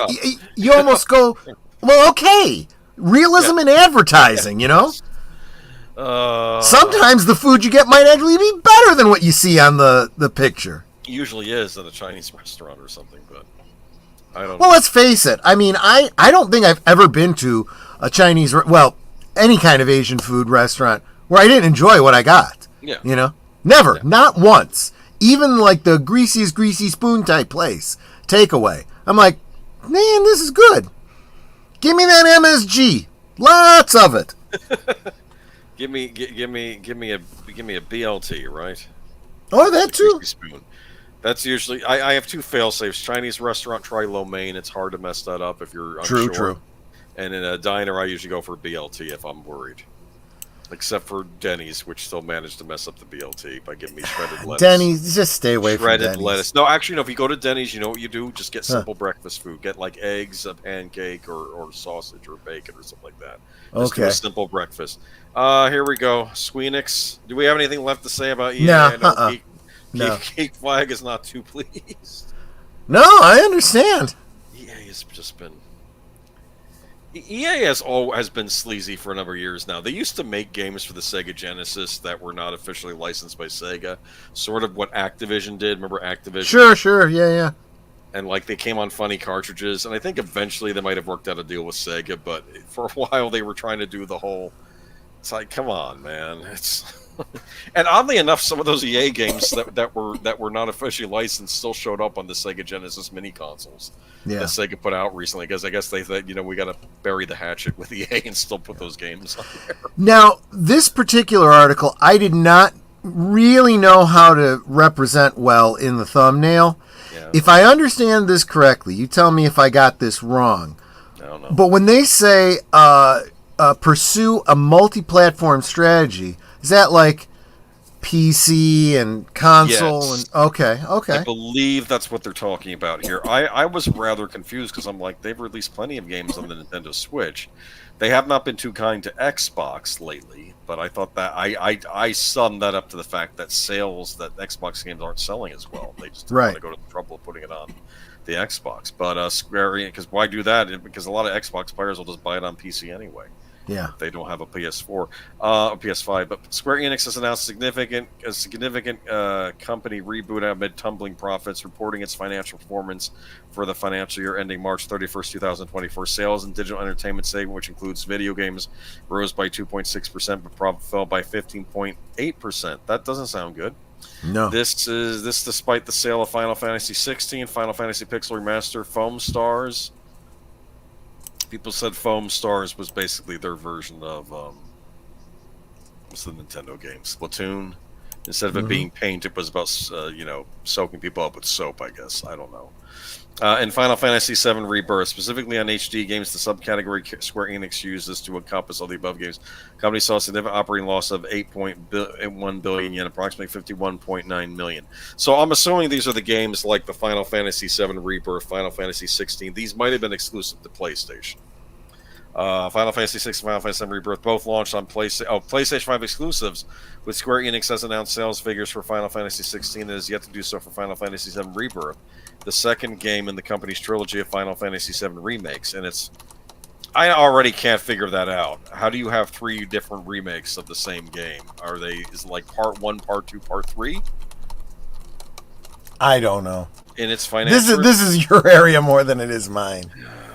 you almost go, well, okay, realism in advertising, you know? Sometimes the food you get might actually be better than what you see on the picture. Usually is at a Chinese restaurant or something, but I don't know. Well, let's face it. I mean, I don't think I've ever been to a Chinese, any kind of Asian food restaurant where I didn't enjoy what I got. Yeah. You know? Never. Yeah. Not once. Even like the greasiest greasy spoon type place. Takeaway. I'm like, man, this is good. Give me that MSG. Lots of it. give me a BLT, right? Oh, that too. Spoon. That's usually I have two fail safes. Chinese restaurant, try lo mein. It's hard to mess that up if you're unsure. True. And in a diner, I usually go for BLT if I'm worried. Except for Denny's, which still managed to mess up the BLT by giving me shredded lettuce. Denny's, just stay away from Denny's. Shredded lettuce. No, actually, no. If you go to Denny's, you know what you do? Just get simple breakfast food. Get like eggs, a pancake, or sausage, or bacon, or something like that. Just do a simple breakfast. Here we go. Sweenix. Do we have anything left to say about EA? No. Geek Flag is not too pleased. No, I understand. EA has just been... EA has been sleazy for a number of years now. They used to make games for the Sega Genesis that were not officially licensed by Sega. Sort of what Activision did. Remember Activision? Sure. Yeah. And like they came on funny cartridges. And I think eventually they might have worked out a deal with Sega. But for a while they were trying to do the whole... It's like, come on, man. It's... And oddly enough, some of those EA games that were not officially licensed still showed up on the Sega Genesis mini consoles that Sega put out recently, because I guess they thought, we got to bury the hatchet with EA and still put those games on there. Now, this particular article, I did not really know how to represent well in the thumbnail. Yeah. If I understand this correctly, you tell me if I got this wrong. No. But when they say pursue a multi-platform strategy, is that like PC and console? Yes. And okay. I believe that's what they're talking about here. I was rather confused because I'm like, they've released plenty of games on the Nintendo Switch. They have not been too kind to Xbox lately, but I thought that I summed that up to the fact that Xbox games aren't selling as well. They just don't want to go to the trouble of putting it on the Xbox. But Square Enix, because why do that? Because a lot of Xbox players will just buy it on PC anyway. Yeah, they don't have a PS4, a PS5. But Square Enix has announced a significant company reboot amid tumbling profits, reporting its financial performance for the financial year ending March 31st, 2024. Sales in digital entertainment segment, which includes video games, rose by 2.6%, but profit fell by 15.8%. That doesn't sound good. No. This despite the sale of Final Fantasy 16, Final Fantasy Pixel Remaster, Foam Stars. People said Foam Stars was basically their version of what's the Nintendo game? Splatoon. Instead of it being paint, it was about soaking people up with soap, I guess. I don't know. And Final Fantasy VII Rebirth, specifically on HD games, the subcategory Square Enix used this to encompass all the above games. The company saw a significant operating loss of 8.1 billion yen, approximately 51.9 million. So I'm assuming these are the games like the Final Fantasy VII Rebirth, Final Fantasy 16. These might have been exclusive to PlayStation. Final Fantasy 6 and Final Fantasy VII Rebirth both launched on PlayStation 5 exclusives, with Square Enix has announced sales figures for Final Fantasy 16 and has yet to do so for Final Fantasy VII Rebirth, the second game in the company's trilogy of Final Fantasy VII remakes. And I already can't figure that out. How do you have three different remakes of the same game? Is it like part 1, part 2, part 3? I don't know. In its financial... This is your area more than it is mine.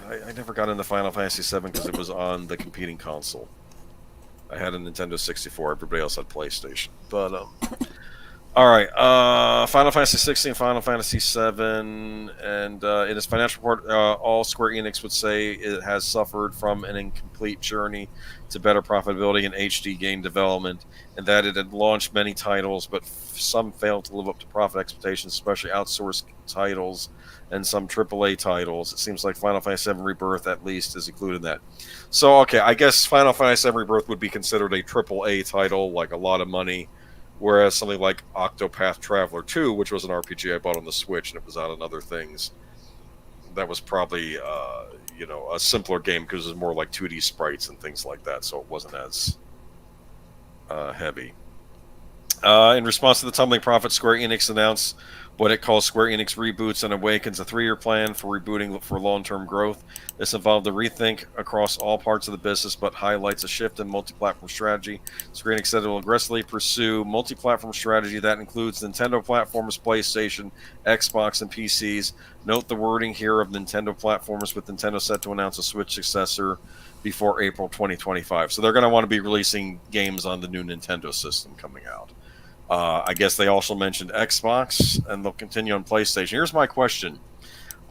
I never got into Final Fantasy VII because it was on the competing console. I had a Nintendo 64. Everybody else had PlayStation. But, All right. Final Fantasy 16, Final Fantasy 7, and in its financial report, all Square Enix would say it has suffered from an incomplete journey to better profitability in HD game development, and that it had launched many titles, but some failed to live up to profit expectations, especially outsourced titles and some AAA titles. It seems like Final Fantasy 7 Rebirth, at least, is included in that. So, okay, I guess Final Fantasy 7 Rebirth would be considered a AAA title, like a lot of money. Whereas something like Octopath Traveler 2, which was an RPG I bought on the Switch and it was out on other things, that was probably a simpler game because it was more like 2D sprites and things like that, so it wasn't as heavy. In response to the tumbling profit, Square Enix announced what it calls Square Enix Reboots and Awakens, a 3-year plan for rebooting for long-term growth. This involved a rethink across all parts of the business, but highlights a shift in multi-platform strategy. Square Enix said it will aggressively pursue multi-platform strategy that includes Nintendo platforms, PlayStation, Xbox, and PCs. Note the wording here of Nintendo platforms, with Nintendo set to announce a Switch successor before April 2025. So they're going to want to be releasing games on the new Nintendo system coming out. I guess they also mentioned Xbox, and they'll continue on PlayStation. Here's my question.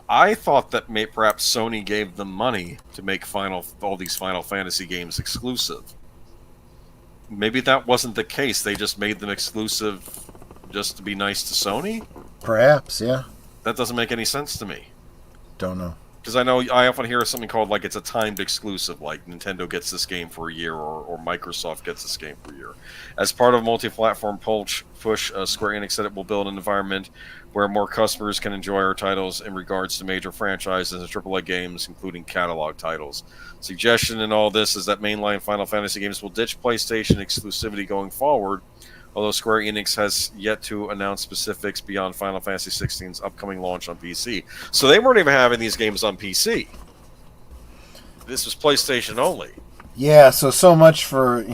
I thought that perhaps Sony gave them money to make all these Final Fantasy games exclusive. Maybe that wasn't the case. They just made them exclusive just to be nice to Sony? Perhaps, yeah. That doesn't make any sense to me. Don't know. Because I know I often hear something called like it's a timed exclusive, like Nintendo gets this game for a year or Microsoft gets this game for a year. As part of multi-platform push, Square Enix said it will build an environment where more customers can enjoy our titles in regards to major franchises and AAA games, including catalog titles. Suggestion in all this is that mainline Final Fantasy games will ditch PlayStation exclusivity going forward, although Square Enix has yet to announce specifics beyond Final Fantasy 16's upcoming launch on PC. So they weren't even having these games on PC. This was PlayStation only. Yeah, so much for,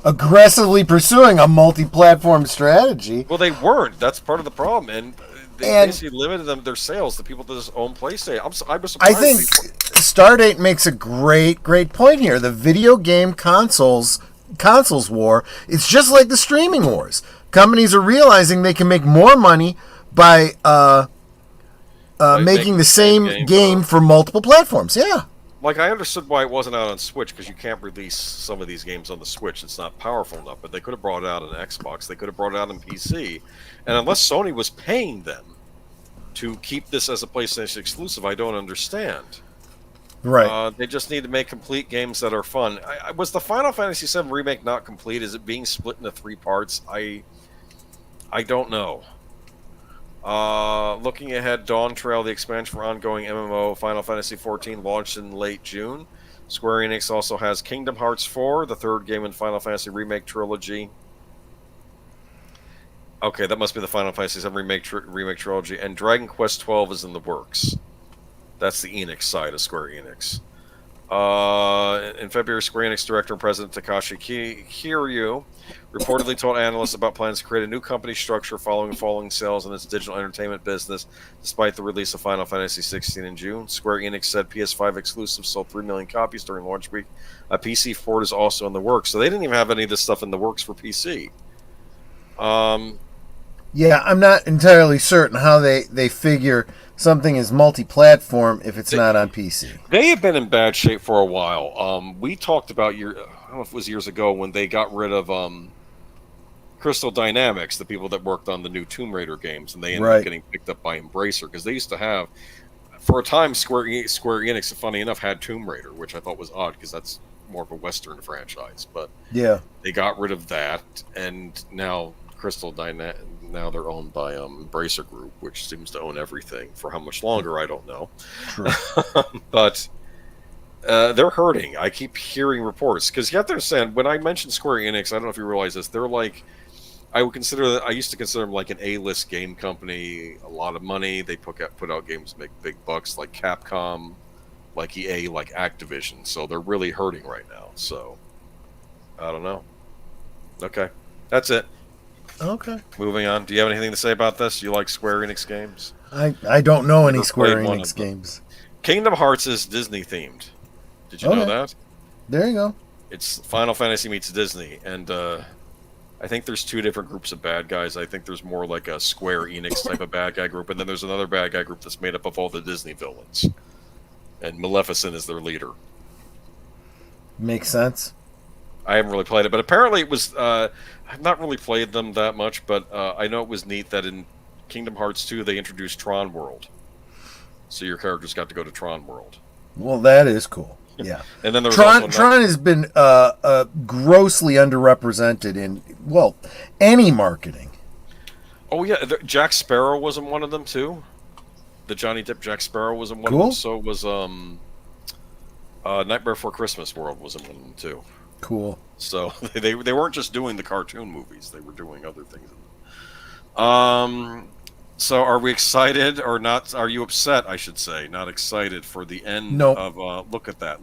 aggressively pursuing a multi-platform strategy. Well, they weren't. That's part of the problem. And they basically limited their sales to people that just own PlayStation. I was surprised. I think Stardate makes a great point here. The video game consoles war, it's just like the streaming wars. Companies are realizing they can make more money by making the same game for multiple platforms. Yeah. Like, I understood why it wasn't out on Switch, because you can't release some of these games on the Switch. It's not powerful enough, but they could have brought it out on Xbox. They could have brought it out on PC. And unless Sony was paying them to keep this as a PlayStation exclusive, I don't understand. Right. They just need to make complete games that are fun. Was the Final Fantasy VII Remake not complete? Is it being split into 3 parts? I don't know. Looking ahead, Dawn Trail, the expansion for ongoing MMO Final Fantasy XIV, launched in late June. Square Enix also has Kingdom Hearts 4, the 3rd game in Final Fantasy Remake Trilogy. Okay, that must be the Final Fantasy VII Remake Trilogy. And Dragon Quest 12 is in the works. That's the Enix side of Square Enix. In February, Square Enix director and president Takashi Kiryu reportedly told analysts about plans to create a new company structure following falling sales in its digital entertainment business, despite the release of Final Fantasy XVI in June. Square Enix said PS5 exclusives sold 3 million copies during launch week. A PC port is also in the works, so they didn't even have any of this stuff in the works for PC. Yeah, I'm not entirely certain how they figure something is multi-platform if it's not on PC. They have been in bad shape for a while. We talked about I don't know if it was years ago when they got rid of Crystal Dynamics, the people that worked on the new Tomb Raider games, and they ended up getting picked up by Embracer because they used to have, for a time, Square Enix, funny enough, had Tomb Raider, which I thought was odd because that's more of a Western franchise. But yeah, they got rid of that, and now now they're owned by Embracer Group, which seems to own everything. For how much longer, I don't know. True. But they're hurting. I keep hearing reports because you have to understand, when I mentioned Square Enix, I don't know if you realize this, they're like, I used to consider them like an A-list game company, a lot of money. They put out games, make big bucks, like Capcom, like EA, like Activision. So they're really hurting right now. So I don't know. Okay, that's it. Okay. Moving on. Do you have anything to say about this? You like Square Enix games? I don't know any Square Enix games. Kingdom Hearts is Disney themed. Did you know that? There you go. It's Final Fantasy meets Disney, and I think there's two different groups of bad guys. I think there's more like a Square Enix type of bad guy group, and then there's another bad guy group that's made up of all the Disney villains, and Maleficent is their leader. Makes sense. I haven't really played it, but apparently it was. I've not really played them that much, but I know it was neat that in Kingdom Hearts 2 they introduced Tron World, so your characters got to go to Tron World. Well, that is cool. Yeah, and then there was Tron has been grossly underrepresented in any marketing. Oh yeah, Jack Sparrow wasn't one of them too. The Johnny Depp Jack Sparrow was in one of them. So was Nightmare Before Christmas World was in one of them too. Cool. So they weren't just doing the cartoon movies; they were doing other things. So are we excited or not? Are you upset? I should say, not excited for the end of. Look at that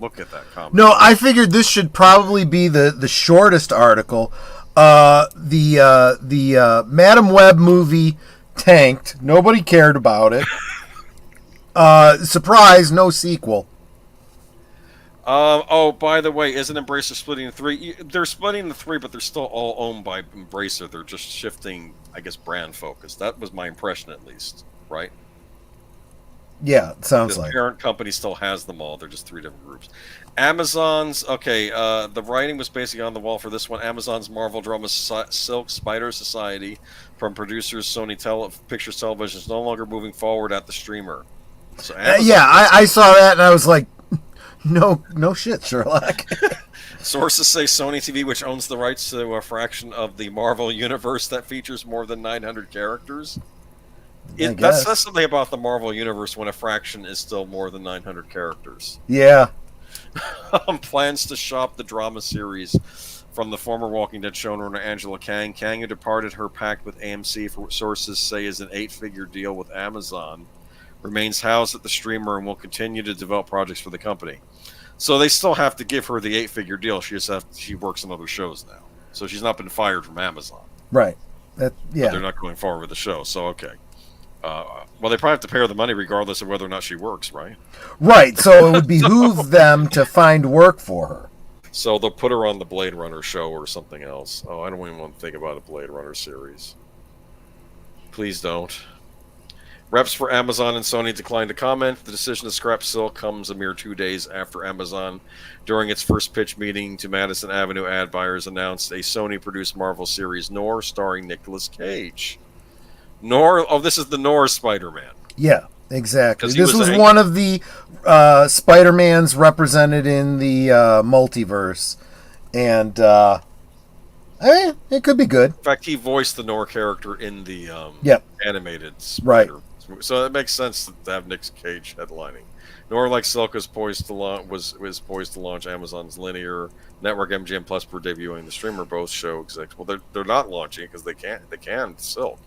comment. No, I figured this should probably be the shortest article. The Madam Web movie tanked. Nobody cared about it. Surprise, no sequel. Oh, by the way, isn't Embracer splitting the three? They're splitting the three, but they're still all owned by Embracer. They're just shifting, I guess, brand focus. That was my impression, at least, right? Yeah, it sounds like. The parent company still has them all. They're just three different groups. Amazon's, the writing was basically on the wall for this one. Amazon's Marvel drama Silk Spider Society from producers Sony Pictures Television is no longer moving forward at the streamer. So I saw that and I was like, no shit, Sherlock. Sources say Sony TV, which owns the rights to a fraction of the Marvel universe that features more than 900 characters. That says something about the Marvel universe when a fraction is still more than 900 characters. Yeah. Plans to shop the drama series from the former Walking Dead showrunner Angela Kang. Kang, who departed her pact with AMC for what sources say is an 8-figure deal with Amazon, remains housed at the streamer and will continue to develop projects for the company. So they still have to give her the 8-figure deal. She works on other shows now, so she's not been fired from Amazon. Right. But they're not going forward with the show. So okay. Well, they probably have to pay her the money regardless of whether or not she works, right? Right. So it would behoove them to find work for her. So they'll put her on the Blade Runner show or something else. Oh, I don't even want to think about a Blade Runner series. Please don't. Reps for Amazon and Sony declined to comment. The decision to scrap Silk comes a mere 2 days after Amazon, during its first pitch meeting to Madison Avenue ad buyers, announced a Sony-produced Marvel series, Noir, starring Nicolas Cage. This is the Noir Spider-Man. Yeah, exactly. This was one of the Spider-Mans represented in the multiverse. And, it could be good. In fact, he voiced the Noir character in the animated Right. Spider. So it makes sense to have Nick Cage headlining. Noir, like Silk, was poised to launch Amazon's linear network. MGM Plus were debuting the streamer. Both show execs. Well, they're not launching it because they can Silk.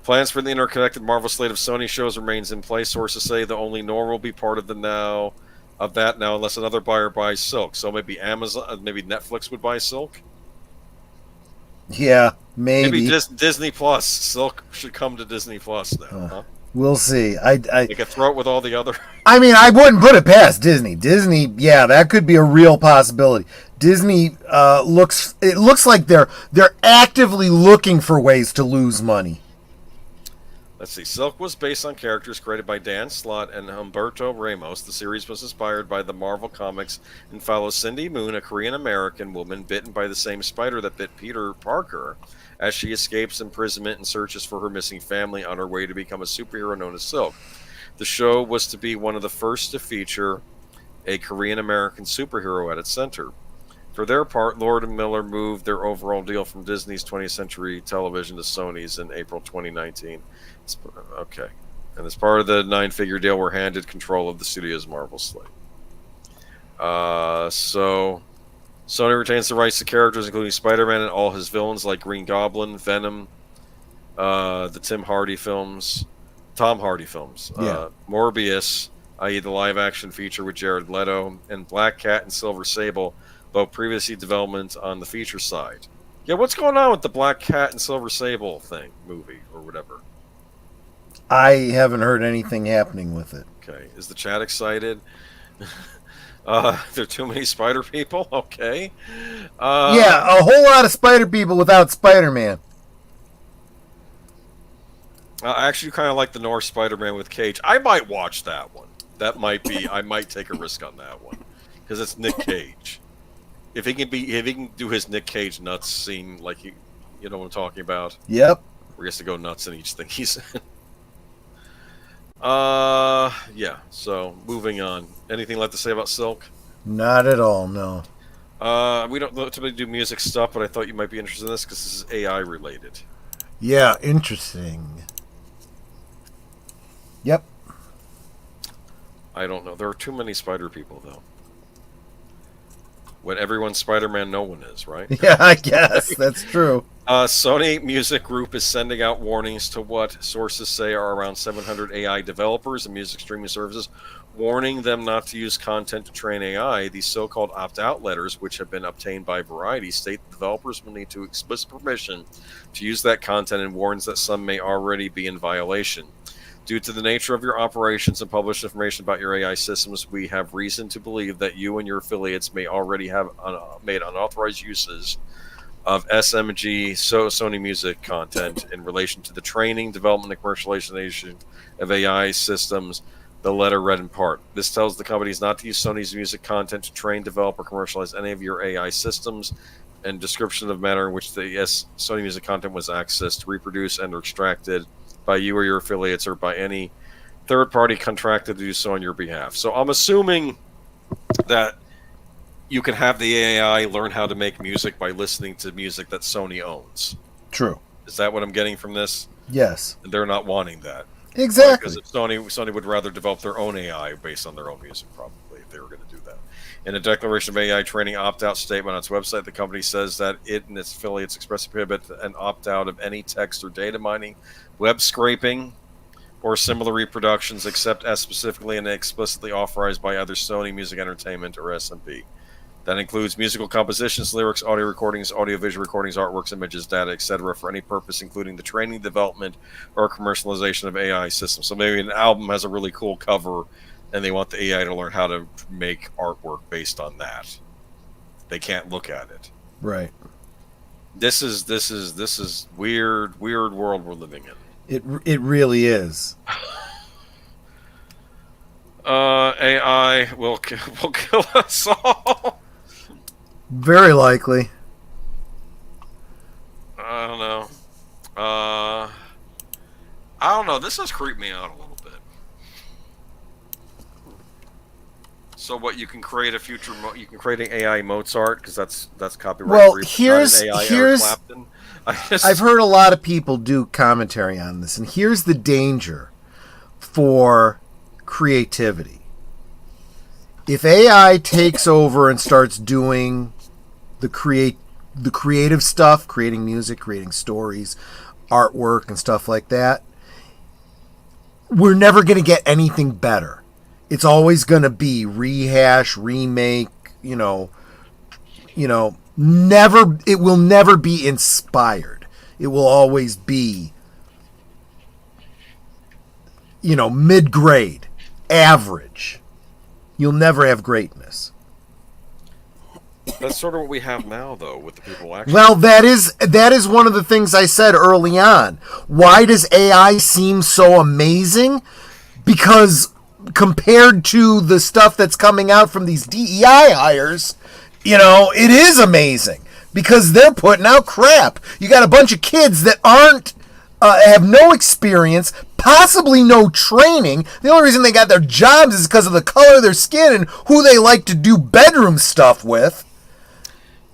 Plans for the interconnected Marvel slate of Sony shows remains in place. Sources say the only Noir will be part of that now, unless another buyer buys Silk. So maybe Netflix would buy Silk. Yeah, maybe Disney Plus. Silk should come to Disney Plus now. Huh? We'll see. They could throw it with all the other. I mean, I wouldn't put it past Disney. Disney, yeah, that could be a real possibility. Disney looks like they're actively looking for ways to lose money. Let's see. Silk was based on characters created by Dan Slott and Humberto Ramos. The series was inspired by the Marvel Comics and follows Cindy Moon, a Korean-American woman bitten by the same spider that bit Peter Parker, as she escapes imprisonment and searches for her missing family on her way to become a superhero known as Silk. The show was to be one of the first to feature a Korean-American superhero at its center. For their part, Lord and Miller moved their overall deal from Disney's 20th Century Television to Sony's in April 2019. Okay. And as part of the 9-figure deal, we're handed control of the studio's Marvel slate. So Sony retains the rights to characters including Spider-Man and all his villains like Green Goblin, Venom, the Tom Hardy films, Morbius, i.e. the live-action feature with Jared Leto, and Black Cat and Silver Sable, both previously development on the feature side. Yeah, what's going on with the Black Cat and Silver Sable movie, or whatever? I haven't heard anything happening with it. Okay. Is the chat excited? There are too many spider people. Okay. Yeah, a whole lot of spider people without Spider-Man. I actually kind of like the Norse Spider-Man with Cage. I might watch that one. That might be. I might take a risk on that one because it's Nick Cage. If he can do his Nick Cage nuts scene, like you know what I'm talking about. Yep. Where he has to go nuts in each thing he's in. Yeah. So moving on. Anything left to say about Silk? Not at all, no. We don't typically do music stuff, but I thought you might be interested in this because this is AI related. Yeah, interesting. Yep. I don't know. There are too many spider people, though. When everyone's Spider-Man, no one is, right? Yeah, I guess that's true. Sony Music Group is sending out warnings to what sources say are around 700 AI developers and music streaming services, warning them not to use content to train AI. These so-called opt-out letters, which have been obtained by Variety, state developers will need to explicit permission to use that content and warns that some may already be in violation. Due to the nature of your operations and published information about your AI systems, we have reason to believe that you and your affiliates may already have made unauthorized uses of SMG, Sony Music content in relation to the training, development, and commercialization of AI systems. The letter read in part. This tells the companies not to use Sony's music content to train, develop, or commercialize any of your AI systems, and description of the manner in which the Sony Music content was accessed, reproduced, and or extracted by you or your affiliates or by any third party contracted to do so on your behalf. So I'm assuming that you can have the AI learn how to make music by listening to music that Sony owns. True. Is that what I'm getting from this? Yes. And they're not wanting that. Exactly. Because Sony would rather develop their own AI based on their own music, probably, if they were going to do that. In a declaration of AI training opt-out statement on its website, the company says that it and its affiliates expressly prohibit an opt-out of any text or data mining, web scraping, or similar reproductions, except as specifically and explicitly authorized by either Sony Music Entertainment or SMP. That includes musical compositions, lyrics, audio recordings, audiovisual recordings, artworks, images, data, etc., for any purpose, including the training, development, or commercialization of AI systems. So maybe an album has a really cool cover, and they want the AI to learn how to make artwork based on that. They can't look at it. Right. This is weird world we're living in. It really is. AI will kill us all. Very likely. I don't know. I don't know. This has creeped me out a little bit. So what? You can create a future. You can create an AI Mozart because that's copyright. Well, free, here's I've heard a lot of people do commentary on this, and here's the danger for creativity. If AI takes over and starts doing the creative stuff, creating music, creating stories, artwork, and stuff like that, we're never going to get anything better. It's always going to be rehash, remake, never. It will never be inspired. It will always be, mid-grade, average. You'll never have greatness. That's sort of what we have now, though, with the people actually. Well, that is one of the things I said early on. Why does AI seem so amazing? Because compared to the stuff that's coming out from these DEI hires, it is amazing because they're putting out crap. You got a bunch of kids that aren't have no experience, possibly no training. The only reason they got their jobs is because of the color of their skin and who they like to do bedroom stuff with.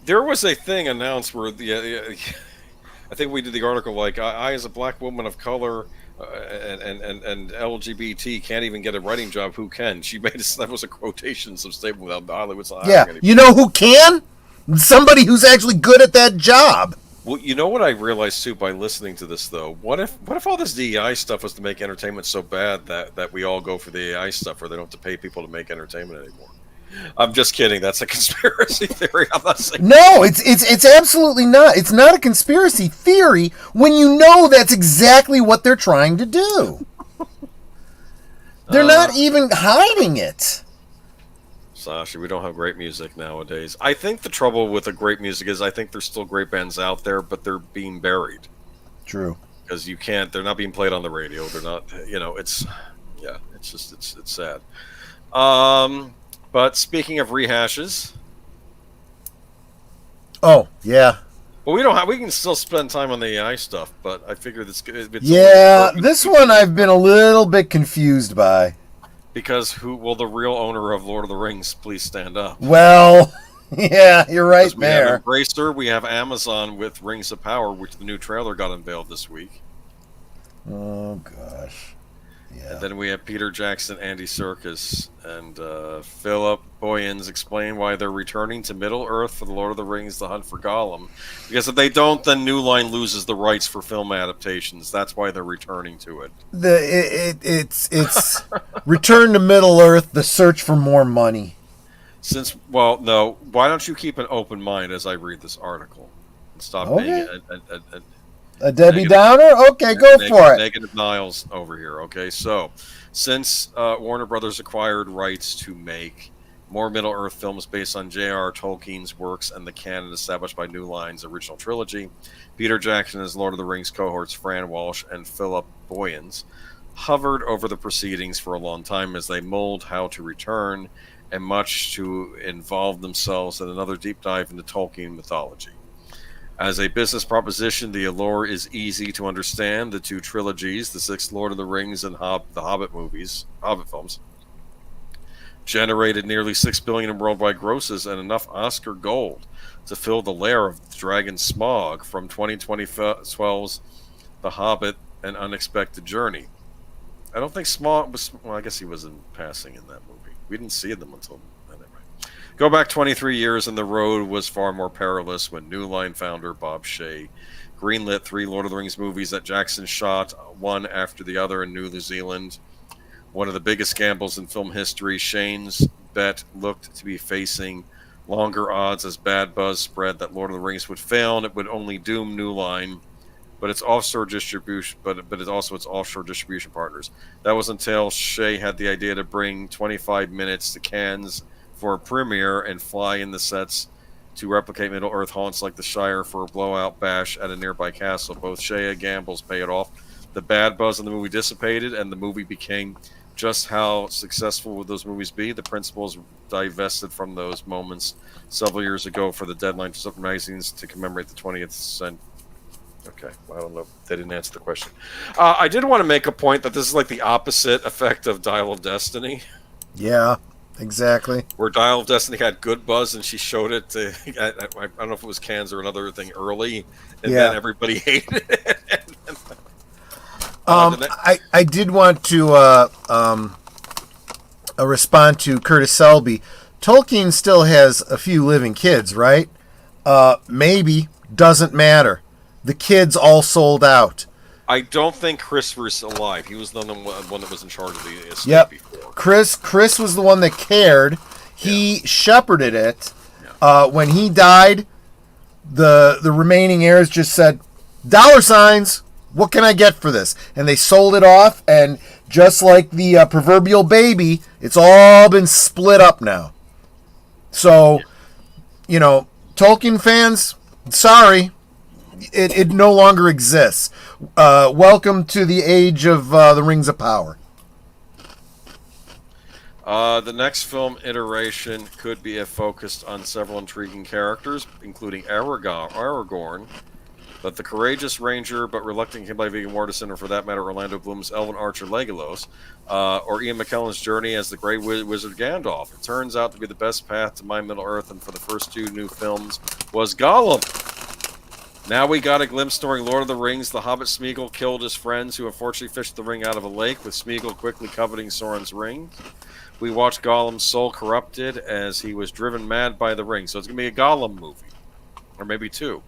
There was a thing announced where I think we did the article like I as a black woman of color and LGBT can't even get a writing job. Who can? She made that was a quotation, some statement without Hollywood's not yeah. You know who can? Somebody who's actually good at that job. Well, you know what I realized too by listening to this though. What if all this DEI stuff was to make entertainment so bad that we all go for the AI stuff, where they don't have to pay people to make entertainment anymore? I'm just kidding. That's a conspiracy theory. I'm not saying. No, it's absolutely not. It's not a conspiracy theory when you know that's exactly what they're trying to do. They're not even hiding it. Sasha, we don't have great music nowadays. I think the trouble with the great music is I think there's still great bands out there, but they're being buried. True. Because you can't, they're not being played on the radio. They're not, it's, yeah, it's just, it's sad. But speaking of rehashes, Oh, yeah. well, we can still spend time on the AI stuff, but I figured it's good. Yeah, this one I've been a little bit confused by. Because who will the real owner of Lord of the Rings please stand up? Well, yeah, you're right We have there. Embracer, we have Amazon with Rings of Power, which the new trailer got unveiled this week. Oh, gosh. Yeah. And then we have Peter Jackson, Andy Serkis, and Philip Boyens explain why they're returning to Middle Earth for the Lord of the Rings: The Hunt for Gollum. Because if they don't, then New Line loses the rights for film adaptations. That's why they're returning to it. It's Return to Middle Earth, the search for more money. Well, no. Why don't you keep an open mind as I read this article and stop being a Debbie negative, Downer? Okay, go for it. Negative Niles over here. Okay, so since Warner Brothers acquired rights to make more Middle-earth films based on J.R. Tolkien's works and the canon established by New Line's original trilogy, Peter Jackson and his Lord of the Rings cohorts Fran Walsh and Philip Boyens hovered over the proceedings for a long time as they mulled how to return and much to involve themselves in another deep dive into Tolkien mythology. As a business proposition, the allure is easy to understand. The two trilogies, the six Lord of the Rings and the Hobbit films, generated nearly $6 billion in worldwide grosses and enough Oscar gold to fill the lair of Dragon Smaug from 2012's The Hobbit: An Unexpected Journey. I don't think Smaug was. Well, I guess he was in passing in that movie. We didn't see them until. Go back 23 years and the road was far more perilous when New Line founder Bob Shaye greenlit 3 Lord of the Rings movies that Jackson shot one after the other in New Zealand. One of the biggest gambles in film history, Shane's bet looked to be facing longer odds as bad buzz spread that Lord of the Rings would fail and it would only doom New Line, but its offshore distribution, but it's also its offshore distribution partners. That was until Shaye had the idea to bring 25 minutes to Cannes for a premiere and fly in the sets to replicate Middle-earth haunts like the Shire for a blowout bash at a nearby castle. Both Shea and gambles paid off. The bad buzz in the movie dissipated, and the movie became just how successful would those movies be. The principals divested from those moments several years ago for the deadline for some magazines to commemorate the 20th century. Okay, well, I don't know. They didn't answer the question. I did want to make a point that this is like the opposite effect of Dial of Destiny. Yeah. Exactly. Where Dial of Destiny had good buzz, and she showed it to, I don't know if it was Cannes or another thing early, and then everybody hated it. I did want to respond to Curtis Selby. Tolkien still has a few living kids, right? Maybe. Doesn't matter. The kids all sold out. I don't think Chris was alive. He was the one that was in charge of the estate before. Chris was the one that cared. He shepherded it. When he died, the remaining heirs just said, $signs. What can I get for this? And they sold it off, and just like the proverbial baby, it's all been split up now. So, Tolkien fans, sorry. It no longer exists. Welcome to the age of the Rings of Power. The next film iteration could be focused on several intriguing characters, including Aragorn, but the courageous ranger but reluctant kid by Viggo Mortensen, or for that matter, Orlando Bloom's elven archer Legolas, or Ian McKellen's journey as the Grey Wizard Gandalf. It turns out to be the best path to my Middle-earth, and for the first 2 new films was Gollum. Now we got a glimpse during Lord of the Rings. The Hobbit Smeagol killed his friends, who unfortunately fished the ring out of a lake, with Smeagol quickly coveting Sauron's ring. We watched Gollum's soul corrupted as he was driven mad by the ring. So it's going to be a Gollum movie. Or maybe 2.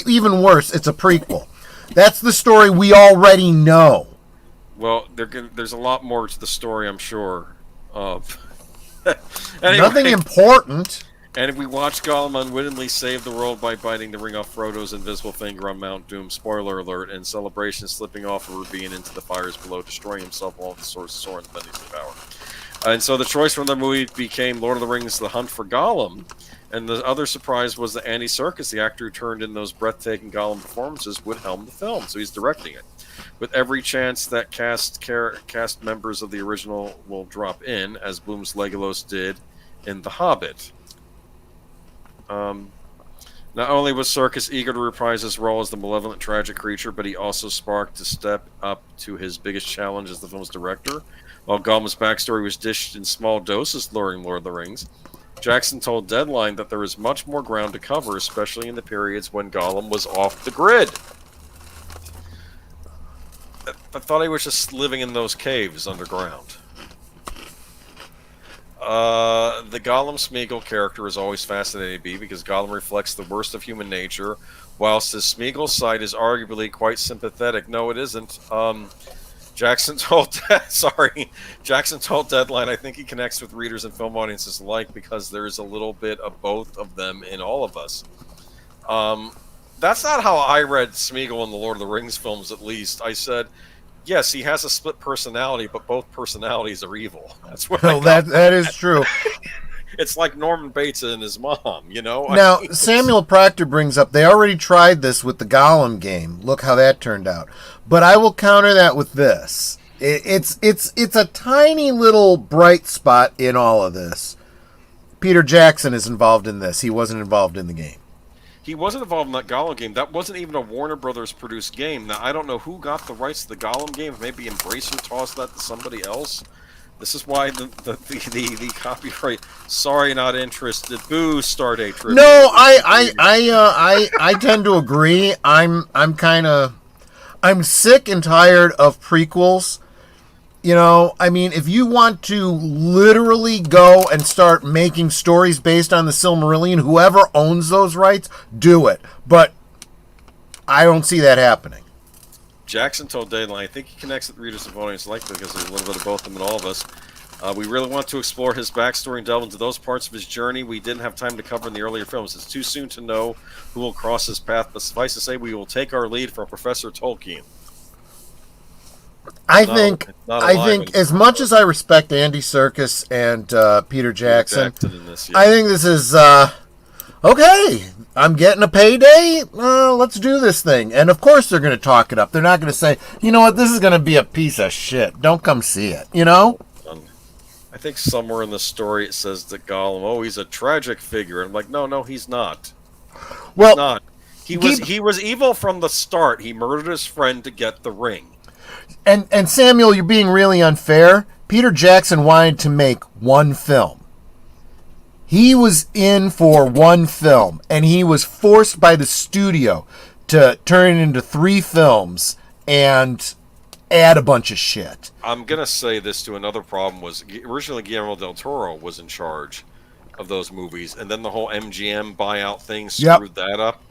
Even worse, it's a prequel. That's the story we already know. Well, there's a lot more to the story, I'm sure. Anyway, nothing important. And if we watch Gollum unwittingly save the world by biting the ring off Frodo's invisible finger on Mount Doom, spoiler alert, and Celebration slipping off a ravine into the fires below, destroying himself along with the source of Sauron's bending power. And so the choice from the movie became Lord of the Rings: The Hunt for Gollum. And the other surprise was that Andy Serkis, the actor who turned in those breathtaking Gollum performances, would helm the film. So he's directing it. With every chance that cast members of the original will drop in, as Bloom's Legolas did in The Hobbit. Not only was Serkis eager to reprise his role as the malevolent, tragic creature, but he also sparked to step up to his biggest challenge as the film's director. While Gollum's backstory was dished in small doses during Lord of the Rings, Jackson told Deadline that there is much more ground to cover, especially in the periods when Gollum was off the grid. I thought he was just living in those caves underground. The Gollum Smeagol character is always fascinating to me because Gollum reflects the worst of human nature, whilst his Smeagol side is arguably quite sympathetic. No, it isn't. Jackson told Deadline, I think he connects with readers and film audiences alike because there's a little bit of both of them in all of us. That's not how I read Smeagol in the Lord of the Rings films, at least. I said, yes, he has a split personality, but both personalities are evil. That's what that is true. It's like Norman Bates and his mom, you know? Now, Samuel Proctor brings up, they already tried this with the Gollum game. Look how that turned out. But I will counter that with this. It's a tiny little bright spot in all of this. Peter Jackson is involved in this. He wasn't involved in the game. He wasn't involved in that Gollum game. That wasn't even a Warner Brothers produced game. Now, I don't know who got the rights to the Gollum game. Maybe Embracer tossed that to somebody else. This is why the copyright. Sorry, not interested. Boo, Stardate Tribute. No, I tend to agree. I'm sick and tired of prequels. You know, I mean, if you want to literally go and start making stories based on the Silmarillion, whoever owns those rights, do it. But I don't see that happening. Jackson told Deadline, I think he connects with readers and audience likely because there's a little bit of both of them in all of us. We really want to explore his backstory and delve into those parts of his journey we didn't have time to cover in the earlier films. It's too soon to know who will cross his path, but suffice to say, we will take our lead from Professor Tolkien. I think as much as I respect Andy Serkis and Peter Jackson in this, I think this is okay. I'm getting a payday. Let's do this thing. And of course they're going to talk it up. They're not going to say, you know what, this is going to be a piece of shit. Don't come see it. You know. I think somewhere in the story it says that Gollum, he's a tragic figure. I'm like, no, he's not. Well, he's not. He was evil from the start. He murdered his friend to get the ring. And Samuel, you're being really unfair. Peter Jackson wanted to make one film. He was in for one film, and he was forced by the studio to turn it into 3 films and add a bunch of shit. I'm going to say this to another problem was originally Guillermo del Toro was in charge of those movies, and then the whole MGM buyout thing screwed that up.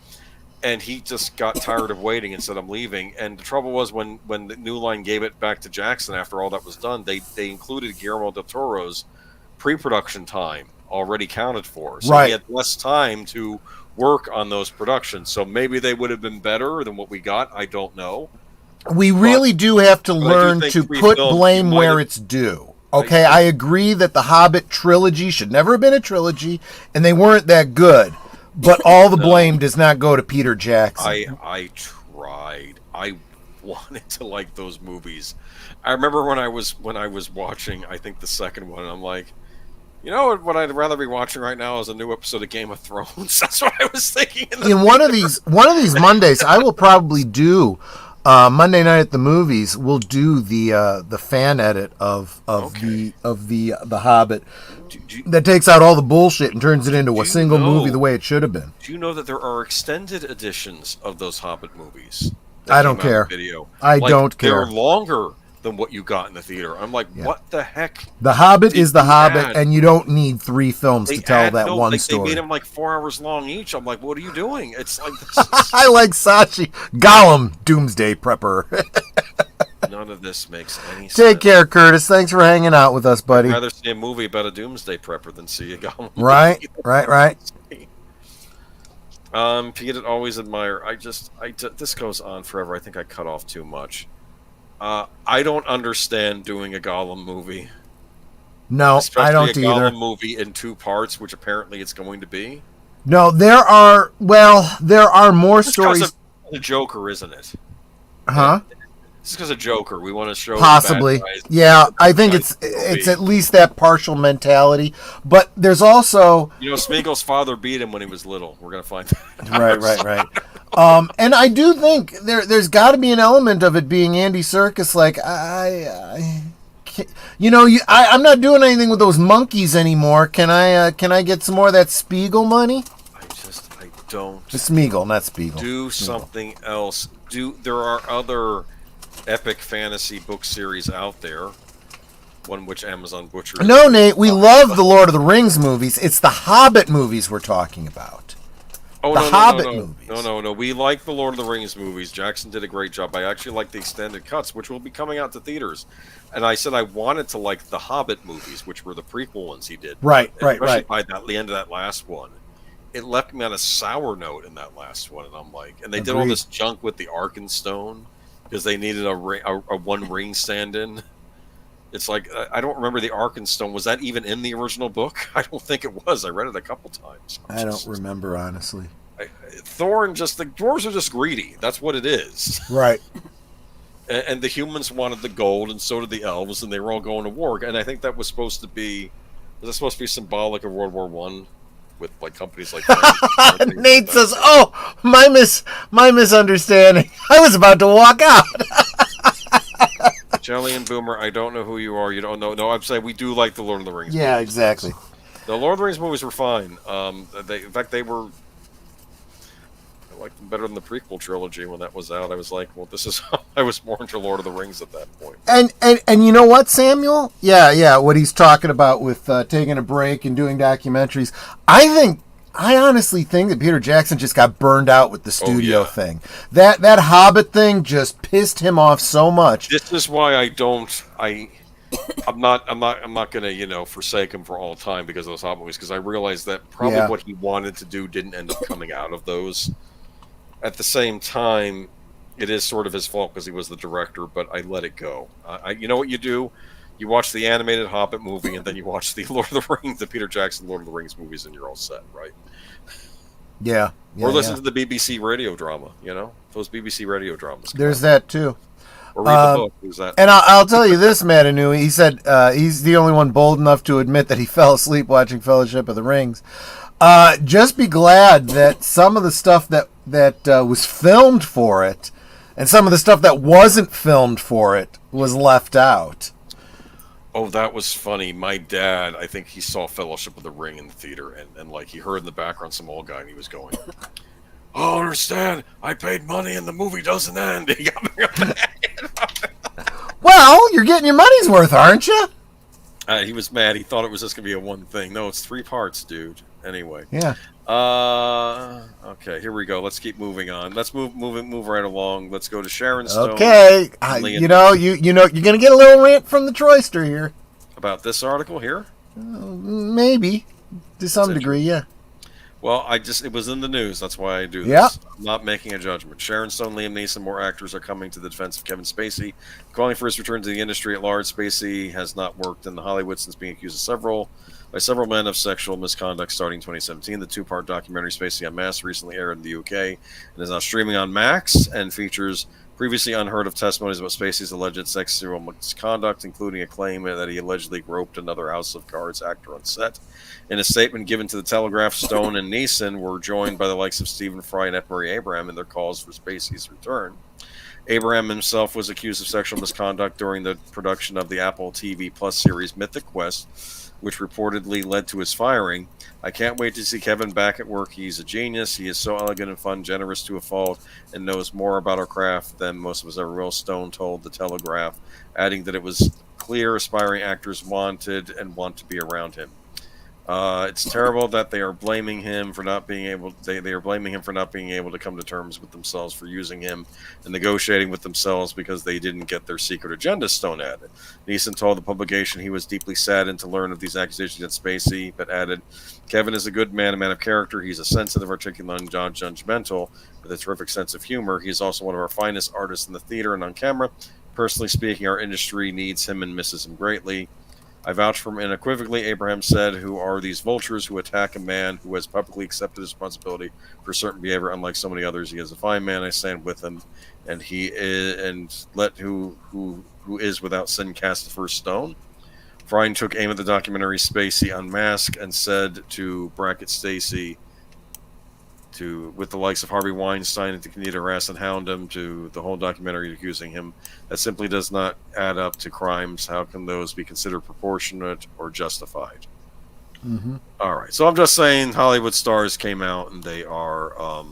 And he just got tired of waiting and said, I'm leaving. And the trouble was when the New Line gave it back to Jackson after all that was done, they included Guillermo del Toro's pre-production time already counted for. So he had less time to work on those productions. So maybe they would have been better than what we got. I don't know. We really do have to learn to put blame where it's due. Okay, I agree that the Hobbit trilogy should never have been a trilogy, and they weren't that good. But all the blame does not go to Peter Jackson. I tried. I wanted to like those movies. I remember when I was watching, I think the second one, and I'm like, you know what I'd rather be watching right now is a new episode of Game of Thrones. That's what I was thinking. In one of these Mondays, I will probably do Monday Night at the Movies. We'll do the fan edit of the Hobbit. That takes out all the bullshit and turns it into a single movie the way it should have been. Do you know that there are extended editions of those Hobbit movies? I don't care. I don't care. They're longer than what you got in the theater. I'm like, what the heck? The Hobbit is the Hobbit, and you don't need 3 films to tell that one story. They made them like 4 hours long each. I'm like, what are you doing? It's like this I like Sachi. Gollum, Doomsday Prepper. None of this makes any sense. Take care, Curtis. Thanks for hanging out with us, buddy. I'd rather see a movie about a Doomsday Prepper than see a Gollum. Right. Pete, always admire. This goes on forever. I think I cut off too much. I don't understand doing a Gollum movie. No, I especially a don't either. Gollum movie in 2 parts, which apparently it's going to be. No, there are more It's because stories. of the Joker, isn't it? And Huh? it's because of Joker. We want to show the bad Possibly. guys. Yeah, The I bad think guys it's movie. at least that partial mentality. But there's also Smeagol's father beat him when he was little. We're gonna find that right, out. right, right. And I do think there's got to be an element of it being Andy Serkis. Like I'm not doing anything with those monkeys anymore. Can I get some more of that Spiegel money? I don't The Smeagol, not Spiegel. do Smeagol. something else. There are other epic fantasy book series out there? One which Amazon butchered. No, Nate, we love the Lord of the Rings movies. It's the Hobbit movies we're talking about. Oh, The no, Hobbit no, no, movies. no. We like the Lord of the Rings movies. Jackson did a great job. I actually like the extended cuts, which will be coming out to theaters. And I said I wanted to like the Hobbit movies, which were the prequel ones he did. Right, Especially right. by the end of that last one. It left me on a sour note in that last one, and I'm like, and they did all Agreed. this junk with the Arkenstone because they needed a one ring stand-in. It's like I don't remember the Arkenstone. Was that even in the original book? I don't think it was. I read it a couple times. I don't remember, honestly. Thorin the dwarves are just greedy. That's what it is. Right. And the humans wanted the gold, and so did the elves, and they were all going to war. And I think that was supposed to be symbolic of World War One, with like companies like that. Nate says, "Oh, my misunderstanding. I was about to walk out." Jelly and Boomer, I don't know who you are. You don't know. No, I'm saying we do like the Lord of the Rings. Yeah, movies. exactly. The Lord of the Rings movies were fine. In fact, they were. I liked them better than the prequel trilogy when that was out. I was like, well, this is. I was more into Lord of the Rings at that point. And you know what, Samuel? Yeah. What he's talking about with taking a break and doing documentaries. I honestly think that Peter Jackson just got burned out with the studio thing. That Hobbit thing just pissed him off so much. This is why I'm not gonna forsake him for all time because of those Hobbit movies, because I realized that probably what he wanted to do didn't end up coming out of those. At the same time, it is sort of his fault because he was the director, but I let it go. You know what you do? You watch the animated Hobbit movie, and then you watch the Lord of the Rings, the Peter Jackson Lord of the Rings movies, and you're all set, right? Yeah. Or listen to the BBC radio drama. Those BBC radio dramas. There's that too. Or read the book. Who's that? And I'll tell you this, Matanui. He said he's the only one bold enough to admit that he fell asleep watching Fellowship of the Rings. Just be glad that some of the stuff that was filmed for it, and some of the stuff that wasn't filmed for it, was left out. Oh, that was funny. My dad, I think he saw Fellowship of the Ring in the theater, and like he heard in the background some old guy, and he was going, "I don't understand. I paid money, and the movie doesn't end." He got me on the head. Well, you're getting your money's worth, aren't you? He was mad. He thought it was just gonna be a one thing. No, it's 3 parts, dude. Anyway. Yeah. Okay, here we go. Let's keep moving on. Let's move right along. Let's go to Sharon Stone. Okay. You're gonna get a little rant from the Troyster here. About this article here? Maybe. To some degree, yeah. Well, it was in the news. That's why I do this. Yeah. I'm not making a judgment. Sharon Stone, Liam Neeson, more actors are coming to the defense of Kevin Spacey. Calling for his return to the industry at large, Spacey has not worked in Hollywood since being accused by several men of sexual misconduct starting in 2017. The 2-part documentary Spacey Unmasked recently aired in the UK and is now streaming on Max and features previously unheard of testimonies about Spacey's alleged sexual misconduct, including a claim that he allegedly groped another House of Cards actor on set. In a statement given to the Telegraph, Stone and Neeson were joined by the likes of Stephen Fry and F. Murray Abraham in their calls for Spacey's return. Abraham himself was accused of sexual misconduct during the production of the Apple TV Plus series Mythic Quest, which reportedly led to his firing. "I can't wait to see Kevin back at work. He's a genius. He is so elegant and fun, generous to a fault, and knows more about our craft than most of us ever will," Stone told the Telegraph, adding that it was clear aspiring actors want to be around him. It's terrible that they are blaming him for not being able. They are blaming him for not being able to come to terms with themselves, for using him and negotiating with themselves because they didn't get their secret agenda, Stone added. Neeson told the publication he was deeply saddened to learn of these accusations against Spacey, but added, "Kevin is a good man, a man of character. He's a sensitive, articulate, and non-judgmental with a terrific sense of humor. He's also one of our finest artists in the theater and on camera. Personally speaking, our industry needs him and misses him greatly." I vouch for him unequivocally, Abraham said. Who are these vultures who attack a man who has publicly accepted responsibility for certain behavior? Unlike so many others, he is a fine man. I stand with him, and he is, and let who is without sin cast the first stone. Fryne took aim at the documentary Spacey Unmasked and said to bracket Stacy, to with the likes of Harvey Weinstein and to continue to harass and hound him, to the whole documentary accusing him. That simply does not add up to crimes. How can those be considered proportionate or justified? Mm-hmm. All right. So I'm just saying Hollywood stars came out and they are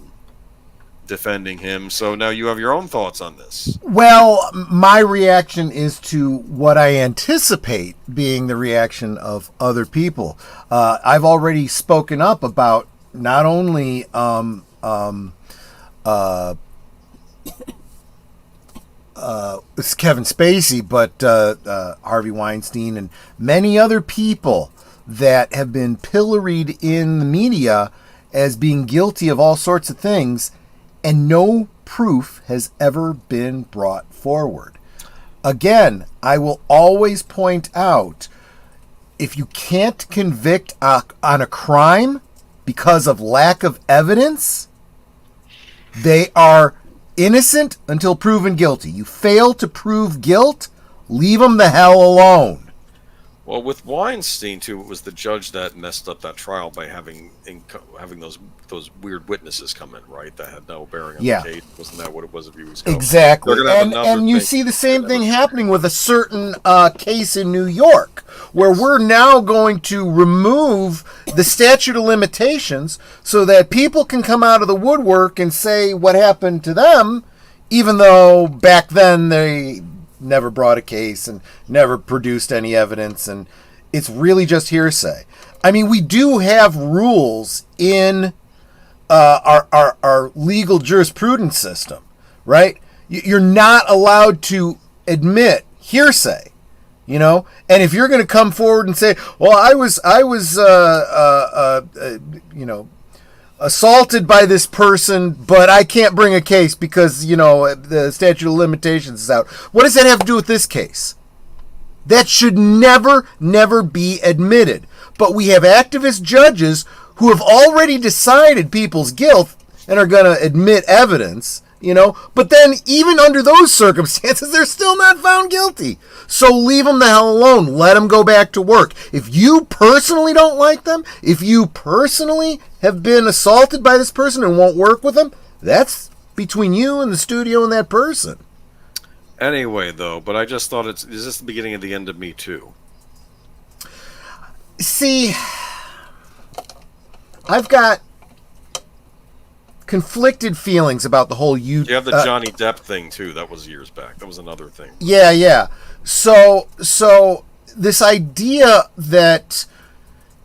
defending him. So now you have your own thoughts on this. Well, my reaction is to what I anticipate being the reaction of other people. I've already spoken up about not only it's Kevin Spacey, but Harvey Weinstein and many other people that have been pilloried in the media as being guilty of all sorts of things, and no proof has ever been brought forward. Again, I will always point out, if you can't convict on a crime because of lack of evidence, they are innocent until proven guilty. You fail to prove guilt, leave them the hell alone. Well, with Weinstein too, it was the judge that messed up that trial by having those weird witnesses come in, right? That had no bearing on the case. Wasn't that what it was a few weeks ago? Exactly. And you see the same thing happening with a certain case in New York, where we're now going to remove the statute of limitations so that people can come out of the woodwork and say what happened to them, even though back then they never brought a case and never produced any evidence, and it's really just hearsay. I mean, we do have rules in our legal jurisprudence system, right? You're not allowed to admit hearsay, you know. And if you're going to come forward and say, "Well, I was assaulted by this person, but I can't bring a case because, the statute of limitations is out." What does that have to do with this case? That should never be admitted. But we have activist judges who have already decided people's guilt and are going to admit evidence, but then even under those circumstances, they're still not found guilty. So leave them the hell alone. Let them go back to work. If you personally don't like them, if you personally have been assaulted by this person and won't work with them, that's between you and the studio and that person. Anyway, though, but I just thought is this the beginning of the end of Me Too? See, I've got conflicted feelings about the whole You have the Johnny Depp thing too. That was years back. That was another thing. Yeah. So this idea that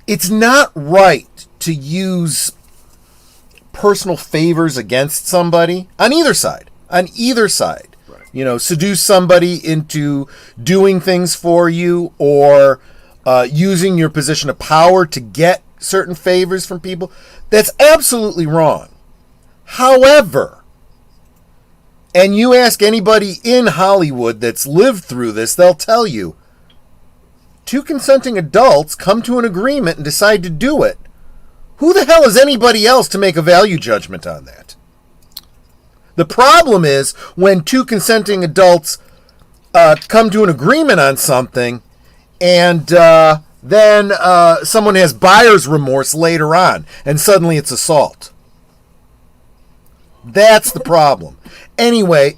it's not right to use personal favors against somebody on either side. Right. Seduce somebody into doing things for you, or using your position of power to get certain favors from people. That's absolutely wrong. However, and you ask anybody in Hollywood that's lived through this, they'll tell you, two consenting adults come to an agreement and decide to do it. Who the hell is anybody else to make a value judgment on that? The problem is when two consenting adults come to an agreement on something, and then someone has buyer's remorse later on, and suddenly it's assault. That's the problem. Anyway,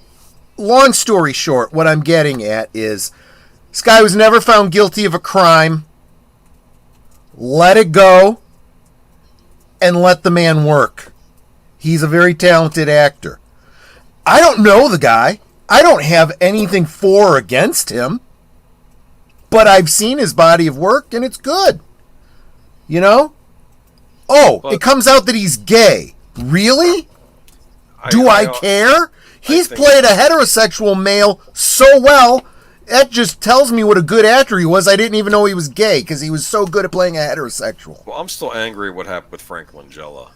long story short, what I'm getting at is this guy was never found guilty of a crime. Let it go and let the man work. He's a very talented actor. I don't know the guy. I don't have anything for or against him. But I've seen his body of work and it's good. It comes out that he's gay. Really? Do I care? He's played a heterosexual male so well, that just tells me what a good actor he was. I didn't even know he was gay because he was so good at playing a heterosexual. Well, I'm still angry at what happened with Frank Langella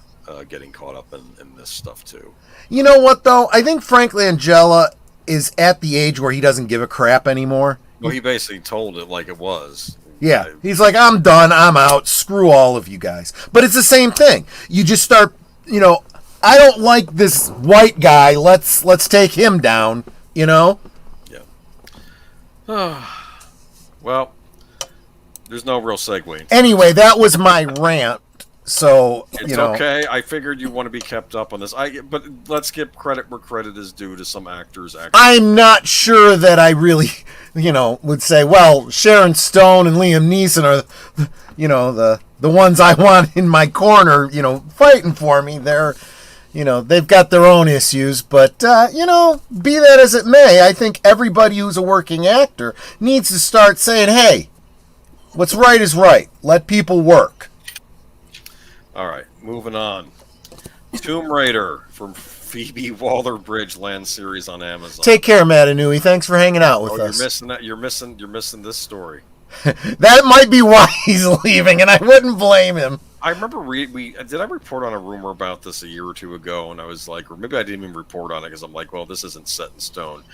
getting caught up in this stuff, too. You know what, though? I think Frank Langella is at the age where he doesn't give a crap anymore. Well, he basically told it like it was. Yeah, he's like, I'm done, I'm out, screw all of you guys. But it's the same thing. You just start, I don't like this white guy. Let's take him down. Yeah. Well, there's no real segue. Anyway, that was my rant. So it's okay. I figured you want to be kept up on this. But let's give credit where credit is due to some actors. I'm not sure that I really, would say, well, Sharon Stone and Liam Neeson are, the ones I want in my corner, fighting for me. They're, they've got their own issues, but, be that as it may, I think everybody who's a working actor needs to start saying, hey, what's right is right. Let people work. All right, moving on. Tomb Raider from Phoebe Waller-Bridge land series on Amazon. Take care, Matanui. Thanks for hanging out with us. You're missing that. You're missing this story. That might be why he's leaving, and I wouldn't blame him. I remember did I report on a rumor about this a year or two ago, and I was like, or maybe I didn't even report on it because I'm like, well, this isn't set in stone.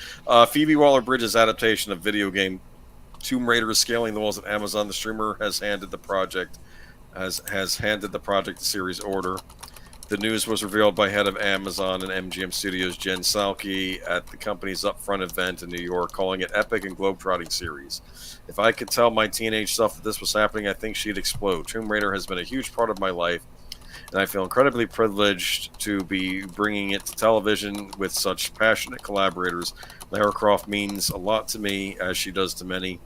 Phoebe Waller-Bridge's adaptation of video game Tomb Raider is scaling the walls at Amazon. The streamer has handed the project the series order. The news was revealed by head of Amazon and MGM Studios Jen Psaki at the company's upfront event in New York, calling it epic and globetrotting series. If I could tell my teenage self that this was happening, I think she'd explode. Tomb Raider has been a huge part of my life, and I feel incredibly privileged to be bringing it to television with such passionate collaborators. Lara Croft means a lot to me, as she does to many,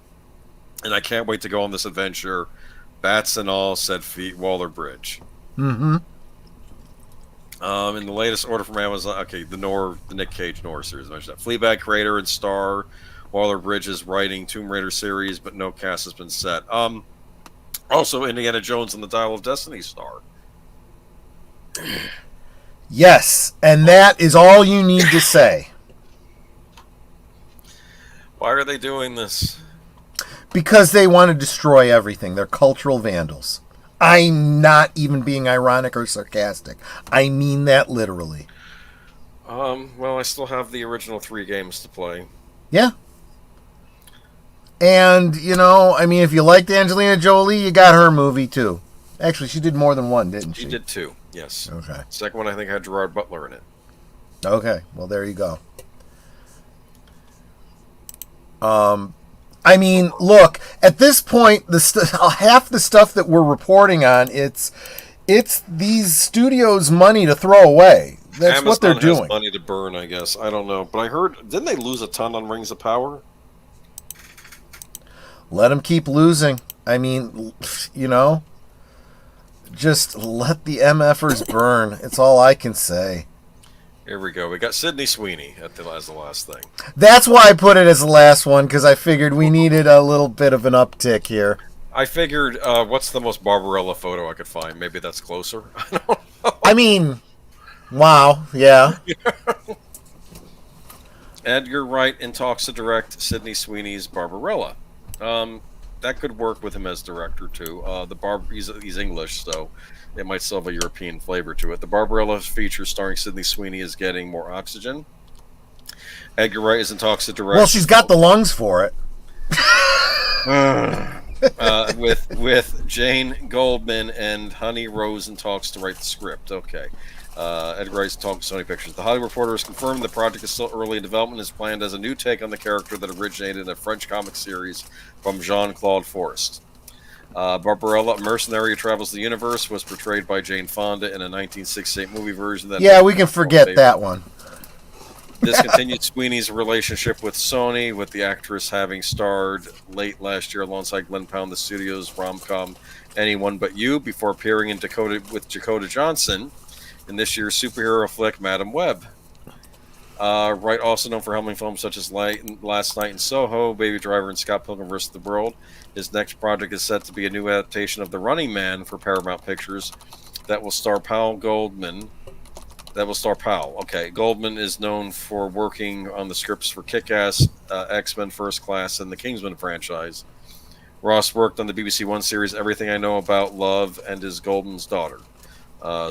and I can't wait to go on this adventure. Bats and all, said Waller-Bridge. Mm-hmm. In the latest order from Amazon, okay, the Nick Cage Noir series, I mentioned that. Fleabag creator and star Waller-Bridge is writing Tomb Raider series, but no cast has been set. Also, Indiana Jones and the Dial of Destiny star. Yes, and that is all you need to say. Why are they doing this? Because they want to destroy everything. They're cultural vandals. I'm not even being ironic or sarcastic. I mean that literally. Well, I still have the original 3 games to play. Yeah. And, if you liked Angelina Jolie, you got her movie too. Actually, she did more than one, didn't she? She did 2, yes. Okay. Second one, I think, had Gerard Butler in it. Okay, well, there you go. I mean, look, at this point, half the stuff that we're reporting on, it's these studios' money to throw away. That's Amazon what they're doing. Has money to burn, I guess. I don't know, but I heard, didn't they lose a ton on Rings of Power? Let them keep losing. I mean, just let the MFers burn. It's all I can say. Here we go. We got Sydney Sweeney as the last thing. That's why I put it as the last one, because I figured we needed a little bit of an uptick here. I figured, what's the most Barbarella photo I could find? Maybe that's closer. I don't know. I mean, wow, yeah. Edgar Wright in talks to direct Sydney Sweeney's Barbarella. That could work with him as director too. He's English, so it might still have a European flavor to it. The Barbarella feature starring Sydney Sweeney is getting more oxygen. Edgar Wright is in talks to direct. Well, she's got the lungs for it. With Jane Goldman and Honey Rose in talks to write the script. Okay. Edgar Wright's talking to Sony Pictures. The Hollywood Reporter has confirmed the project is still early in development and is planned as a new take on the character that originated in a French comic series from Jean-Claude Forest. Barbarella, a mercenary who travels the universe, was portrayed by Jane Fonda in a 1968 movie version. We can forget that one. This continued Sweeney's relationship with Sony, with the actress having starred late last year alongside Glenn Powell, the studio's rom-com Anyone But You, before appearing in Dakota Johnson in this year's superhero flick Madam Web. Wright, also known for helming films such as Last Night in Soho, Baby Driver, and Scott Pilgrim vs. the World. His next project is set to be a new adaptation of The Running Man for Paramount Pictures that will star Powell. Okay, Goldman is known for working on the scripts for Kick-Ass, X-Men First Class, and the Kingsman franchise. Ross worked on the BBC One series Everything I Know About Love and is Goldman's daughter.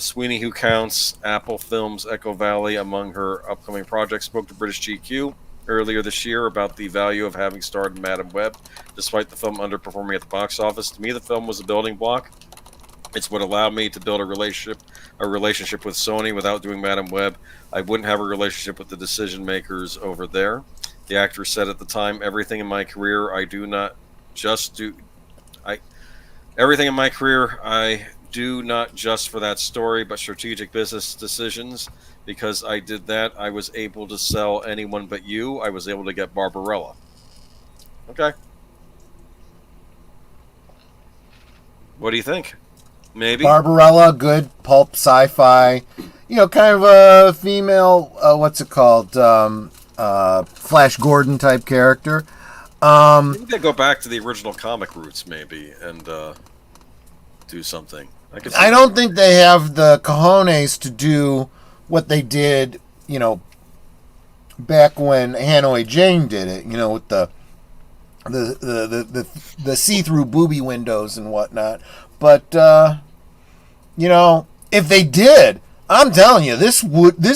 Sweeney, who counts Apple Films' Echo Valley among her upcoming projects, spoke to British GQ earlier this year about the value of having starred in Madam Web, despite the film underperforming at the box office. To me, the film was a building block. It's what allowed me to build a relationship with Sony without doing Madam Web. I wouldn't have a relationship with the decision makers over there. The actor said at the time, everything in my career I do not just for that story, but strategic business decisions. Because I did that, I was able to sell Anyone But You. I was able to get Barbarella. Okay. What do you think? Maybe Barbarella, good pulp sci-fi, kind of a female, what's it called, Flash Gordon type character. Maybe they go back to the original comic roots, maybe, and do something. I don't think they have the cojones to do what they did, back when Hanoi Jane did it, with the see-through booby windows and whatnot. But if they did, I'm telling you, this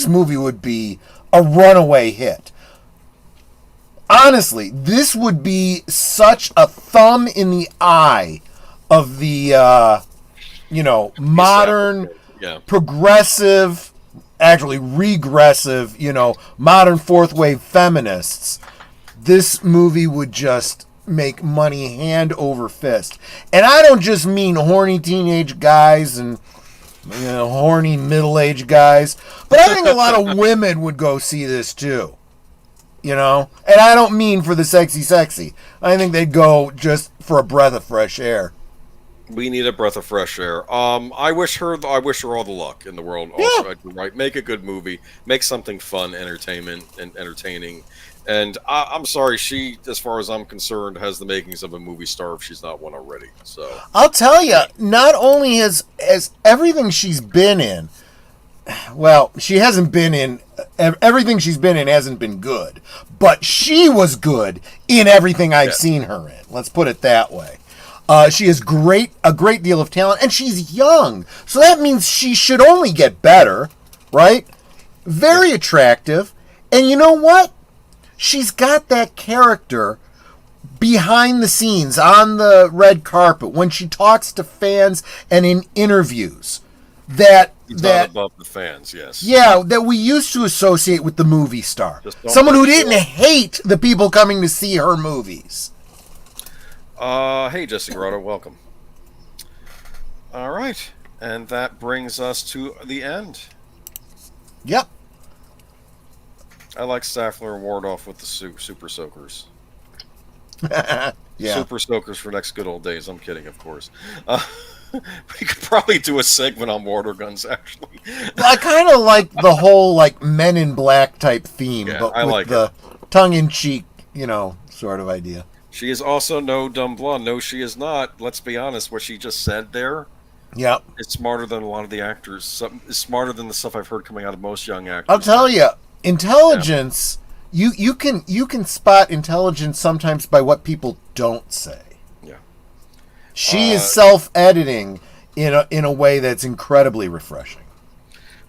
movie would be a runaway hit. Honestly, this would be such a thumb in the eye of the modern, progressive, actually regressive, modern fourth wave feminists. This movie would just make money hand over fist. And I don't just mean horny teenage guys and horny middle-aged guys, but I think a lot of women would go see this too. And I don't mean for the sexy. I think they'd go just for a breath of fresh air. We need a breath of fresh air. I wish her all the luck in the world. Also, Yeah. Right? Make a good movie. Make something fun, entertaining. And I'm sorry, she, as far as I'm concerned, has the makings of a movie star if she's not one already. So I'll tell you, not only has everything she's been in, well, she hasn't been in everything she's been in hasn't been good, but she was good in everything I've seen her in. Let's put it that way. She has a great deal of talent, and she's young, so that means she should only get better, right? Very attractive, and you know what? She's got that character behind the scenes, on the red carpet, when she talks to fans and in interviews. That above the fans, yes. Yeah, that we used to associate with the movie star. Someone who didn't hate the people coming to see her movies. Hey, Jesse Grotto, welcome. All right, and that brings us to the end. Yep. I like Staffler and Wardoff with the Super Soakers. Yeah. Super Soakers for next good old days. I'm kidding, of course. We could probably do a segment on mortar guns, actually. I kind of like the whole Men in Black type theme, but I with like the tongue-in-cheek, sort of idea. She is also no dumb blonde. No, she is not. Let's be honest. What she just said there, yep, it's smarter than a lot of the actors. It's smarter than the stuff I've heard coming out of most young actors. I'll tell you, intelligence. Yeah. You can spot intelligence sometimes by what people don't say. Yeah, she is self-editing in a way that's incredibly refreshing.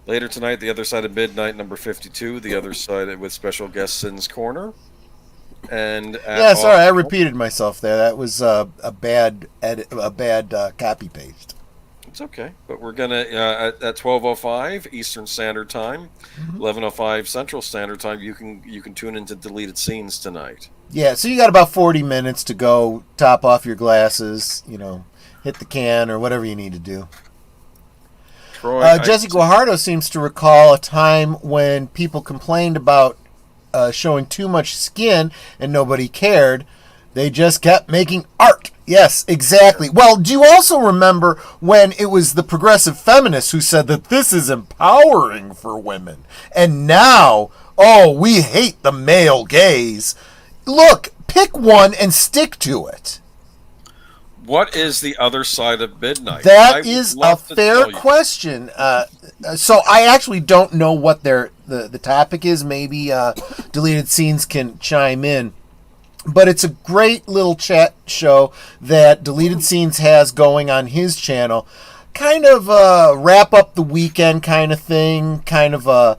Later tonight, The Other Side of Midnight, number 52. The Other Side with special guest Sin's Corner. And sorry, I repeated myself there. That was a bad edit, a bad copy paste. It's okay, but we're gonna at 12:05 Eastern Standard Time, 11:05 Central Standard Time. You can tune into Deleted Scenes tonight. Yeah, so you got about 40 minutes to go top off your glasses, hit the can or whatever you need to do. Troy, Jesse Guajardo seems to recall a time when people complained about showing too much skin and nobody cared. They just kept making art. Yes, exactly. Well, do you also remember when it was the progressive feminists who said that this is empowering for women? And now, we hate the male gaze. Look, pick one and stick to it. What is The Other Side of Midnight? That is a fair question. So I actually don't know what the topic is. Maybe Deleted Scenes can chime in. But it's a great little chat show that Deleted Scenes has going on his channel. Kind of a wrap up the weekend kind of thing. Kind of a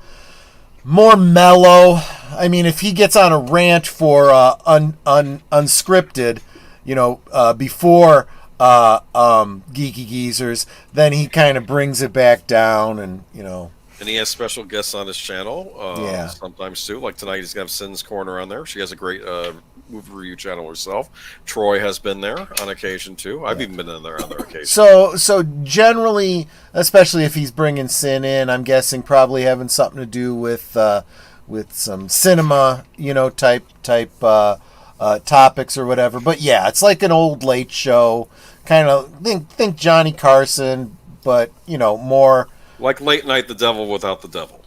more mellow. I mean, if he gets on a rant for unscripted, before Geeky Geezers, then he kind of brings it back down, and And he has special guests on his channel, Yeah. sometimes too. Like tonight, he's got Sin's Corner on there. She has a great movie review channel herself. Troy has been there on occasion too. I've even been in there on their occasion. So generally, especially if he's bringing Sin in, I'm guessing probably having something to do with some cinema, type topics or whatever. But yeah, it's like an old late show kind of think Johnny Carson, but more. Like Late Night the Devil without the devil.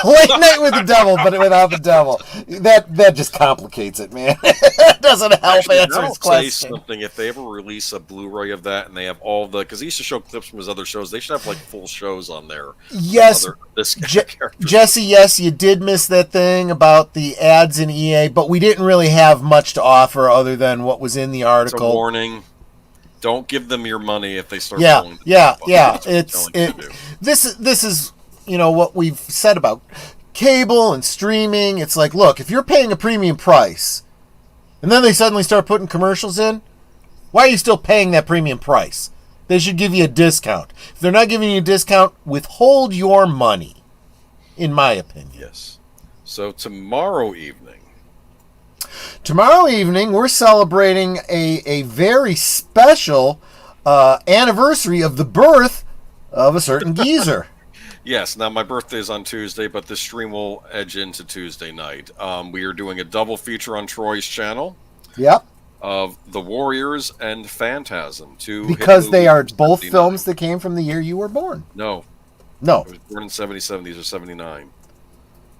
Late Night with the Devil, but without the devil. That just complicates it, man. It doesn't help Actually, answer I'll his say question. something. If they ever release a Blu-ray of that and they have all the, because he used to show clips from his other shows, they should have like full shows on there. Yes, This character. Jesse. Yes, you did miss that thing about the ads in EA, but we didn't really have much to offer other than what was in the It's a article. warning. Don't give them your money if they start. Yeah. That's what This is what we've said about cable and streaming. It's like, look, if you're paying a premium price, and then they suddenly start putting commercials in, why are you still paying that premium price? They should give you a discount. If they're not giving you a discount, withhold your money, in my opinion. Yes. So tomorrow evening. Tomorrow evening, we're celebrating a very special anniversary of the birth of a certain geezer. Yes, now my birthday is on Tuesday, but this stream will edge into Tuesday night. We are doing a double feature on Troy's channel. Yep. Of The Warriors and Phantasm. Because they are both films that came from the year you were born. No. No. I was born in 77. These are 79.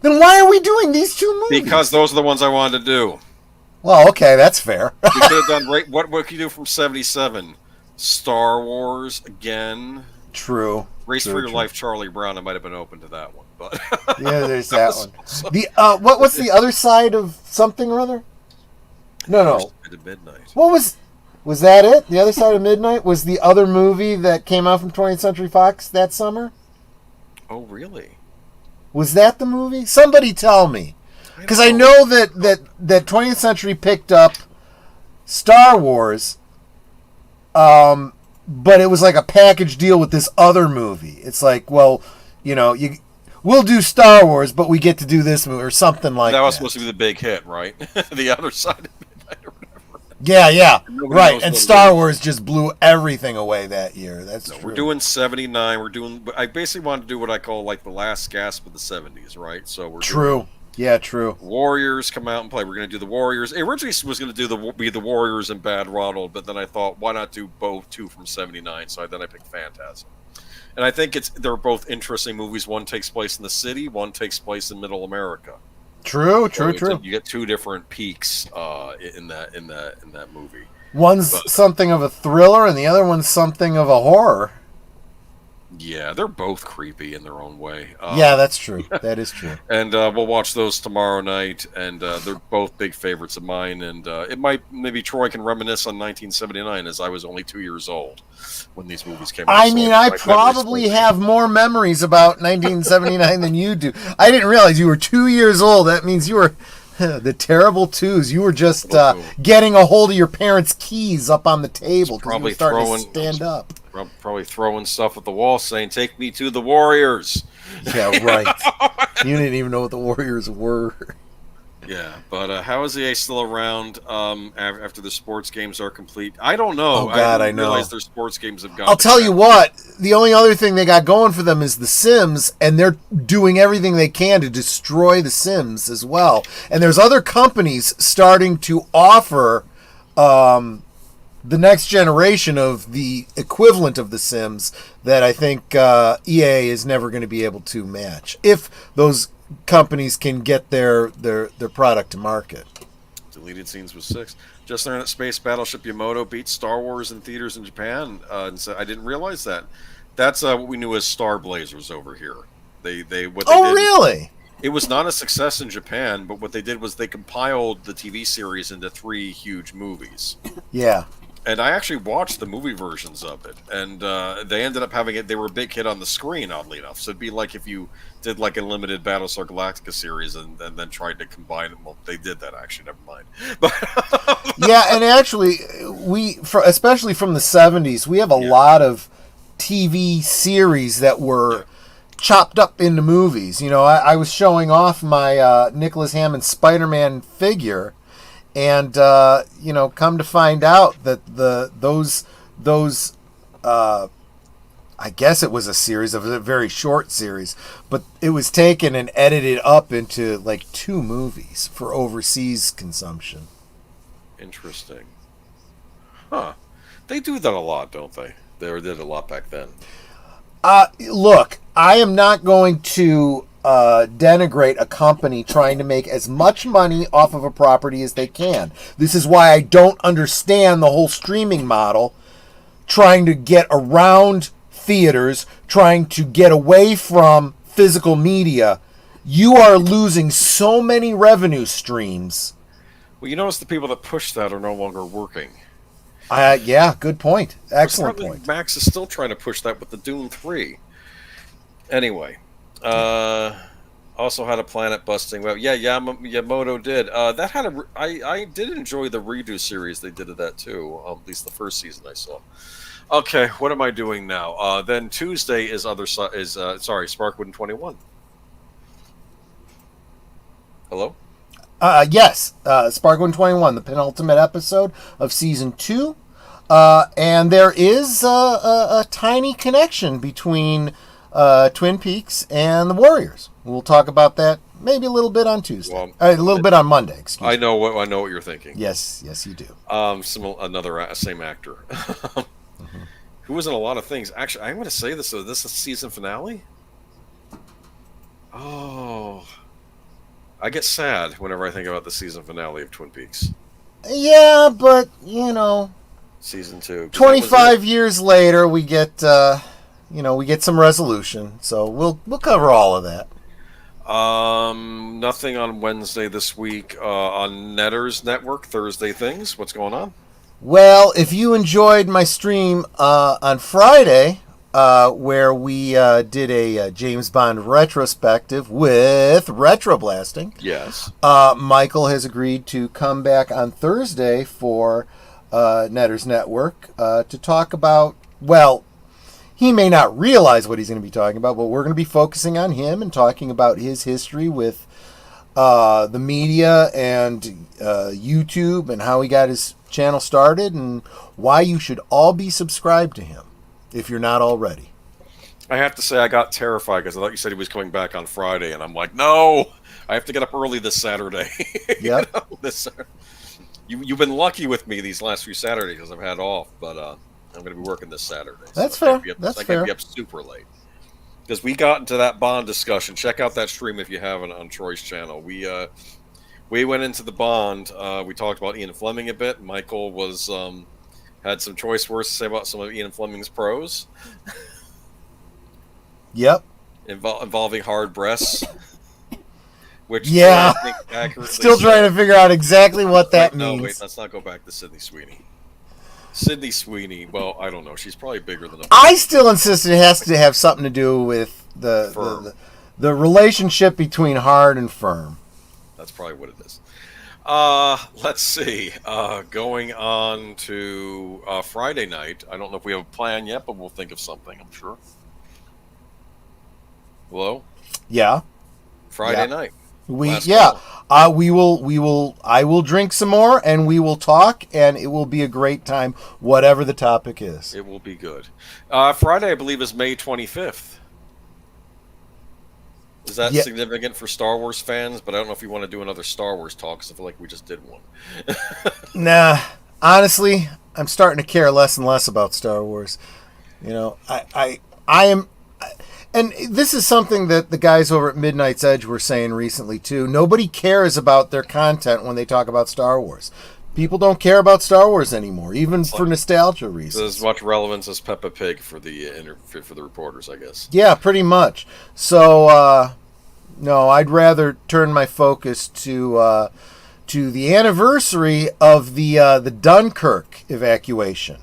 Then why are we doing these two movies? Because those are the ones I wanted to do. Well, okay, that's fair. We could have done what could you do from 77? Star Wars again. True. Race for Your Life, Charlie Brown. I might have been open to that one, but yeah, there's that one. The what's the other side of something or other? No. At midnight. What was that? It? The Other Side of Midnight was the other movie that came out from 20th Century Fox that summer. Oh, really? Was that the movie? Somebody tell me, because I know that 20th Century picked up Star Wars. But it was like a package deal with this other movie. It's like, well, we'll do Star Wars, but we get to do this movie or something like that. That was supposed to be the big hit, right? The Other Side of Midnight or whatever. Yeah, right. And Star Wars just blew everything away that year. That's true. We're doing 79. I basically wanted to do what I call like the last gasp of the 70s, right? So we're true. Yeah, true. Warriors come out and play. We're going to do the Warriors. It originally was going to be the Warriors and Bad Ronald, but then I thought, why not do both two from 79? So then I picked Phantasm. And I think they're both interesting movies. One takes place in the city, one takes place in Middle America. True. You get two different peaks in that movie. One's something of a thriller, and the other one's something of a horror. Yeah, they're both creepy in their own way. Yeah, that's true. That is true. And we'll watch those tomorrow night, and they're both big favorites of mine. And maybe Troy can reminisce on 1979, as I was only 2 years old when these movies came out. I mean, I probably have more memories about 1979 than you do. I didn't realize you were 2 years old. That means you were the terrible twos. You were just getting a hold of your parents' keys up on the table because you were starting to stand up. Probably throwing stuff at the wall saying, "Take me to the Warriors." Yeah, right. You didn't even know what the Warriors were. Yeah, but how is EA still around after the sports games are complete? I don't know. Oh, God, I know. realize their sports games have gone. I'll tell you what, the only other thing they got going for them is The Sims, and they're doing everything they can to destroy The Sims as well. And there's other companies starting to offer the next generation of the equivalent of The Sims that I think EA is never going to be able to match if those companies can get their product to market. Deleted scenes was 6. Just learned that Space Battleship Yamato beat Star Wars in theaters in Japan, and so I didn't realize that. That's what we knew as Star Blazers over here. They did. Really? It was not a success in Japan, but what they did was they compiled the TV series into 3 huge movies. Yeah. And I actually watched the movie versions of it, and they ended up having it. They were a big hit on the screen, oddly enough. So it'd be like if you did like a limited Battlestar Galactica series and then tried to combine it. Well, they did that actually. Never mind. But Yeah, and actually, especially from the 70s, we have a lot of TV series that were chopped up into movies. You know, I was showing off my Nicholas Hammond Spider-Man figure, and you know, come to find out that those I guess it was a series of a very short series, but it was taken and edited up into like 2 movies for overseas consumption. interesting, huh? They do that a lot, don't they? They did a lot back then. Look, I am not going to denigrate a company trying to make as much money off of a property as they can. This is why I don't understand the whole streaming model, trying to get around theaters, trying to get away from physical media. You are losing so many revenue streams. Well, you notice the people that push that are no longer working. Yeah, good point. Excellent Apparently point. Max is still trying to push that with the Dune 3. Anyway, also had a planet busting. Well, yeah, Yamoto did. That had I did enjoy the redo series they did of that too. At least the first season I saw. Okay, what am I doing now? Then Tuesday is Sparkwood 21. Hello. Yes, Sparkle 21, the penultimate episode of season 2. And there is a tiny connection between Twin Peaks and the Warriors. We'll talk about that maybe a little bit on Tuesday. Well, A little bit on Monday, excuse me. I know what you're thinking. Yes, you do. Another same actor. Who was in a lot of things. Actually, I'm going to say this. So this is the season finale. Oh, I get sad whenever I think about the season finale of Twin Peaks. Yeah, but, you know, Season 2. 25 years later, we get, we get some resolution. So we'll cover all of that. Nothing on Wednesday this week. On Netter's Network, Thursday Things. What's going on? Well, if you enjoyed my stream on Friday, where we did a James Bond retrospective with Retroblasting, Yes. Michael has agreed to come back on Thursday for Netter's Network to talk about, well, he may not realize what he's going to be talking about, but we're going to be focusing on him and talking about his history with the media and YouTube and how he got his channel started and why you should all be subscribed to him if you're not already. I have to say I got terrified because I thought you said he was coming back on Friday, and I'm like, no, I have to get up early this Saturday. Yep. You've been lucky with me these last few Saturdays because I've had off, but I'm going to be working this Saturday. That's fair. fair. I can't be up super late. Because we got into that Bond discussion. Check out that stream if you haven't on Troy's channel. We went into the Bond. We talked about Ian Fleming a bit. Michael was had some choice words to say about some of Ian Fleming's prose. Yep. Involving hard breasts. Which yeah. I think accurately Still trying to figure out exactly what that means. No, wait, let's not go back to Sydney Sweeney. Sydney Sweeney, well, I don't know. She's probably bigger than a... I still insist it has to have something to do with the relationship between hard and firm. That's probably what it is. Let's see. Going on to Friday night. I don't know if we have a plan yet, but we'll think of something, I'm sure. Hello? Yeah. Friday night. I will drink some more and we will talk and it will be a great time, whatever the topic is. It will be good. Friday, I believe, is May 25th. Is that significant for Star Wars fans? But I don't know if you want to do another Star Wars talk because I feel like we just did one. Nah, honestly, I'm starting to care less and less about Star Wars. You know, I am... And this is something that the guys over at Midnight's Edge were saying recently, too. Nobody cares about their content when they talk about Star Wars. People don't care about Star Wars anymore, even for nostalgia reasons. There's as much relevance as Peppa Pig for the reporters, I guess. Yeah, pretty much. So, no, I'd rather turn my focus to to the anniversary of the Dunkirk evacuation,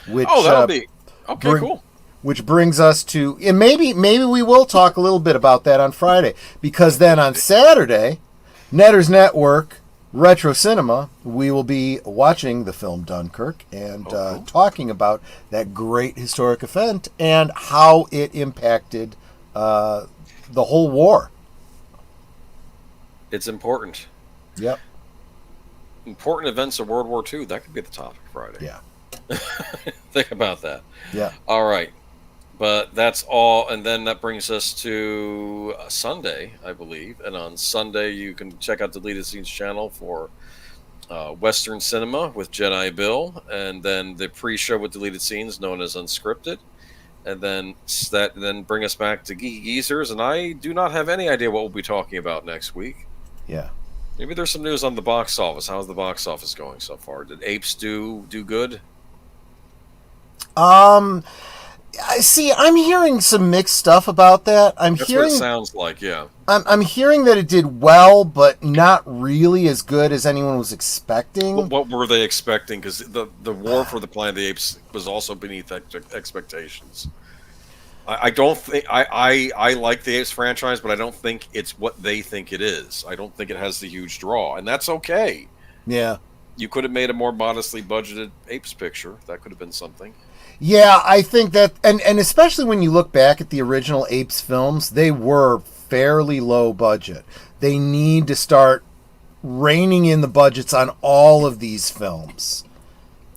which that'll be okay. Cool. Which brings us to, and maybe we will talk a little bit about that on Friday, because then on Saturday, Netters Network Retro Cinema, we will be watching the film Dunkirk and talking about that great historic event and how it impacted the whole war. It's important. Yep. Important events of World War II. That could be the topic Friday. Yeah. Think about that. Yeah. All right. But that's all. And then that brings us to Sunday, I believe. And on Sunday, you can check out Deleted Scenes channel for Western Cinema with Jedi Bill. And then the pre-show with Deleted Scenes known as Unscripted. And then bring us back to Geeky Geezers. And I do not have any idea what we'll be talking about next week. Yeah. Maybe there's some news on the box office. How's the box office going so far? Did Apes do good? See, I'm hearing some mixed stuff about that. That's what it sounds like, yeah. I'm hearing that it did well, but not really as good as anyone was expecting. What were they expecting? Because the War for the Planet of the Apes was also beneath expectations. I don't think I like the Apes franchise, but I don't think it's what they think it is. I don't think it has the huge draw, and that's okay. Yeah, you could have made a more modestly budgeted Apes picture. That could have been something. Yeah, I think that, and especially when you look back at the original Apes films, they were fairly low budget. They need to start reining in the budgets on all of these films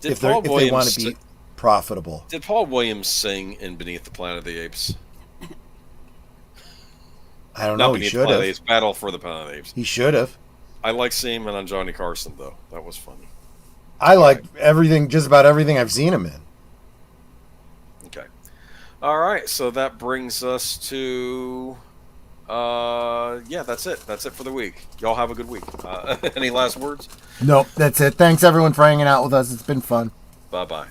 if they want to be profitable. Did Paul Williams sing in Beneath the Planet of the Apes? I don't know. He should have. It's Battle for the Planet of the Apes. He should have. I like seeing him on Johnny Carson, though. That was funny. I like everything, just about everything I've seen him in. Okay. All right. So that brings us to... yeah, that's it. That's it for the week. Y'all have a good week. Any last words? Nope, that's it. Thanks, everyone, for hanging out with us. It's been fun. Bye-bye.